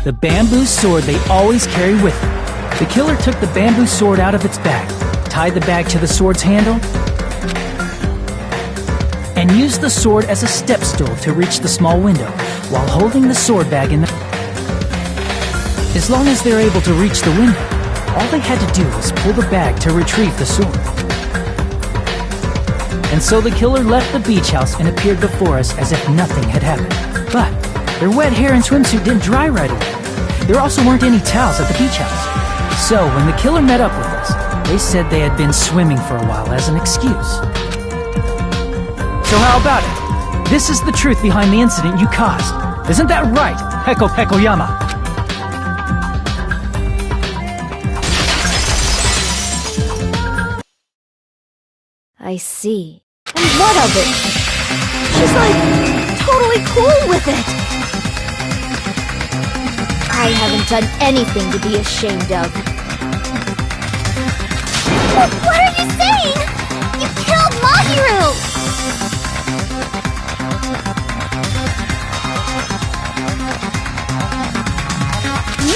The bamboo sword they always carry with them The killer took the bamboo sword out of its bag, tied the bag to the sword's handle, and used the sword as a step stool to reach the small window, while holding the sword bag in the... As long as they're able to reach the window, all they had to do was pull the bag to retrieve the sword. And so the killer left the beach house and appeared before us as if nothing had happened. But their wet hair and swimsuit didn't dry right away. There also weren't any towels at the beach house. So when the killer met up with us, they said they had been swimming for a while as an excuse. So how about it? This is the truth behind the incident you caused. Isn't that right, Heko Pekoyama?
I see. And what of it?
She's like, totally cool with it.
I haven't done anything to be ashamed of.
What are you saying? You killed Mahiru!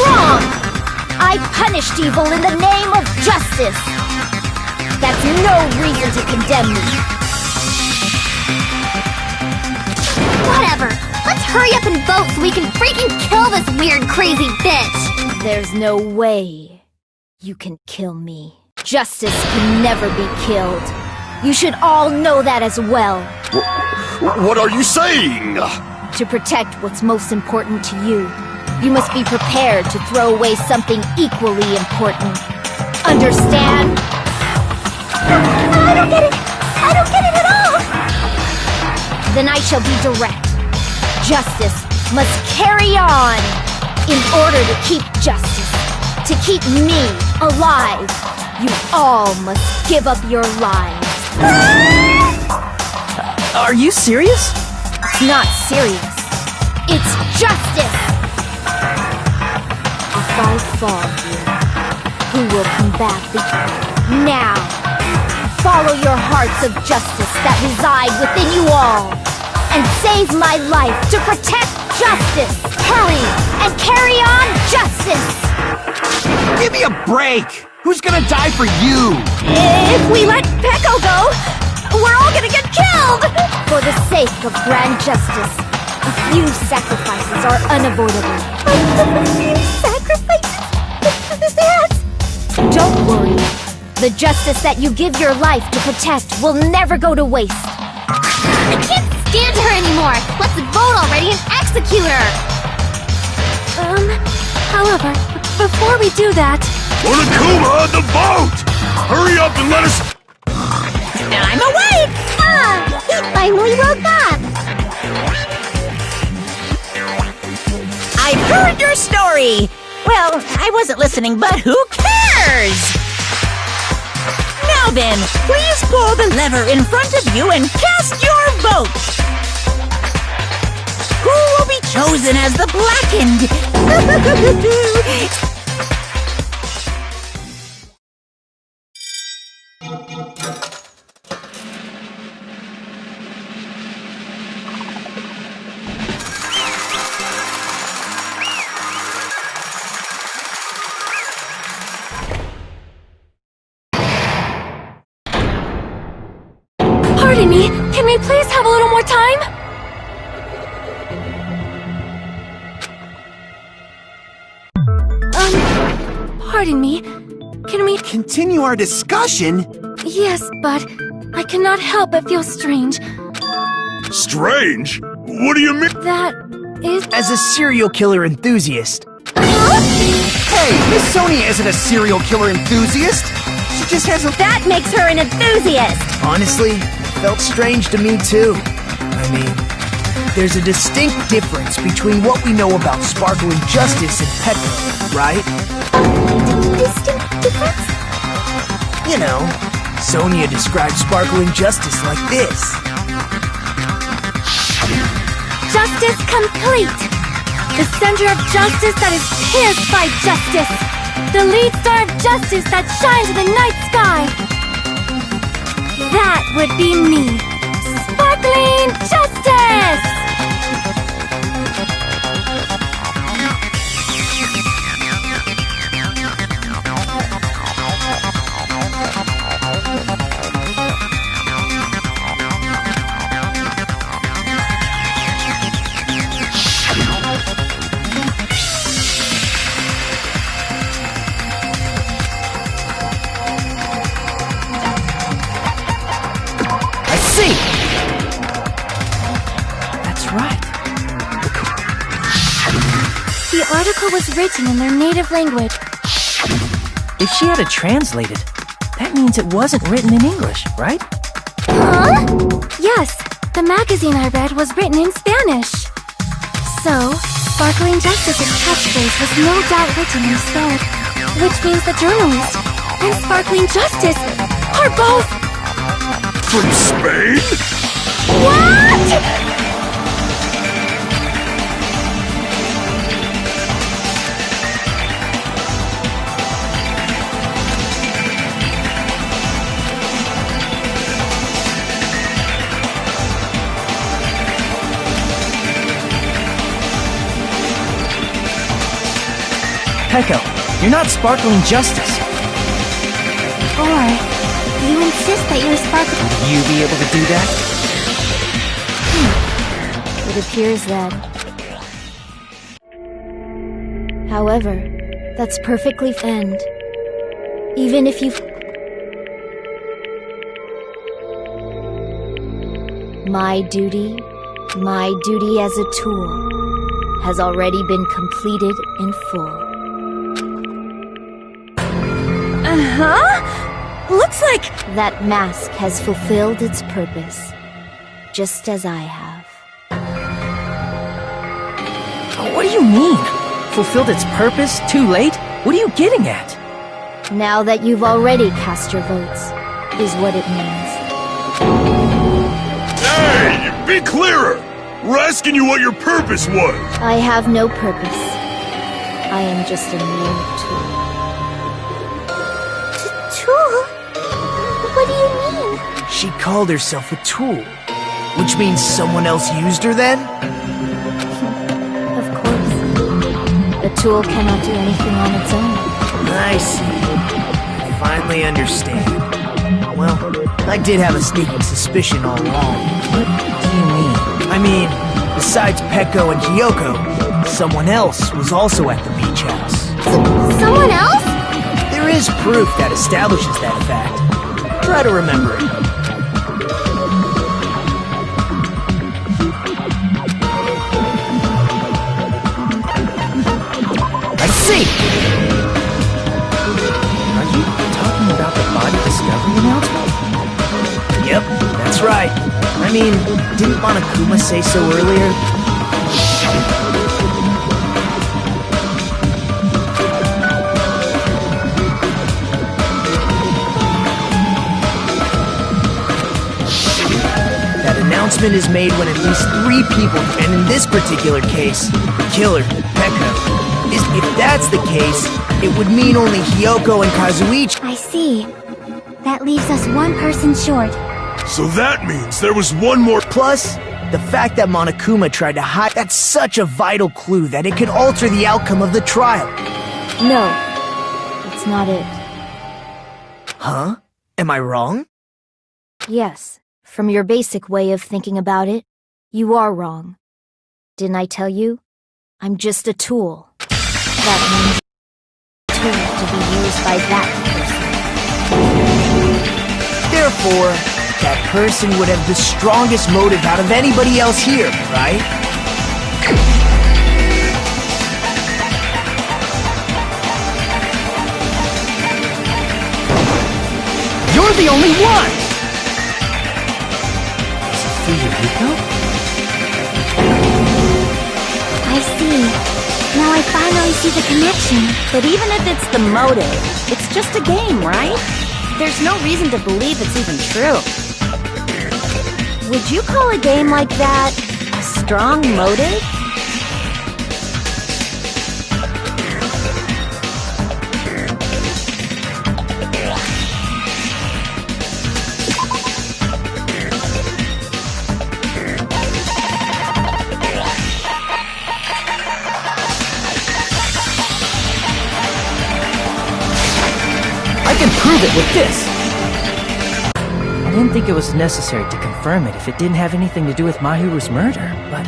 Wrong! I punished evil in the name of justice. That's no reason to condemn me.
Whatever. Let's hurry up and vote so we can freaking kill this weird, crazy bitch!
There's no way you can kill me. Justice can never be killed. You should all know that as well.
What are you saying?
To protect what's most important to you, you must be prepared to throw away something equally important. Understand?
I don't get it! I don't get it at all!
Then I shall be direct. Justice must carry on. In order to keep justice, to keep me alive, you all must give up your lives.
Are you serious?
It's not serious. It's justice! If I fall here, who will combat the... Now! Follow your hearts of justice that reside within you all, and save my life to protect justice! Hurry, and carry on justice!
Give me a break! Who's gonna die for you?
If we let Peko go, we're all gonna get killed!
For the sake of grand justice, a few sacrifices are unavoidable.
A few sacrifices? That's...
Don't worry. The justice that you give your life to protect will never go to waste.
I can't stand her anymore! Let's vote already and execute her!
However, before we do that...
Monokuma, the vote! Hurry up and let us...
I'm awake!
Ah! He finally woke up!
I've heard your story! Well, I wasn't listening, but who cares? Now then, please pull the lever in front of you and cast your vote! Who will be chosen as the blackened?
Pardon me, can we please have a little more time? Pardon me, can we...
Continue our discussion?
Yes, but I cannot help but feel strange.
Strange? What do you mean?
That is...
As a serial killer enthusiast,
Hey, Miss Sonia isn't a serial killer enthusiast! She just has a...
That makes her an enthusiast!
honestly, felt strange to me too. I mean, there's a distinct difference between what we know about Sparkle Injustice and Peko, right?
Distinct difference?
You know, Sonia described Sparkle Injustice like this.
Justice complete! The center of justice that is pierced by justice! The lead star of justice that shines in the night sky! That would be me! Sparkling Justice!
see! That's right.
The article was written in their native language.
If she had it translated, that means it wasn't written in English, right?
Huh? Yes, the magazine I read was written in Spanish. So, Sparkling Justice's catchphrase was no doubt written instead. Which means the journalist and Sparkling Justice are both...
From Spain?
What?!
Peko, you're not Sparkling Justice.
Or, you insist that you're Sparkling...
Would you be able to do that?
It appears that... However, that's perfectly and even if you... My duty as a tool, has already been completed in full.
Uh-huh? Looks like...
That mask has fulfilled its purpose, just as I have.
What do you mean? Fulfilled its purpose? Too late? What are you getting at?
Now that you've already cast your votes, is what it means.
Hey, be clearer! We're asking you what your purpose was!
I have no purpose. I am just a mere tool.
Tool? What do you mean?
She called herself a tool, which means someone else used her then?
Of course. A tool cannot do anything on its own.
I see. I finally understand. Well, I did have a sneaking suspicion all along.
What do you mean?
I mean, besides Peko and Hiyoko, someone else was also at the beach house.
Someone else?
There is proof that establishes that fact. Try to remember it. I see!
Are you talking about the body discovery announcement?
Yep, that's right. I mean, didn't Monokuma say so earlier? That announcement is made when at least 3 people, and in this particular case, the killer, Peko. If that's the case, it would mean only Hiyoko and Kazuichi.
I see. That leaves us one person short.
So that means there was one more...
Plus, the fact that Monokuma tried to hide... That's such a vital clue that it could alter the outcome of the trial.
No, that's not it.
Huh? Am I wrong?
Yes, from your basic way of thinking about it, you are wrong. Didn't I tell you? I'm just a tool. That means a tool to be used by that person.
Therefore, that person would have the strongest motive out of anybody else here, right?
You're the only one! Is it Fuyuhiko?
I see. Now I finally see the connection.
But even if it's the motive, it's just a game, right? There's no reason to believe it's even true. Would you call a game like that a strong motive?
I can prove it with this! I didn't think it was necessary to confirm it if it didn't have anything to do with Mahiru's murder, but...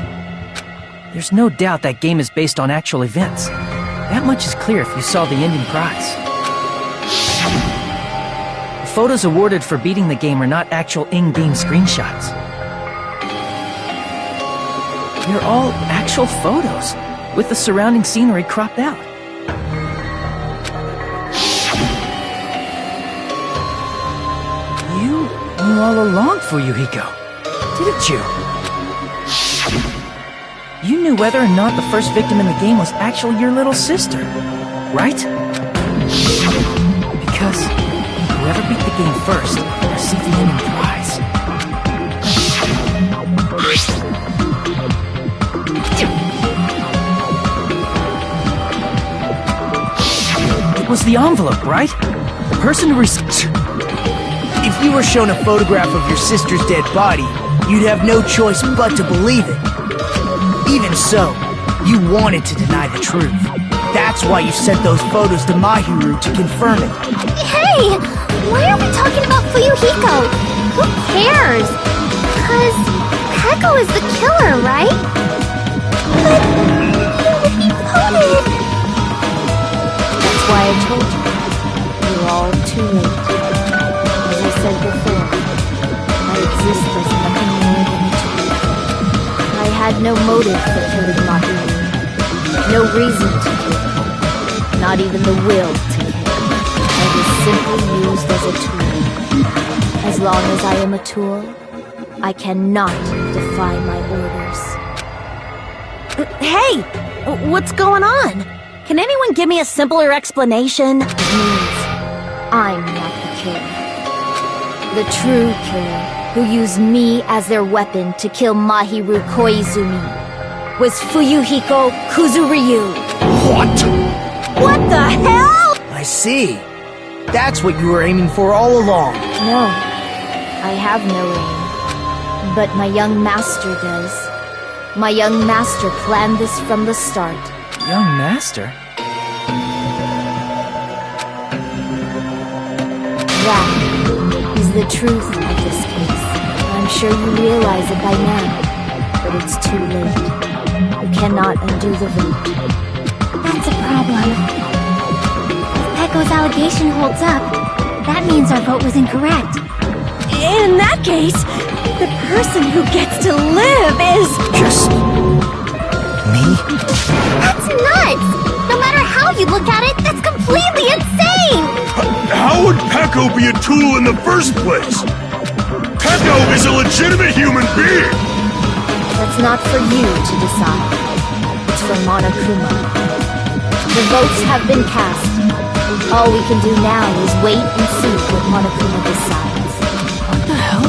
There's no doubt that game is based on actual events. That much is clear if you saw the ending prize. The photos awarded for beating the game are not actual in-game screenshots. They're all actual photos, with the surrounding scenery cropped out. You knew all along, Fuyuhiko, didn't you? You knew whether or not the first victim in the game was actually your little sister, right? Because whoever beat the game first received the ending prize. It was the envelope, right? The person who
If you were shown a photograph of your sister's dead body, you'd have no choice but to believe it. Even so, you wanted to deny the truth. That's why you sent those photos to Mahiru to confirm it.
Hey! Why are we talking about Fuyuhiko? Who cares? Because Peko is the killer, right? But he voted.
That's why I told you. You're all too late. As I said before, I exist as nothing more than a tool. I had no motive for killing Mahiru. No reason to kill. Not even the will to kill. I was simply used as a tool. As long as I am a tool, I cannot defy my orders.
Hey! What's going on? Can anyone give me a simpler explanation?
It means I'm not the killer. The true killer, who used me as their weapon to kill Mahiru Koizumi, was Fuyuhiko Kuzuryu.
What?
What the hell?
I see. That's what you were aiming for all along.
No, I have no aim. But my young master does. My young master planned this from the start.
young master.
That is the truth of this case. I'm sure you realize it by now, but it's too late. You cannot undo the vote.
That's a problem. If Peko's allegation holds up, that means our vote was incorrect.
In that case, the person who gets to live is...
Just... me?
That's nuts! No matter how you look at it, that's completely insane!
How would Peko be a tool in the first place? Peko is a legitimate human being!
That's not for you to decide. It's for Monokuma. The votes have been cast. All we can do now is wait and see what Monokuma decides.
What the hell?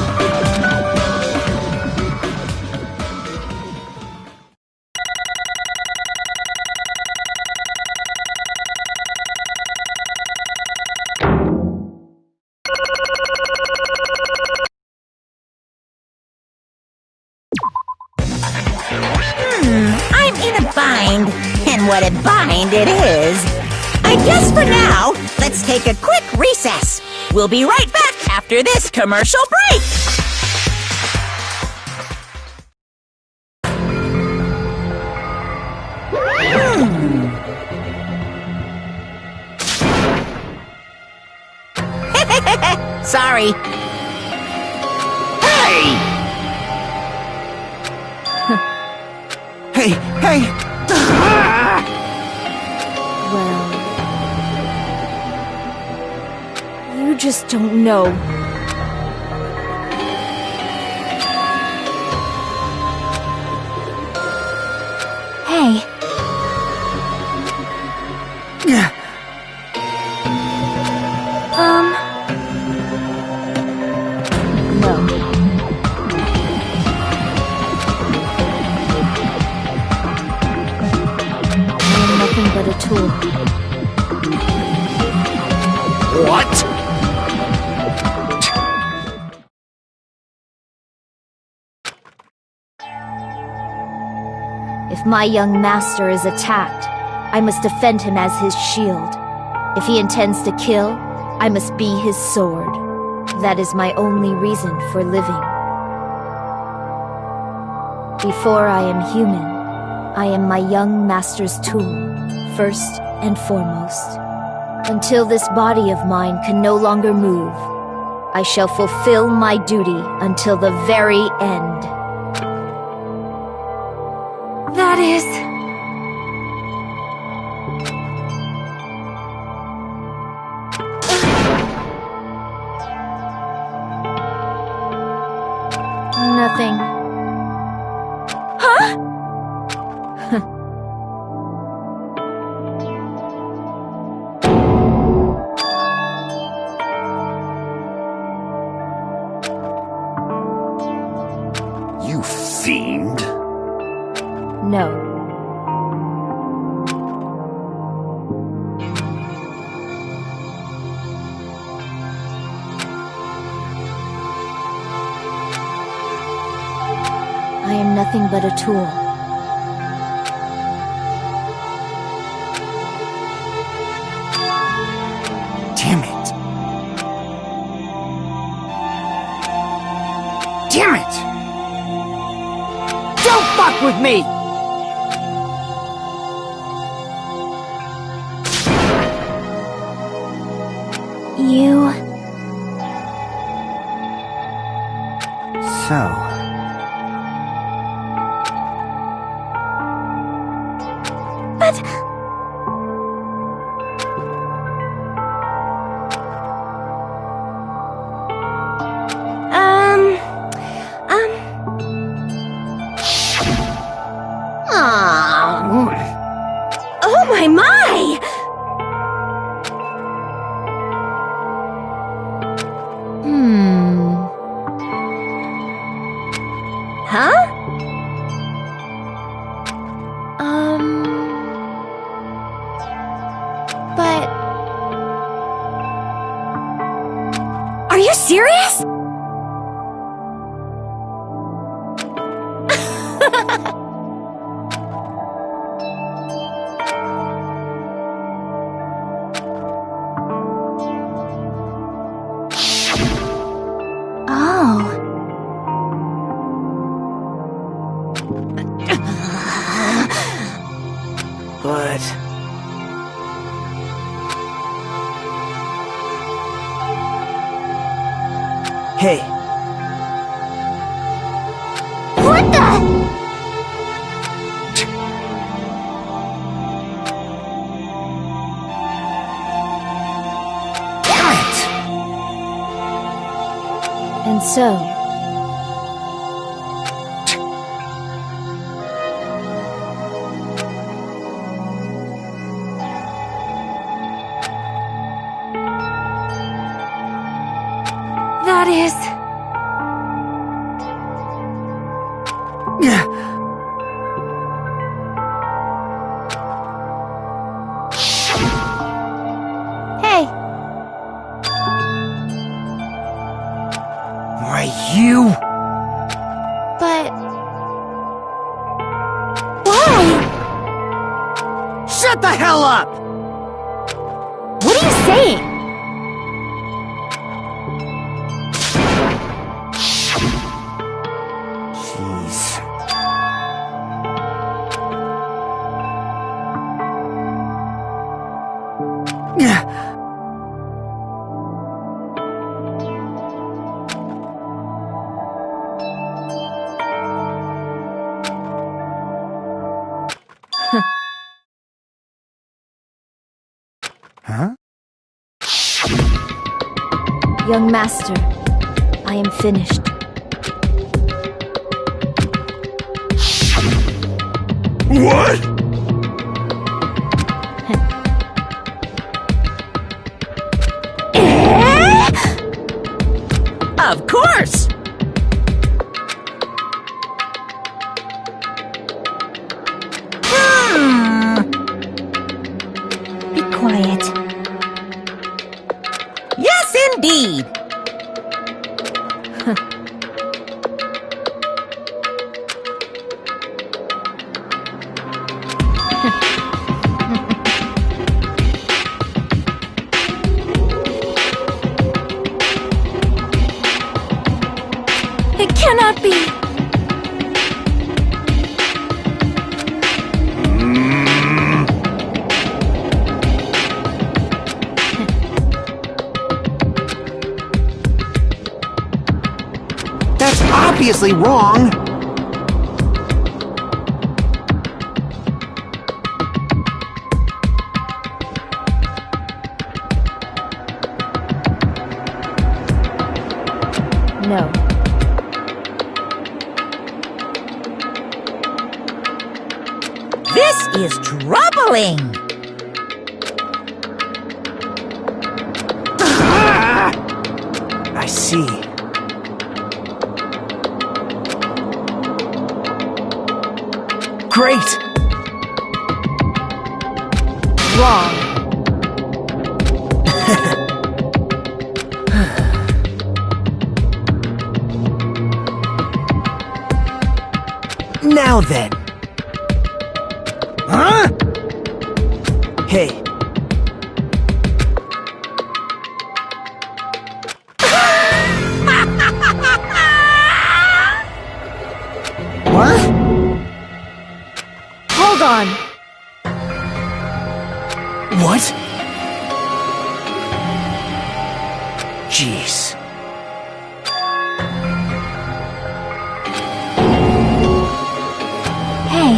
I'm in a bind, and what a bind it is. I guess for now, let's take a quick recess. We'll be right back after this commercial break. Sorry.
Hey!
Hey, hey!
Well, you just don't know.
Hey,
No. I am nothing but a tool.
What?
If my young master is attacked, I must defend him as his shield. If he intends to kill, I must be his sword. That is my only reason for living. Before I am human, I am my young master's tool, first and foremost. Until this body of mine can no longer move, I shall fulfill my duty until the very end.
That is...
Nothing.
Huh?
You fiend.
No. I am nothing but a tool.
Damn it! Damn it! Don't fuck with me!
You...
So...
But... Oh my! Huh?
But...
Are you serious?
Oh.
But... Hey,
What the?
damn it!
And so...
That is...
Yeah.
Hey!
Why, you...
But...
Why?
Shut the hell up!
What are you saying?
Jeez. Yeah. Huh?
Young master, I am finished.
What?
Of course!
Be quiet.
Yes, indeed!
It cannot be!
obviously wrong.
No.
This is troubling.
I see. Great!
Wrong.
Now then. Huh? Hey. What?
Hold on.
What? Jeez.
Hey,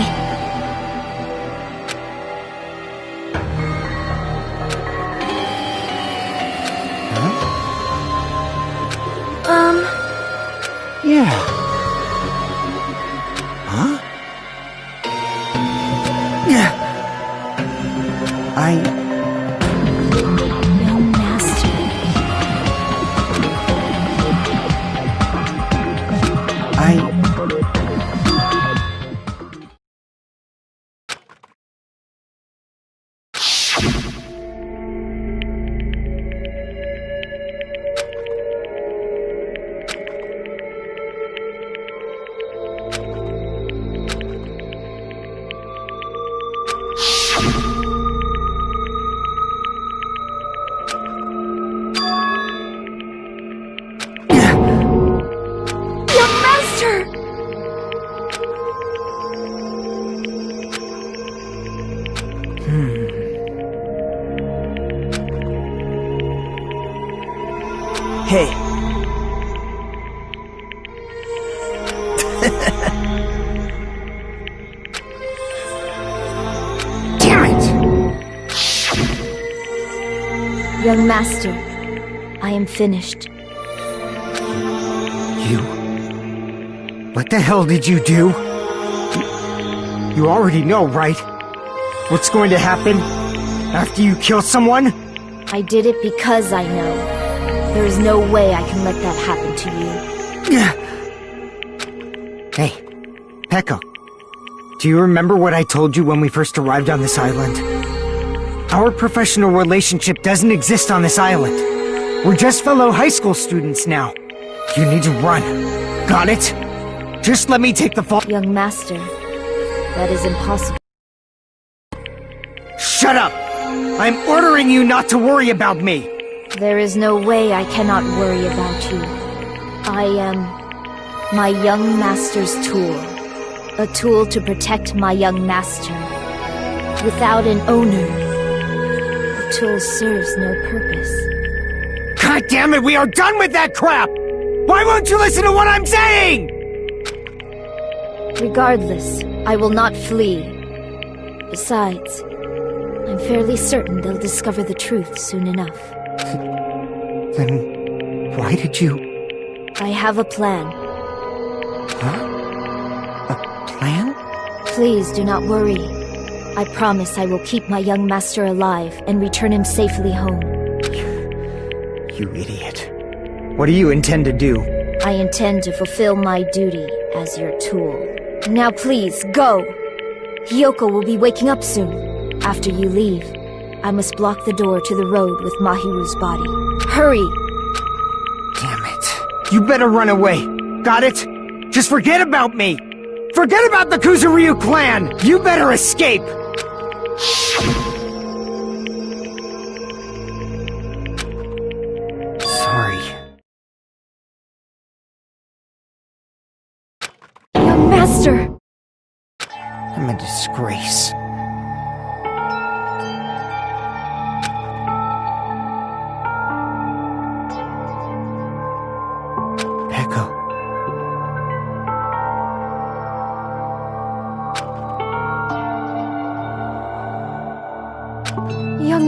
Yeah. Huh?
Yeah.
Young master. Young master!
Hey.
Damn it!
Young master, I am finished.
You? What the hell did you do? You already know, right? What's going to happen after you kill someone?
I did it because I know. There is no way I can let that happen to you.
Hey, Pekka. Do you remember what I told you when we first arrived on this island? Our professional relationship doesn't exist on this island. We're just fellow high school students now. You need to run. Got it? Just let me take the fall.
Young master, that is impossible.
Shut up! I'm ordering you not to worry about me!
There is no way I cannot worry about you. I am my young master's tool. A tool to protect my young master. Without an owner, the tool serves no purpose.
God damn it, we are done with that crap! Why won't you listen to what I'm saying?!
Regardless, I will not flee. Besides, I'm fairly certain they'll discover the truth soon enough.
Then, why did you...
I have a plan.
Huh? A plan?
Please do not worry. I promise I will keep my young master alive and return him safely home.
You idiot. What do you intend to do?
I intend to fulfill my duty as your tool. Now please, go! Hiyoko will be waking up soon. After you leave, I must block the door to the road with Mahiru's body. Hurry!
Damn it. You better run away. Got it? Just forget about me! Forget about the Kuzuryu clan! You better escape! Sorry.
Young master!
I'm a disgrace. Pekka.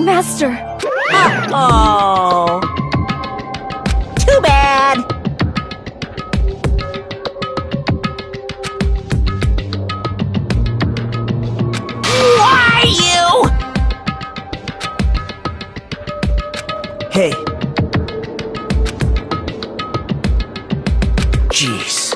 Master!
Uh-oh. Too bad. Why you?
Hey. Jeez.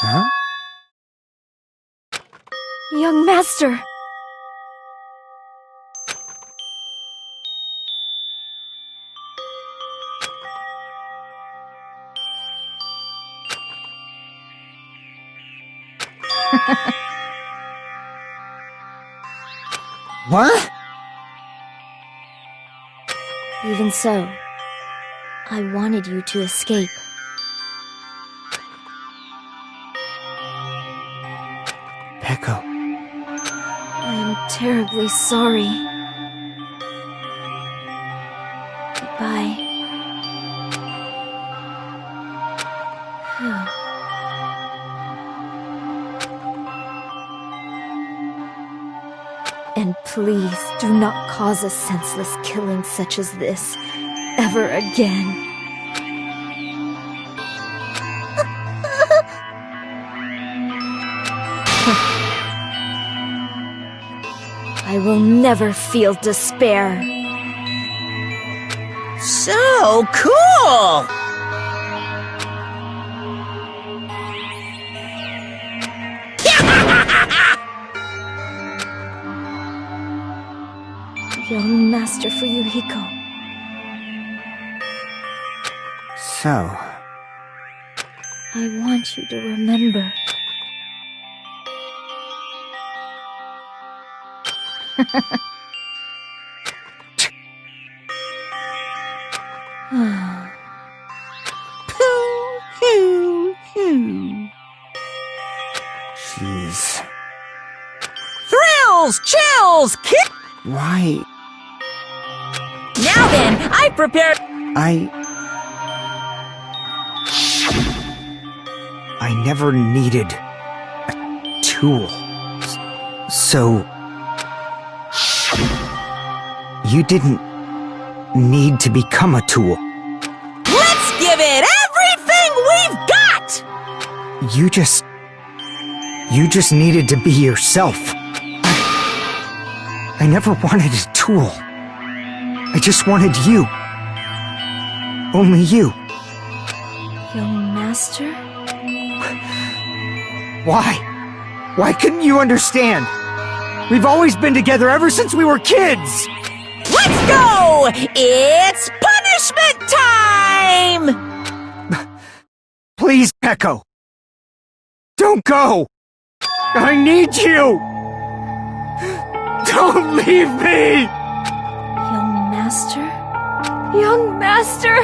Huh?
Young Master!
What?
Even so, I wanted you to escape.
Peko.
I am terribly sorry. Goodbye. And please do not cause a senseless killing such as this ever again. I will never feel despair.
So cool!
Young Master Fuyuhiko.
So,
I want you to remember.
jeez.
Thrills, chills, kick!
Why?
Now then, I prepared...
I never needed a tool. So... You didn't need to become a tool.
Let's give it everything we've got!
You just needed to be yourself. I never wanted a tool. I just wanted you. Only you.
Young Master?
Why? Why couldn't you understand? We've always been together ever since we were kids!
Let's go! It's punishment time!
Please, Peko. Don't go! I need you! Don't leave me!
Young Master? Young Master!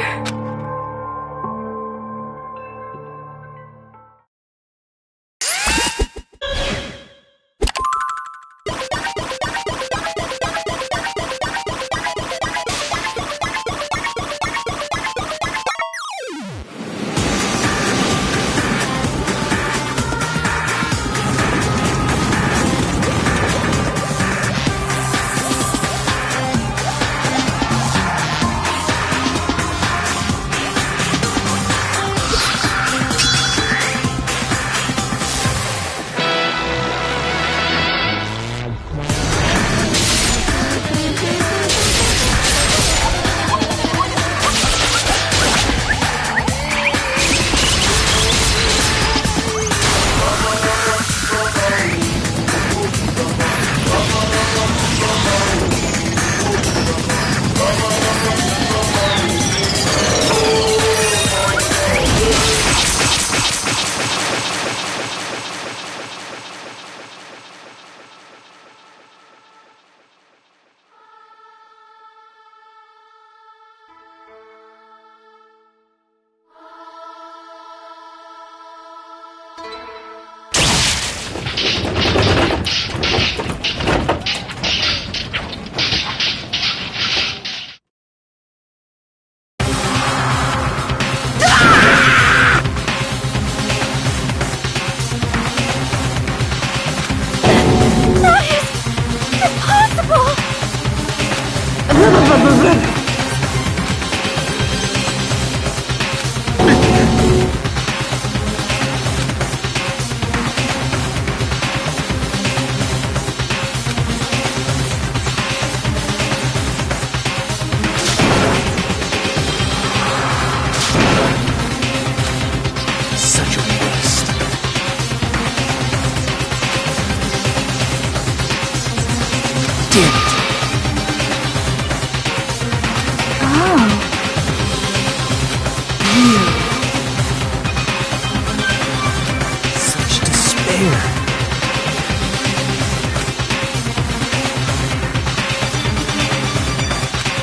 here.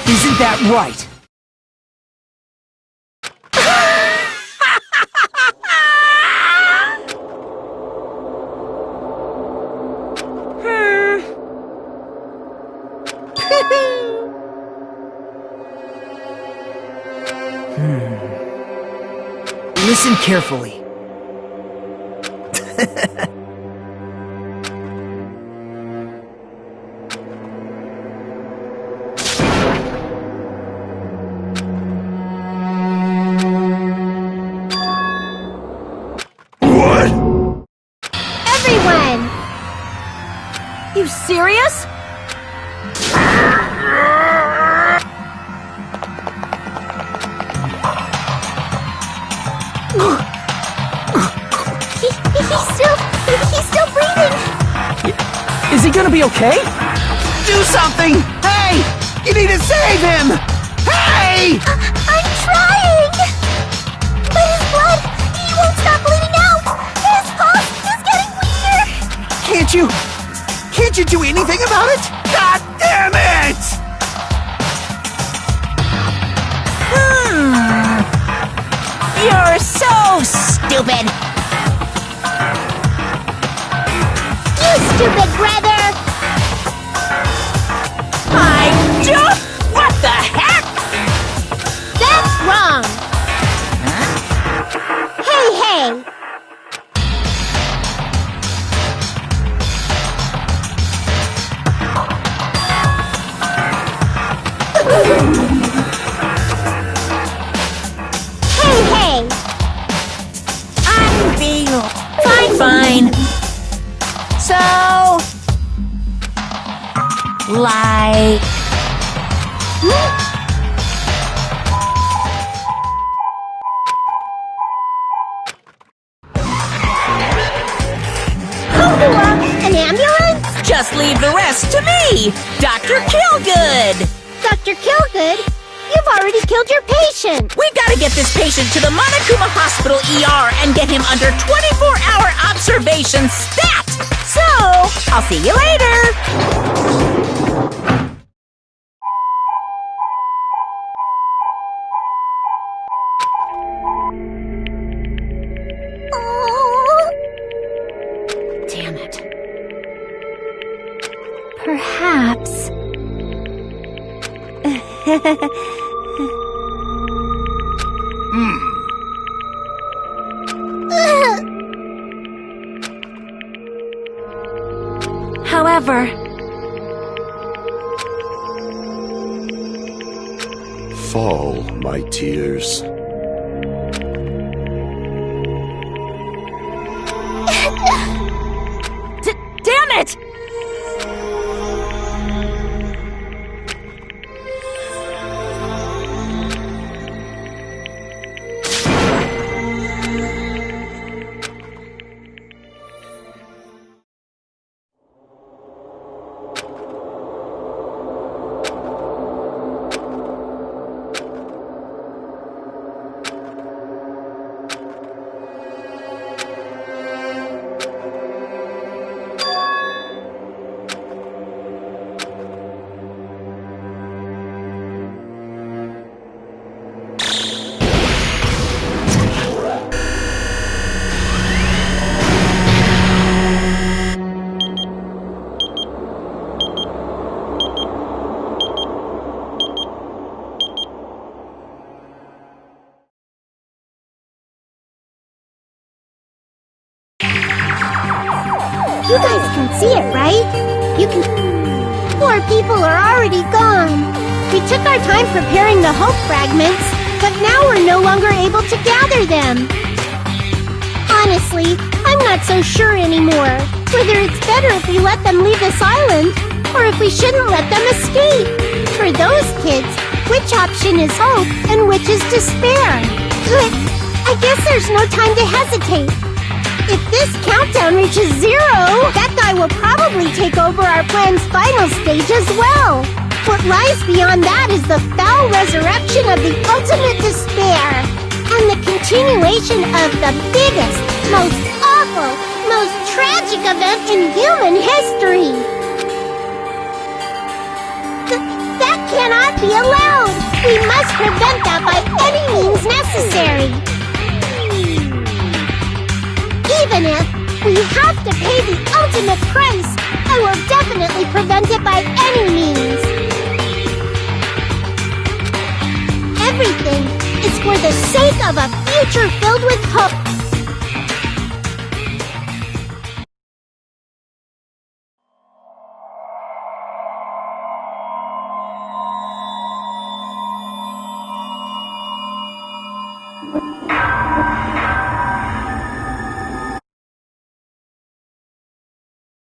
Isn't that right? Listen carefully.
What?
Everyone!
You serious?
He's still breathing!
Is he gonna be okay?
Do something! Hey! You need to save him! Hey!
I'm trying! But his blood, he won't stop bleeding out! His pulse is getting weaker!
Can't you do anything about it? God damn it!
You're so stupid.
You stupid brother!
I don't. What the heck?
That's wrong! Hey! Hey!
I'm being fine. So, like,
An ambulance?
just leave the rest to me, Dr. Killgood.
Dr. Killgood, you've already killed your patient!
We gotta get this patient to the Monokuma Hospital ER and get him under 24-hour observation stat! So, I'll see you later!
Damn it.
Perhaps.
However,
Fall, my tears.
damn it!
You guys can see it, right? You can... Poor people are already gone. We took our time preparing the hope fragments, but now we're no longer able to gather them. Honestly, I'm not so sure anymore. Whether it's better if we let them leave this island, or if we shouldn't let them escape. For those kids, which option is hope and which is despair? But I guess there's no time to hesitate. If this countdown reaches 0, that guy will probably take over our plan's final stage as well. What lies beyond that is the foul resurrection of the ultimate despair, and the continuation of the biggest, most awful, most tragic event in human history. That cannot be allowed. We must prevent that by any means necessary. Even if we have to pay the ultimate price, I will definitely prevent it by any means. Everything is for the sake of a future filled with hope.